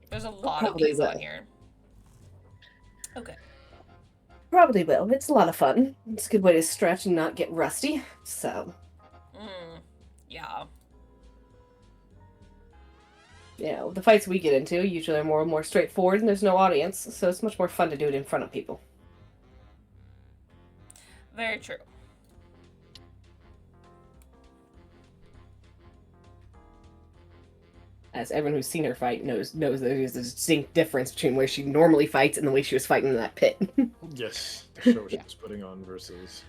There's a lot of Probably these on will. here. Okay. Probably will. It's a lot of fun. It's a good way to stretch and not get rusty, so... Yeah. The fights we get into usually are more straightforward and there's no audience, so it's much more fun to do it in front of people. Very true. As everyone who's seen her fight knows there's a distinct difference between where she normally fights and the way she was fighting in that pit. Yes, the show she Yeah. was putting on versus.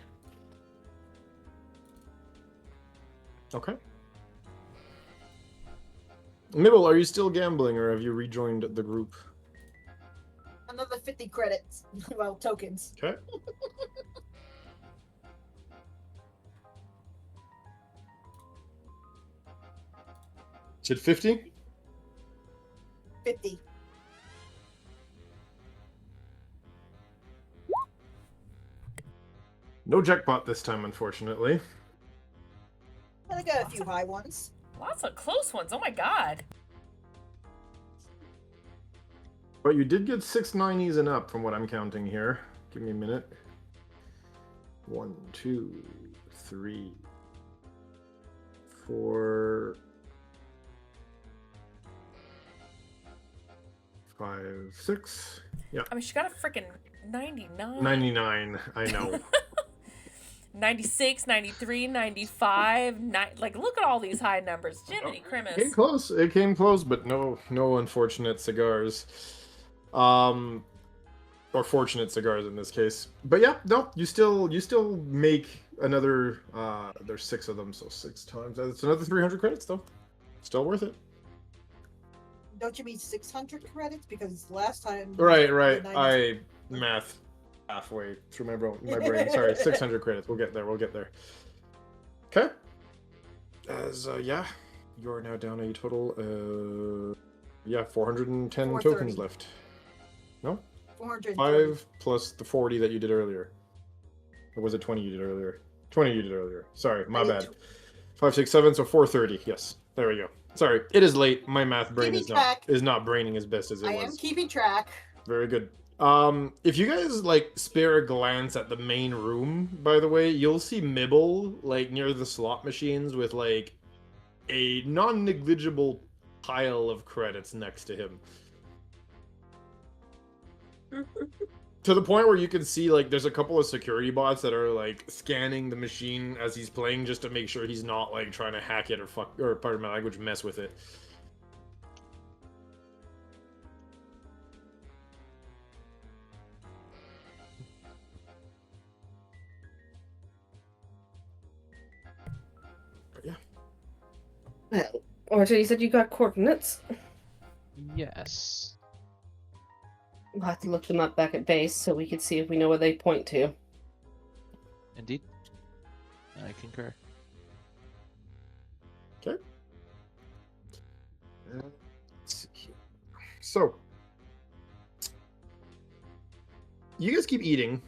Okay. Mibble, are you still gambling or have you rejoined the group? I'm 50 credits. Well, tokens. Okay. Said 50? 50. No jackpot this time, unfortunately. And I got a few high ones. Lots of close ones. Oh my god. But you did get 6 90s and up from what I'm counting here. Give me a minute. 1, 2, 3, 4, 5, 6. Yeah. I mean, she got a freaking 99. 99, I know. 96, 93, 95, like look at all these high numbers. Jiminy It Christmas. came close. It came close, but no unfortunate cigars. Or fortunate cigars in this case. But yeah, no, you still make another there's 6 of them, so 6 times. That's another 300 credits though. Still worth it. Don't you mean 600 credits? Because last time. Right. the 90s I math halfway through my brain. Sorry, 600 credits. We'll get there. Okay. As yeah, you're now down a total 410 tokens 430. left. No? 430. 5 plus the 40 that you did earlier. Or was it 20 you did earlier? 20 you did earlier. Sorry, my I did bad. 5, 6, 7, so 430. Yes. There we go. Sorry, it is late. My math brain Keeping is track. not braining as best as it I was. am keeping track. Very good. If you guys like spare a glance at the main room, by the way, you'll see Mibble like near the slot machines with like a non-negligible pile of credits next to him. To the point where you can see like there's a couple of security bots that are like scanning the machine as he's playing just to make sure he's not like trying to hack it or pardon my language, mess with it. But yeah. Well, Orta, you said you got coordinates. Yes. We'll have to look them up back at base so we can see if we know where they point to. Indeed. I concur. Okay. Let's see here. So, you guys keep eating.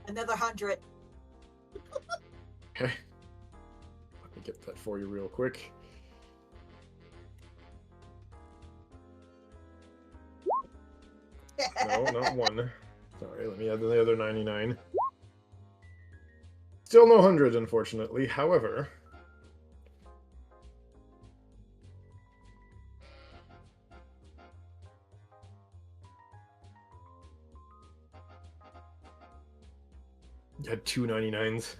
Another 100. Okay. Let me get that for you real quick. No, not 1. Sorry, let me add the other 99. Still no 100, unfortunately. However, you had 2 99s.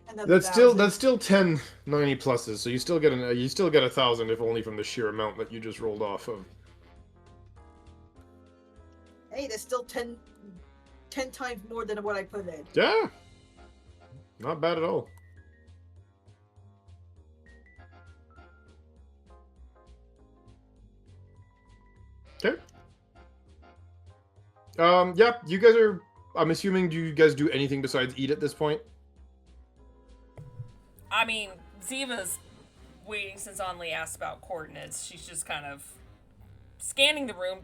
Another That's 1,000. still 10 90 pluses, so you still get 1,000 if only from the sheer amount that you just rolled off of. Hey, that's still 10 times more than what I put in. Yeah. Not bad at all. Okay. Yeah, you guys are, I'm assuming, do you guys do anything besides eat at this point? I mean, Ziva's waiting since Anli asked about coordinates. She's just kind of scanning the room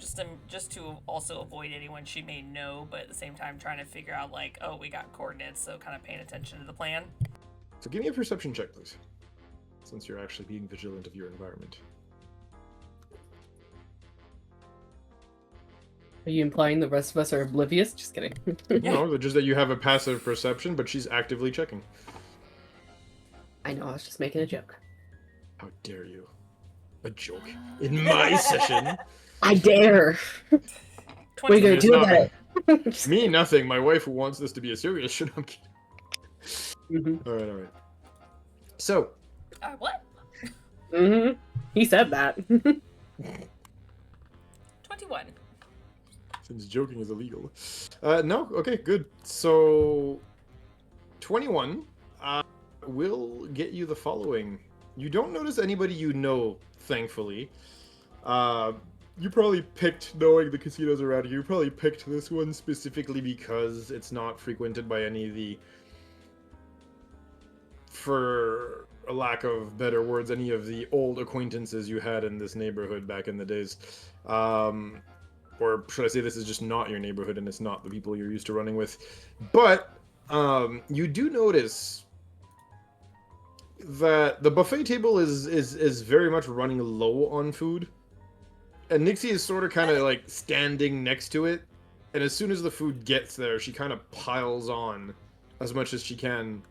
just to also avoid anyone she may know, but at the same time trying to figure out like, oh, we got coordinates, so kind of paying attention to the plan. So give me a perception check, please. Since you're actually being vigilant of your environment. Are you implying the rest of us are oblivious? Just kidding. No, just that you have a passive perception, but she's actively checking. I know, I was just making a joke. How dare you? A joke. In my session. I dare! What are you 20. gonna It's do not- about it? Me, nothing. My wife who wants this to be a serious shit. I'm kidding. Mm-hmm. Alright. So, What? Mm-hmm. He said that. 21. Since joking is illegal. No, okay, good. So, 21 will get you the following. You don't notice anybody you know, thankfully. You probably picked, knowing the casinos around here, you probably picked this one specifically because it's not frequented by any of the, for a lack of better words, any of the old acquaintances you had in this neighborhood back in the days. Or should I say this is just not your neighborhood and it's not the people you're used to running with. But you do notice that the buffet table is very much running low on food. And Nixie is sort of kind of like standing next to it. And as soon as the food gets there, she kind of piles on as much as she can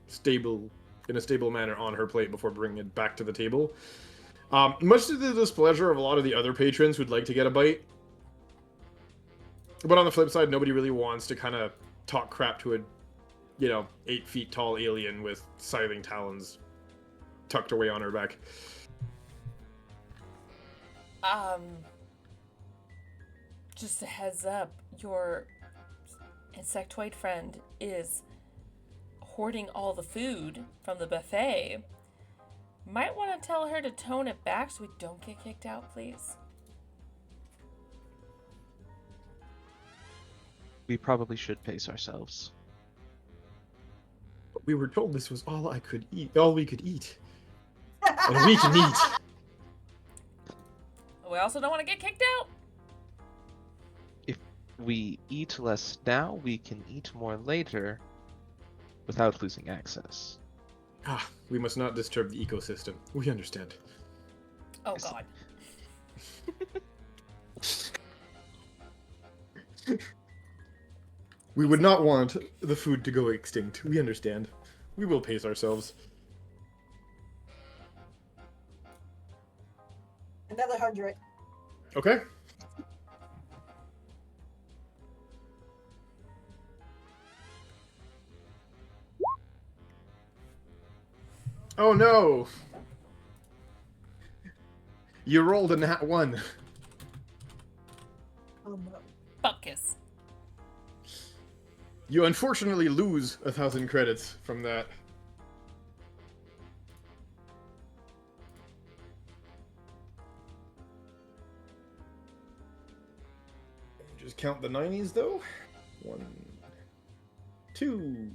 in a stable manner on her plate before bringing it back to the table. Much to the displeasure of a lot of the other patrons who'd like to get a bite. But on the flip side, nobody really wants to kind of talk crap to a, 8 feet tall alien with scything talons tucked away on her back. Just a heads up, your insectoid friend is hoarding all the food from the buffet. Might want to tell her to tone it back so we don't get kicked out, please. We probably should pace ourselves. We were told this was all we could eat. And we can eat. We also don't want to get kicked out. If we eat less now, we can eat more later without losing access. We must not disturb the ecosystem. We understand. Oh god. We would not want the food to go extinct. We understand. We will pace ourselves. Another 100. Okay. Oh no! You rolled a nat 1. Oh no. Buckus. You unfortunately lose 1,000 credits from that. Just count the 90s though. 1, 2,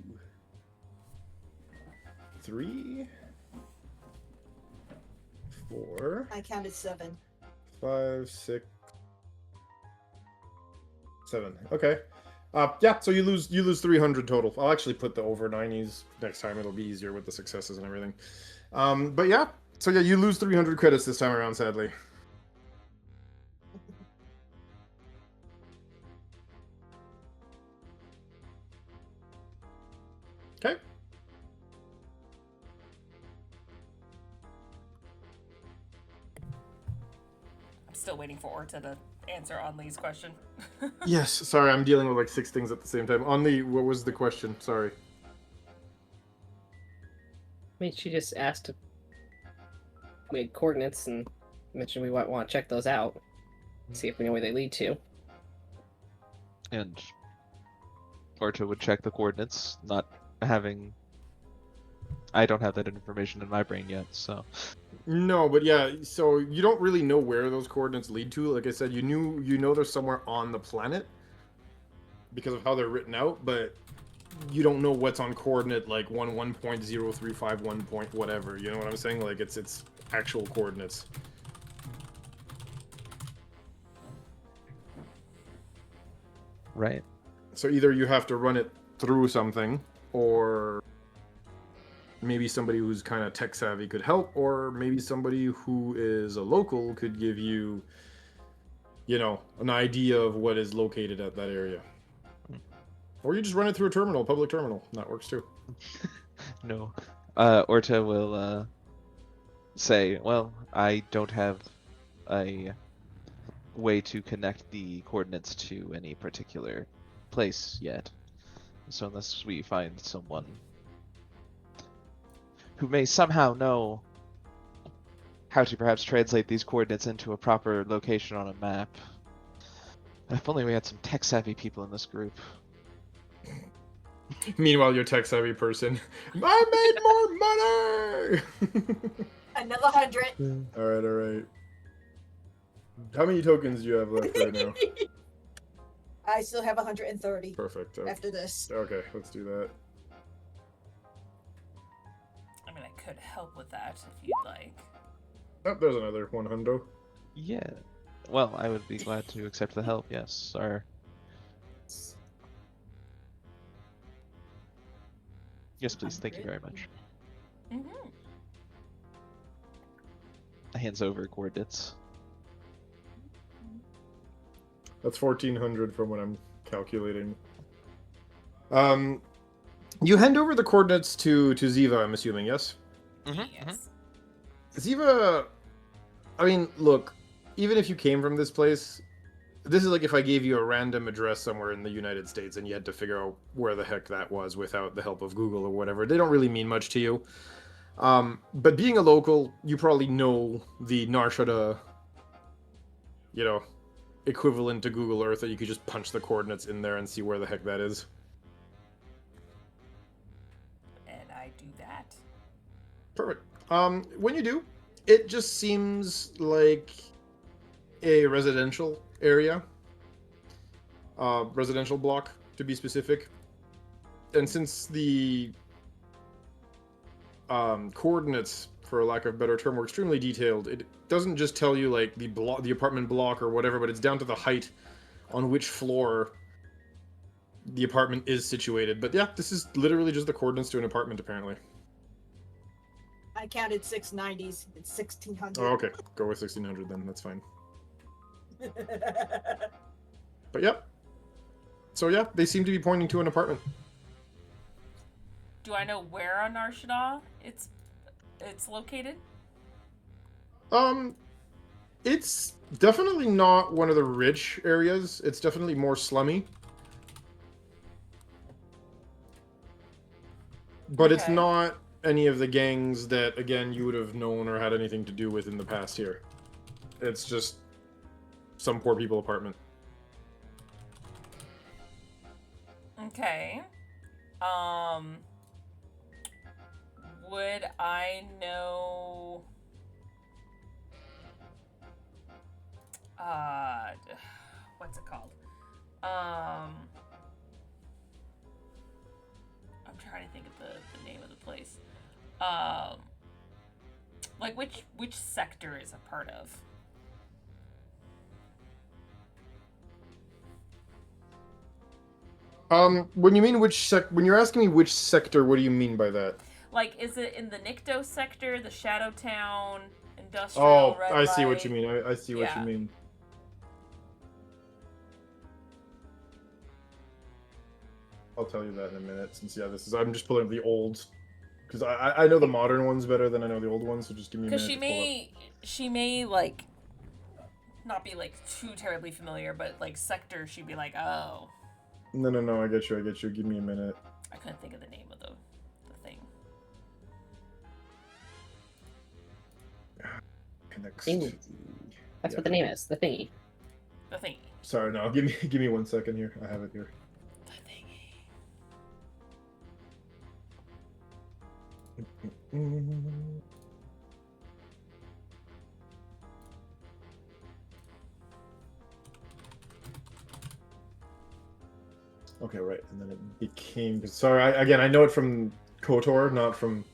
3, 4. I counted 7. 5, 6, 7. Okay. Yeah, so you lose 300 total. I'll actually put the over 90s next time. It'll be easier with the successes and everything. But yeah, so yeah, you lose 300 credits this time around, sadly. Okay. I'm still waiting for Orta to answer on Lee's question. Yes, sorry, I'm dealing with like 6 things at the same time. On the, what was the question? Sorry. I mean, she just asked we had coordinates and mentioned we might want to check those out. See if we know where they lead to. And Orta would check the coordinates, not having... I don't have that information in my brain yet, so... No, but yeah, so you don't really know where those coordinates lead to. Like I said, you know they're somewhere on the planet because of how they're written out, but you don't know what's on coordinate like 1.0351 point whatever. You know what I'm saying? Like it's actual coordinates. Right. So either you have to run it through something, or maybe somebody who's kind of tech savvy could help, or maybe somebody who is a local could give you, an idea of what is located at that area. Or you just run it through a terminal, public terminal. That works too. No. Orta will say, well, I don't have a way to connect the coordinates to any particular place yet. So unless we find someone who may somehow know how to perhaps translate these coordinates into a proper location on a map, If only we had some tech-savvy people in this group. Meanwhile, you're a tech-savvy person. I made more money! Another 100. All right. How many tokens do you have left right now? I still have 130 Perfect. after this. Okay, let's do that. I mean, I could help with that if you'd like. Oh, there's another 100. Yeah. Well, I would be glad to accept the help, yes. Yes, please. Thank you very much. Mm-hmm. Hands over coordinates. That's 1,400 from what I'm calculating. You hand over the coordinates to Ziva, I'm assuming, yes? Yes. Ziva, I mean, look, even if you came from this place, this is like if I gave you a random address somewhere in the United States and you had to figure out where the heck that was without the help of Google or whatever. They don't really mean much to you. But being a local, you probably know the Narshada, equivalent to Google Earth that you could just punch the coordinates in there and see where the heck that is. And I do that. Perfect. When you do, it just seems like a residential area. Residential block, to be specific. And since the coordinates, for lack of a better term, were extremely detailed, it doesn't just tell you, like, the apartment block or whatever, but it's down to the height on which floor the apartment is situated. But yeah, this is literally just the coordinates to an apartment, apparently. I counted 690s. It's 1,600. Oh, okay. Go with 1,600 then. That's fine. But yep. So yeah, they seem to be pointing to an apartment. Do I know where on Narshada it's located? It's definitely not one of the rich areas. It's definitely more slummy. But it's Okay. not any of the gangs that, again, you would have known or had anything to do with in the past here. It's just some poor people apartment. Okay. Would I know... what's it called? I'm trying to think of the name of the place. Like which sector is a part of? When you mean when you're asking me which sector, what do you mean by that? Like, is it in the Nikto sector, the Shadow Town, Industrial, Oh, Red I see what Light? you mean. I see what Yeah. you mean. I'll tell you that in a minute. Since I'm just pulling up the old, because I know the modern ones better than I know the old ones. So just give me a minute. Because she may like not be like too terribly familiar, but like sector, she'd be like, oh, No. I get you. Give me a minute. I couldn't think of the name of the thing. Connects. Thingy. That's what the name is. The thingy. The thingy. Sorry, no. Give me 1 second here. I have it here. The thingy. Okay, right, and then it became. Sorry, I know it from KOTOR, not from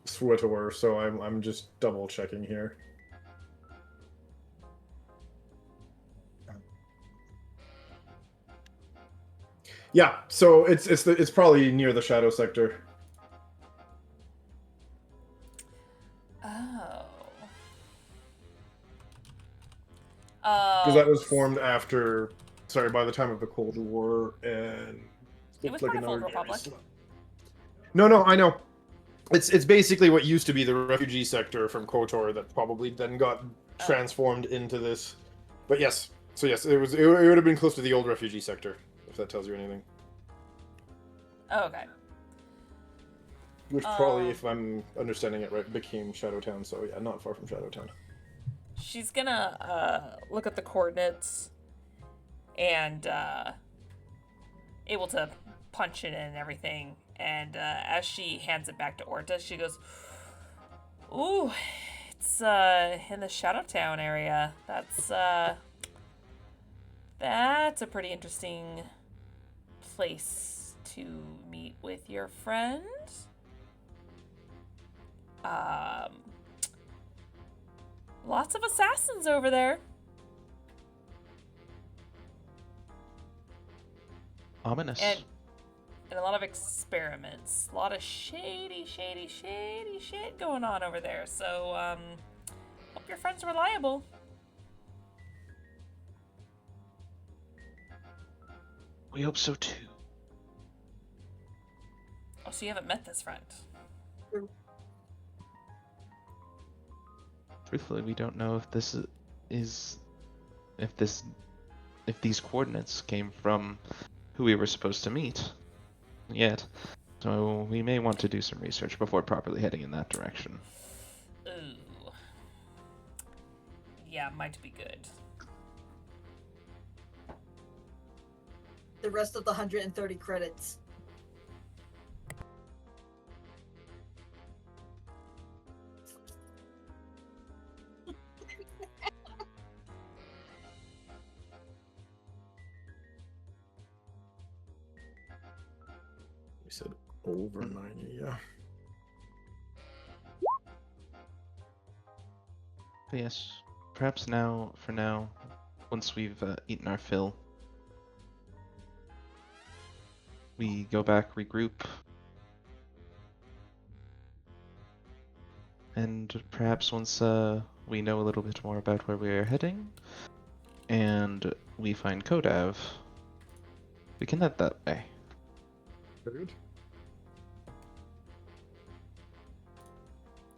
SWTOR, so I'm just double checking here. Yeah, so it's probably near the Shadow Sector. Oh. Because that was formed after, by the time of the Cold War, and It was part of Old Republic. No, I know. It's basically what used to be the refugee sector from KOTOR that probably then got transformed into this. But yes, so yes, it would have been close to the old refugee sector, if that tells you anything. Oh, okay. Which probably, if I'm understanding it right, became Shadowtown. So yeah, not far from Shadowtown. She's gonna look at the coordinates and able to punch it in and everything. And as she hands it back to Orta, she goes, "Ooh, it's in the Shadowtown area. That's a pretty interesting place to meet with your friend. Lots of assassins over there." Ominous. And a lot of experiments. A lot of shady shit going on over there. So, hope your friend's reliable. We hope so too. Oh, so you haven't met this friend? Truthfully, we don't know if this is if these coordinates came from who we were supposed to meet yet. So we may want to do some research before properly heading in that direction. Ooh. Yeah, might be good. The rest of the 130 credits. We said over 90, yeah. But yes, perhaps now, for now, once we've eaten our fill, we go back, regroup, and perhaps once we know a little bit more about where we are heading, and we find Kodav, we can head that way. Good.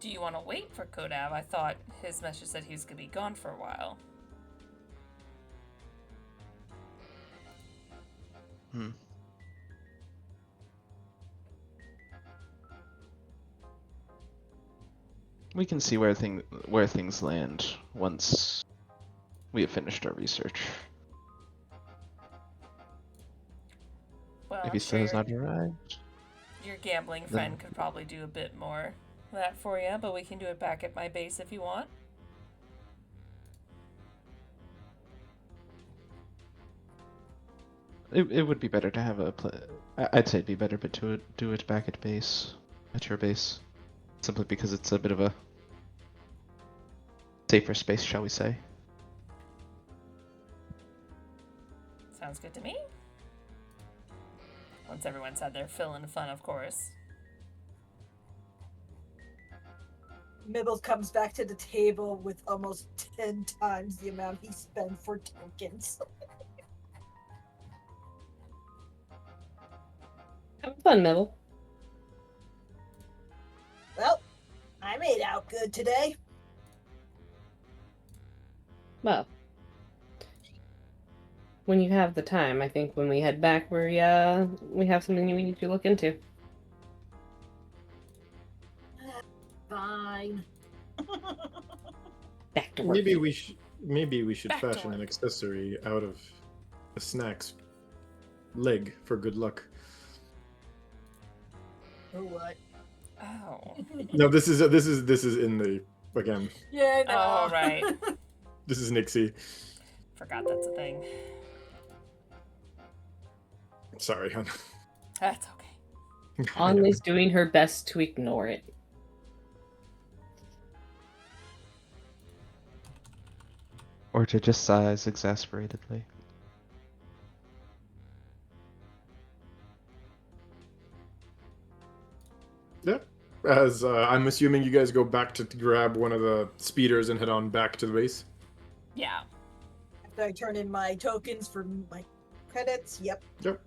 Do you want to wait for Kodav? I thought his message said he was going to be gone for a while. We can see where things land once we have finished our research. Well, If I'm he still sure has not arrived. your gambling friend could probably do a bit more of that for you, but we can do it back at my base if you want. It would be better to have I'd say it'd be better, but to do it back at your base, simply because it's a bit of a safer space, shall we say? Sounds good to me. Once everyone's had their fill and fun, of course. Mibbles comes back to the table with almost 10 times the amount he spent for tokens. Have fun, Mibble. Well, I made out good today. Well, when you have the time, I think when we head back, we have something we need to look into. Fine. Back to work. Maybe we should Back to fashion an work. accessory out of the snack's leg for good luck. Or what? Oh. No, this is in the again. Yeah, I know. Oh, right. This is Nixie. Forgot that's a thing. Sorry, hon. That's okay. Always doing her best to ignore it. Or to just sighs exasperatedly. Yeah. As I'm assuming you guys go back to grab one of the speeders and head on back to the base. Yeah. After I turn in my tokens for my credits, yep. Yep.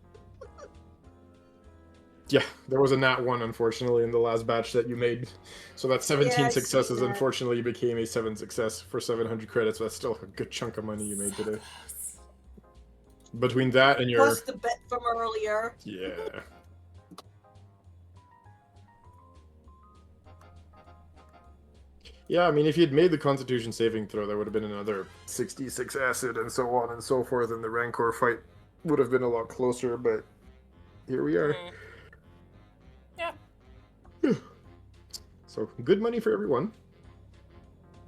Yeah, there was a nat 1, unfortunately, in the last batch that you made. So that 17 Yeah, I see successes that. unfortunately became a 7 success for 700 credits. That's still a good chunk of money you made today. Between that and your... Plus the bet from earlier. Yeah. Yeah, I mean, if you'd made the Constitution saving throw, there would have been another 66 acid and so on and so forth, and the Rancor fight would have been a lot closer, but here we are. Mm. Yeah. So, good money for everyone.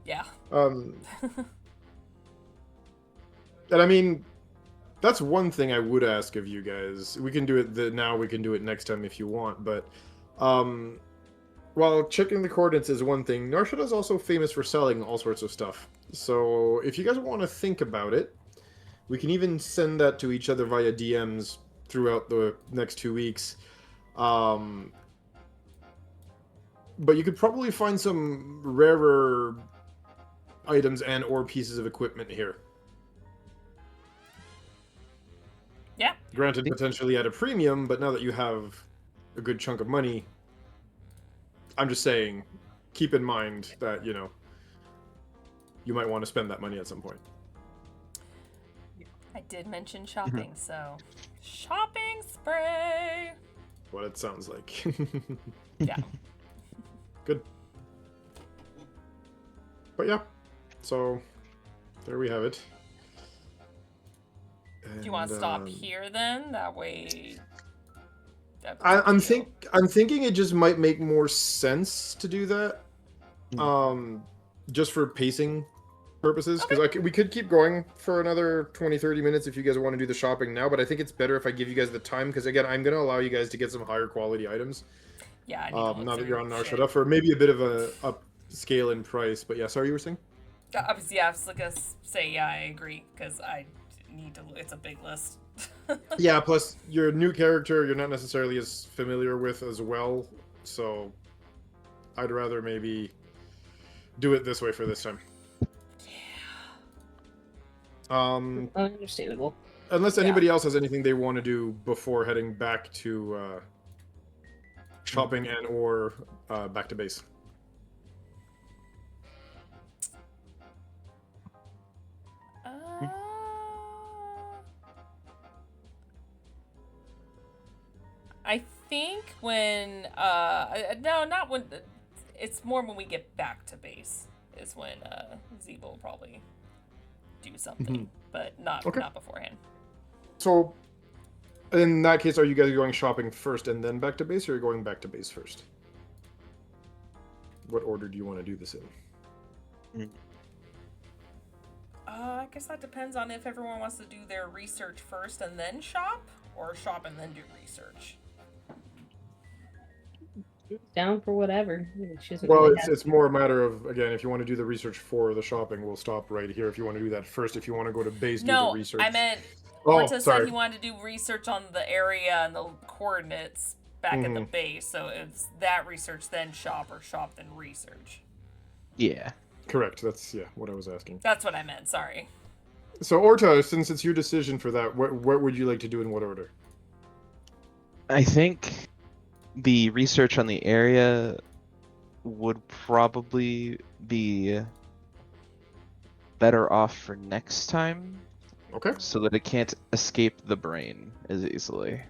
Yeah. And I mean, that's one thing I would ask of you guys. We can do it now, we can do it next time if you want, but while checking the coordinates is one thing, Narshada is also famous for selling all sorts of stuff. So if you guys want to think about it, we can even send that to each other via DMs throughout the next 2 weeks. But you could probably find some rarer items and or pieces of equipment here. Yeah. Granted, potentially at a premium, but now that you have a good chunk of money, I'm just saying, keep in mind that, you know, you might want to spend that money at some point. I did mention shopping, so shopping spray. What it sounds like. Yeah. Good. But yeah, so there we have it. Do you want to stop here then? That way. I'm thinking it just might make more sense to do that, just for pacing purposes, because we could keep going for another 20-30 minutes if you guys want to do the shopping now, but I think it's better if I give you guys the time, because again, I'm going to allow you guys to get some higher quality items. Yeah. Now that you're on Narshada, for maybe a bit of a upscale in price, but yeah, sorry, you were saying? I was gonna say, yeah, I agree, because I need to. It's a big list. Yeah, plus your new character you're not necessarily as familiar with as well, so I'd rather maybe do it this way for this time. Yeah. Understandable. Unless anybody else has anything they want to do before heading back to shopping and or back to base. I think when no, not when. It's more when we get back to base is when Zebo will probably do something, but not beforehand. So, in that case, are you guys going shopping first and then back to base, or are you going back to base first? What order do you want to do this in? I guess that depends on if everyone wants to do their research first and then shop, or shop and then do research. Down for whatever. Well, it's more a matter of, again, if you want to do the research for the shopping, we'll stop right here. If you want to do that first, if you want to go to base, do the research. No, I meant Orta said he wanted to do research on the area and the coordinates back at the base. So it's that research, then shop, or shop, then research. Yeah. Correct. That's, what I was asking. That's what I meant. Sorry. So, Orta, since it's your decision for that, what would you like to do in what order? I think the research on the area would probably be better off for next time. Okay. So that it can't escape the brain as easily.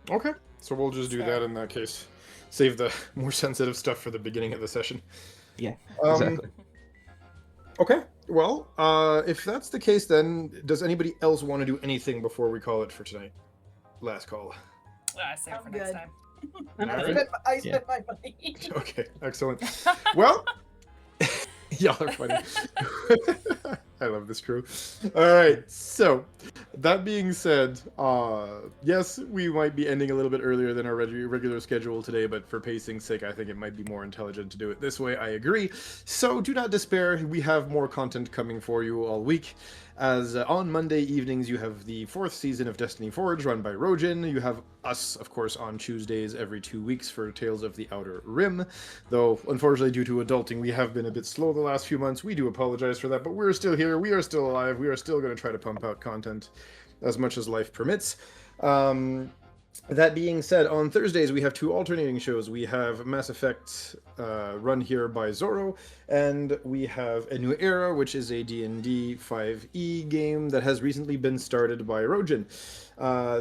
Okay. So we'll just do that in that case. Save the more sensitive stuff for the beginning of the session. Yeah, exactly. Okay. Well, if that's the case, then does anybody else want to do anything before we call it for tonight? Last call. Save it for next time. I spent my money. Okay, excellent. Well, y'all are funny. I love this crew. All right, so that being said, yes, we might be ending a little bit earlier than our regular schedule today, but for pacing's sake, I think it might be more intelligent to do it this way. I agree. So do not despair. We have more content coming for you all week. As on Monday evenings, you have the 4th season of Destiny Forge run by Rojin. You have us, of course, on Tuesdays every 2 weeks for Tales of the Outer Rim. Though, unfortunately, due to adulting, we have been a bit slow the last few months. We do apologize for that, but we're still here. We are still alive. We are still going to try to pump out content as much as life permits. That being said, on Thursdays we have 2 alternating shows. We have Mass Effect run here by Zorro, and we have A New Era, which is a D&D 5e game that has recently been started by Rojin.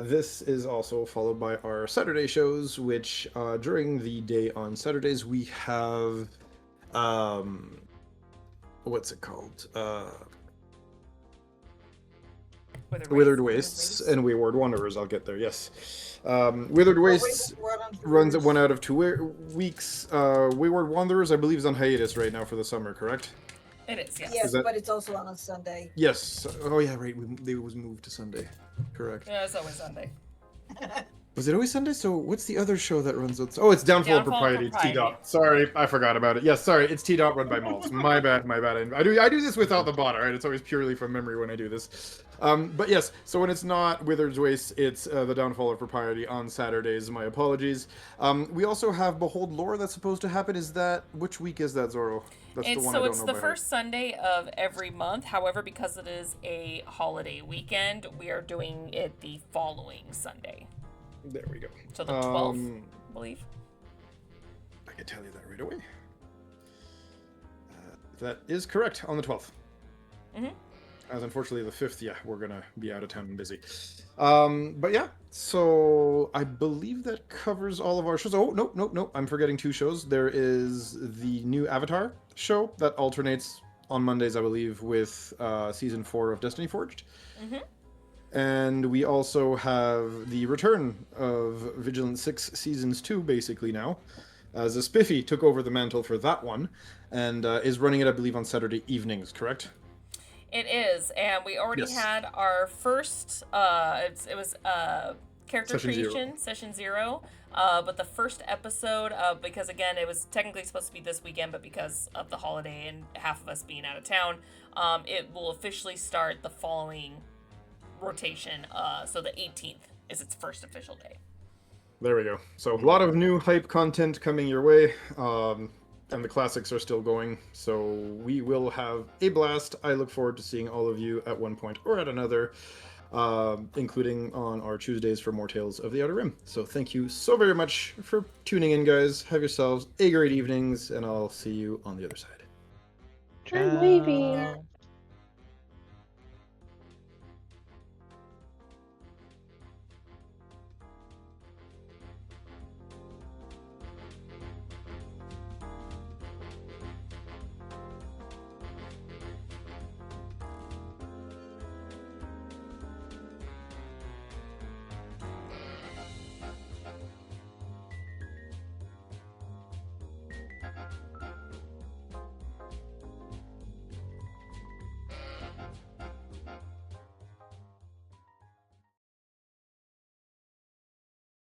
This is also followed by our Saturday shows, which during the day on Saturdays we have what's it called? Withered Withered Wastes and Wayward Wanderers. I'll get there. Yes. Withered Wastes runs at 1 out of 2 weeks. Wayward Wanderers, I believe, is on hiatus right now for the summer. Correct? It is, yes. Yes, Is that- but it's also on a Sunday. Yes. Oh yeah, right. They was moved to Sunday. Correct. Yeah, it's always Sunday. Was it always Sunday? So what's the other show that runs? Oh, it's Downfall of Propriety. It's T-Dot. Sorry, I forgot about it. Yes, sorry, it's T-Dot run by Maltz. My bad. I do this without the bot. All right, it's always purely from memory when I do this. But yes, so when it's not Withered Waste, it's the Downfall of Propriety on Saturdays. My apologies. We also have Behold Lore that's supposed to happen. Which week is that, Zorro? That's It's the first Sunday of every month. However, because it is a holiday weekend, we are doing it the following Sunday. There we go. So the 12th, I believe. I can tell you that right away. That is correct, on the 12th. Mm-hmm. As unfortunately the 5th, yeah, we're gonna be out of town and busy. But yeah, so I believe that covers all of our shows. Oh, no, I'm forgetting 2 shows. There is the new Avatar show that alternates on Mondays, I believe, with season 4 of Destiny Forged. Mm-hmm. And we also have the return of Vigilant 6 Seasons 2, basically now, as Spiffy took over the mantle for that one, and is running it, I believe, on Saturday evenings, correct? It is, and we already had our first, it was character creation, session 0, but the first episode, because again, it was technically supposed to be this weekend, but because of the holiday and half of us being out of town, it will officially start the following rotation, so the 18th is its first official day. There we go. So a lot of new hype content coming your way, and the classics are still going, so we will have a blast. I look forward to seeing all of you at one point or at another, including on our Tuesdays for more Tales of the Outer Rim. So thank you so very much for tuning in, guys. Have yourselves a great evenings, and I'll see you on the other side. I'm leaving.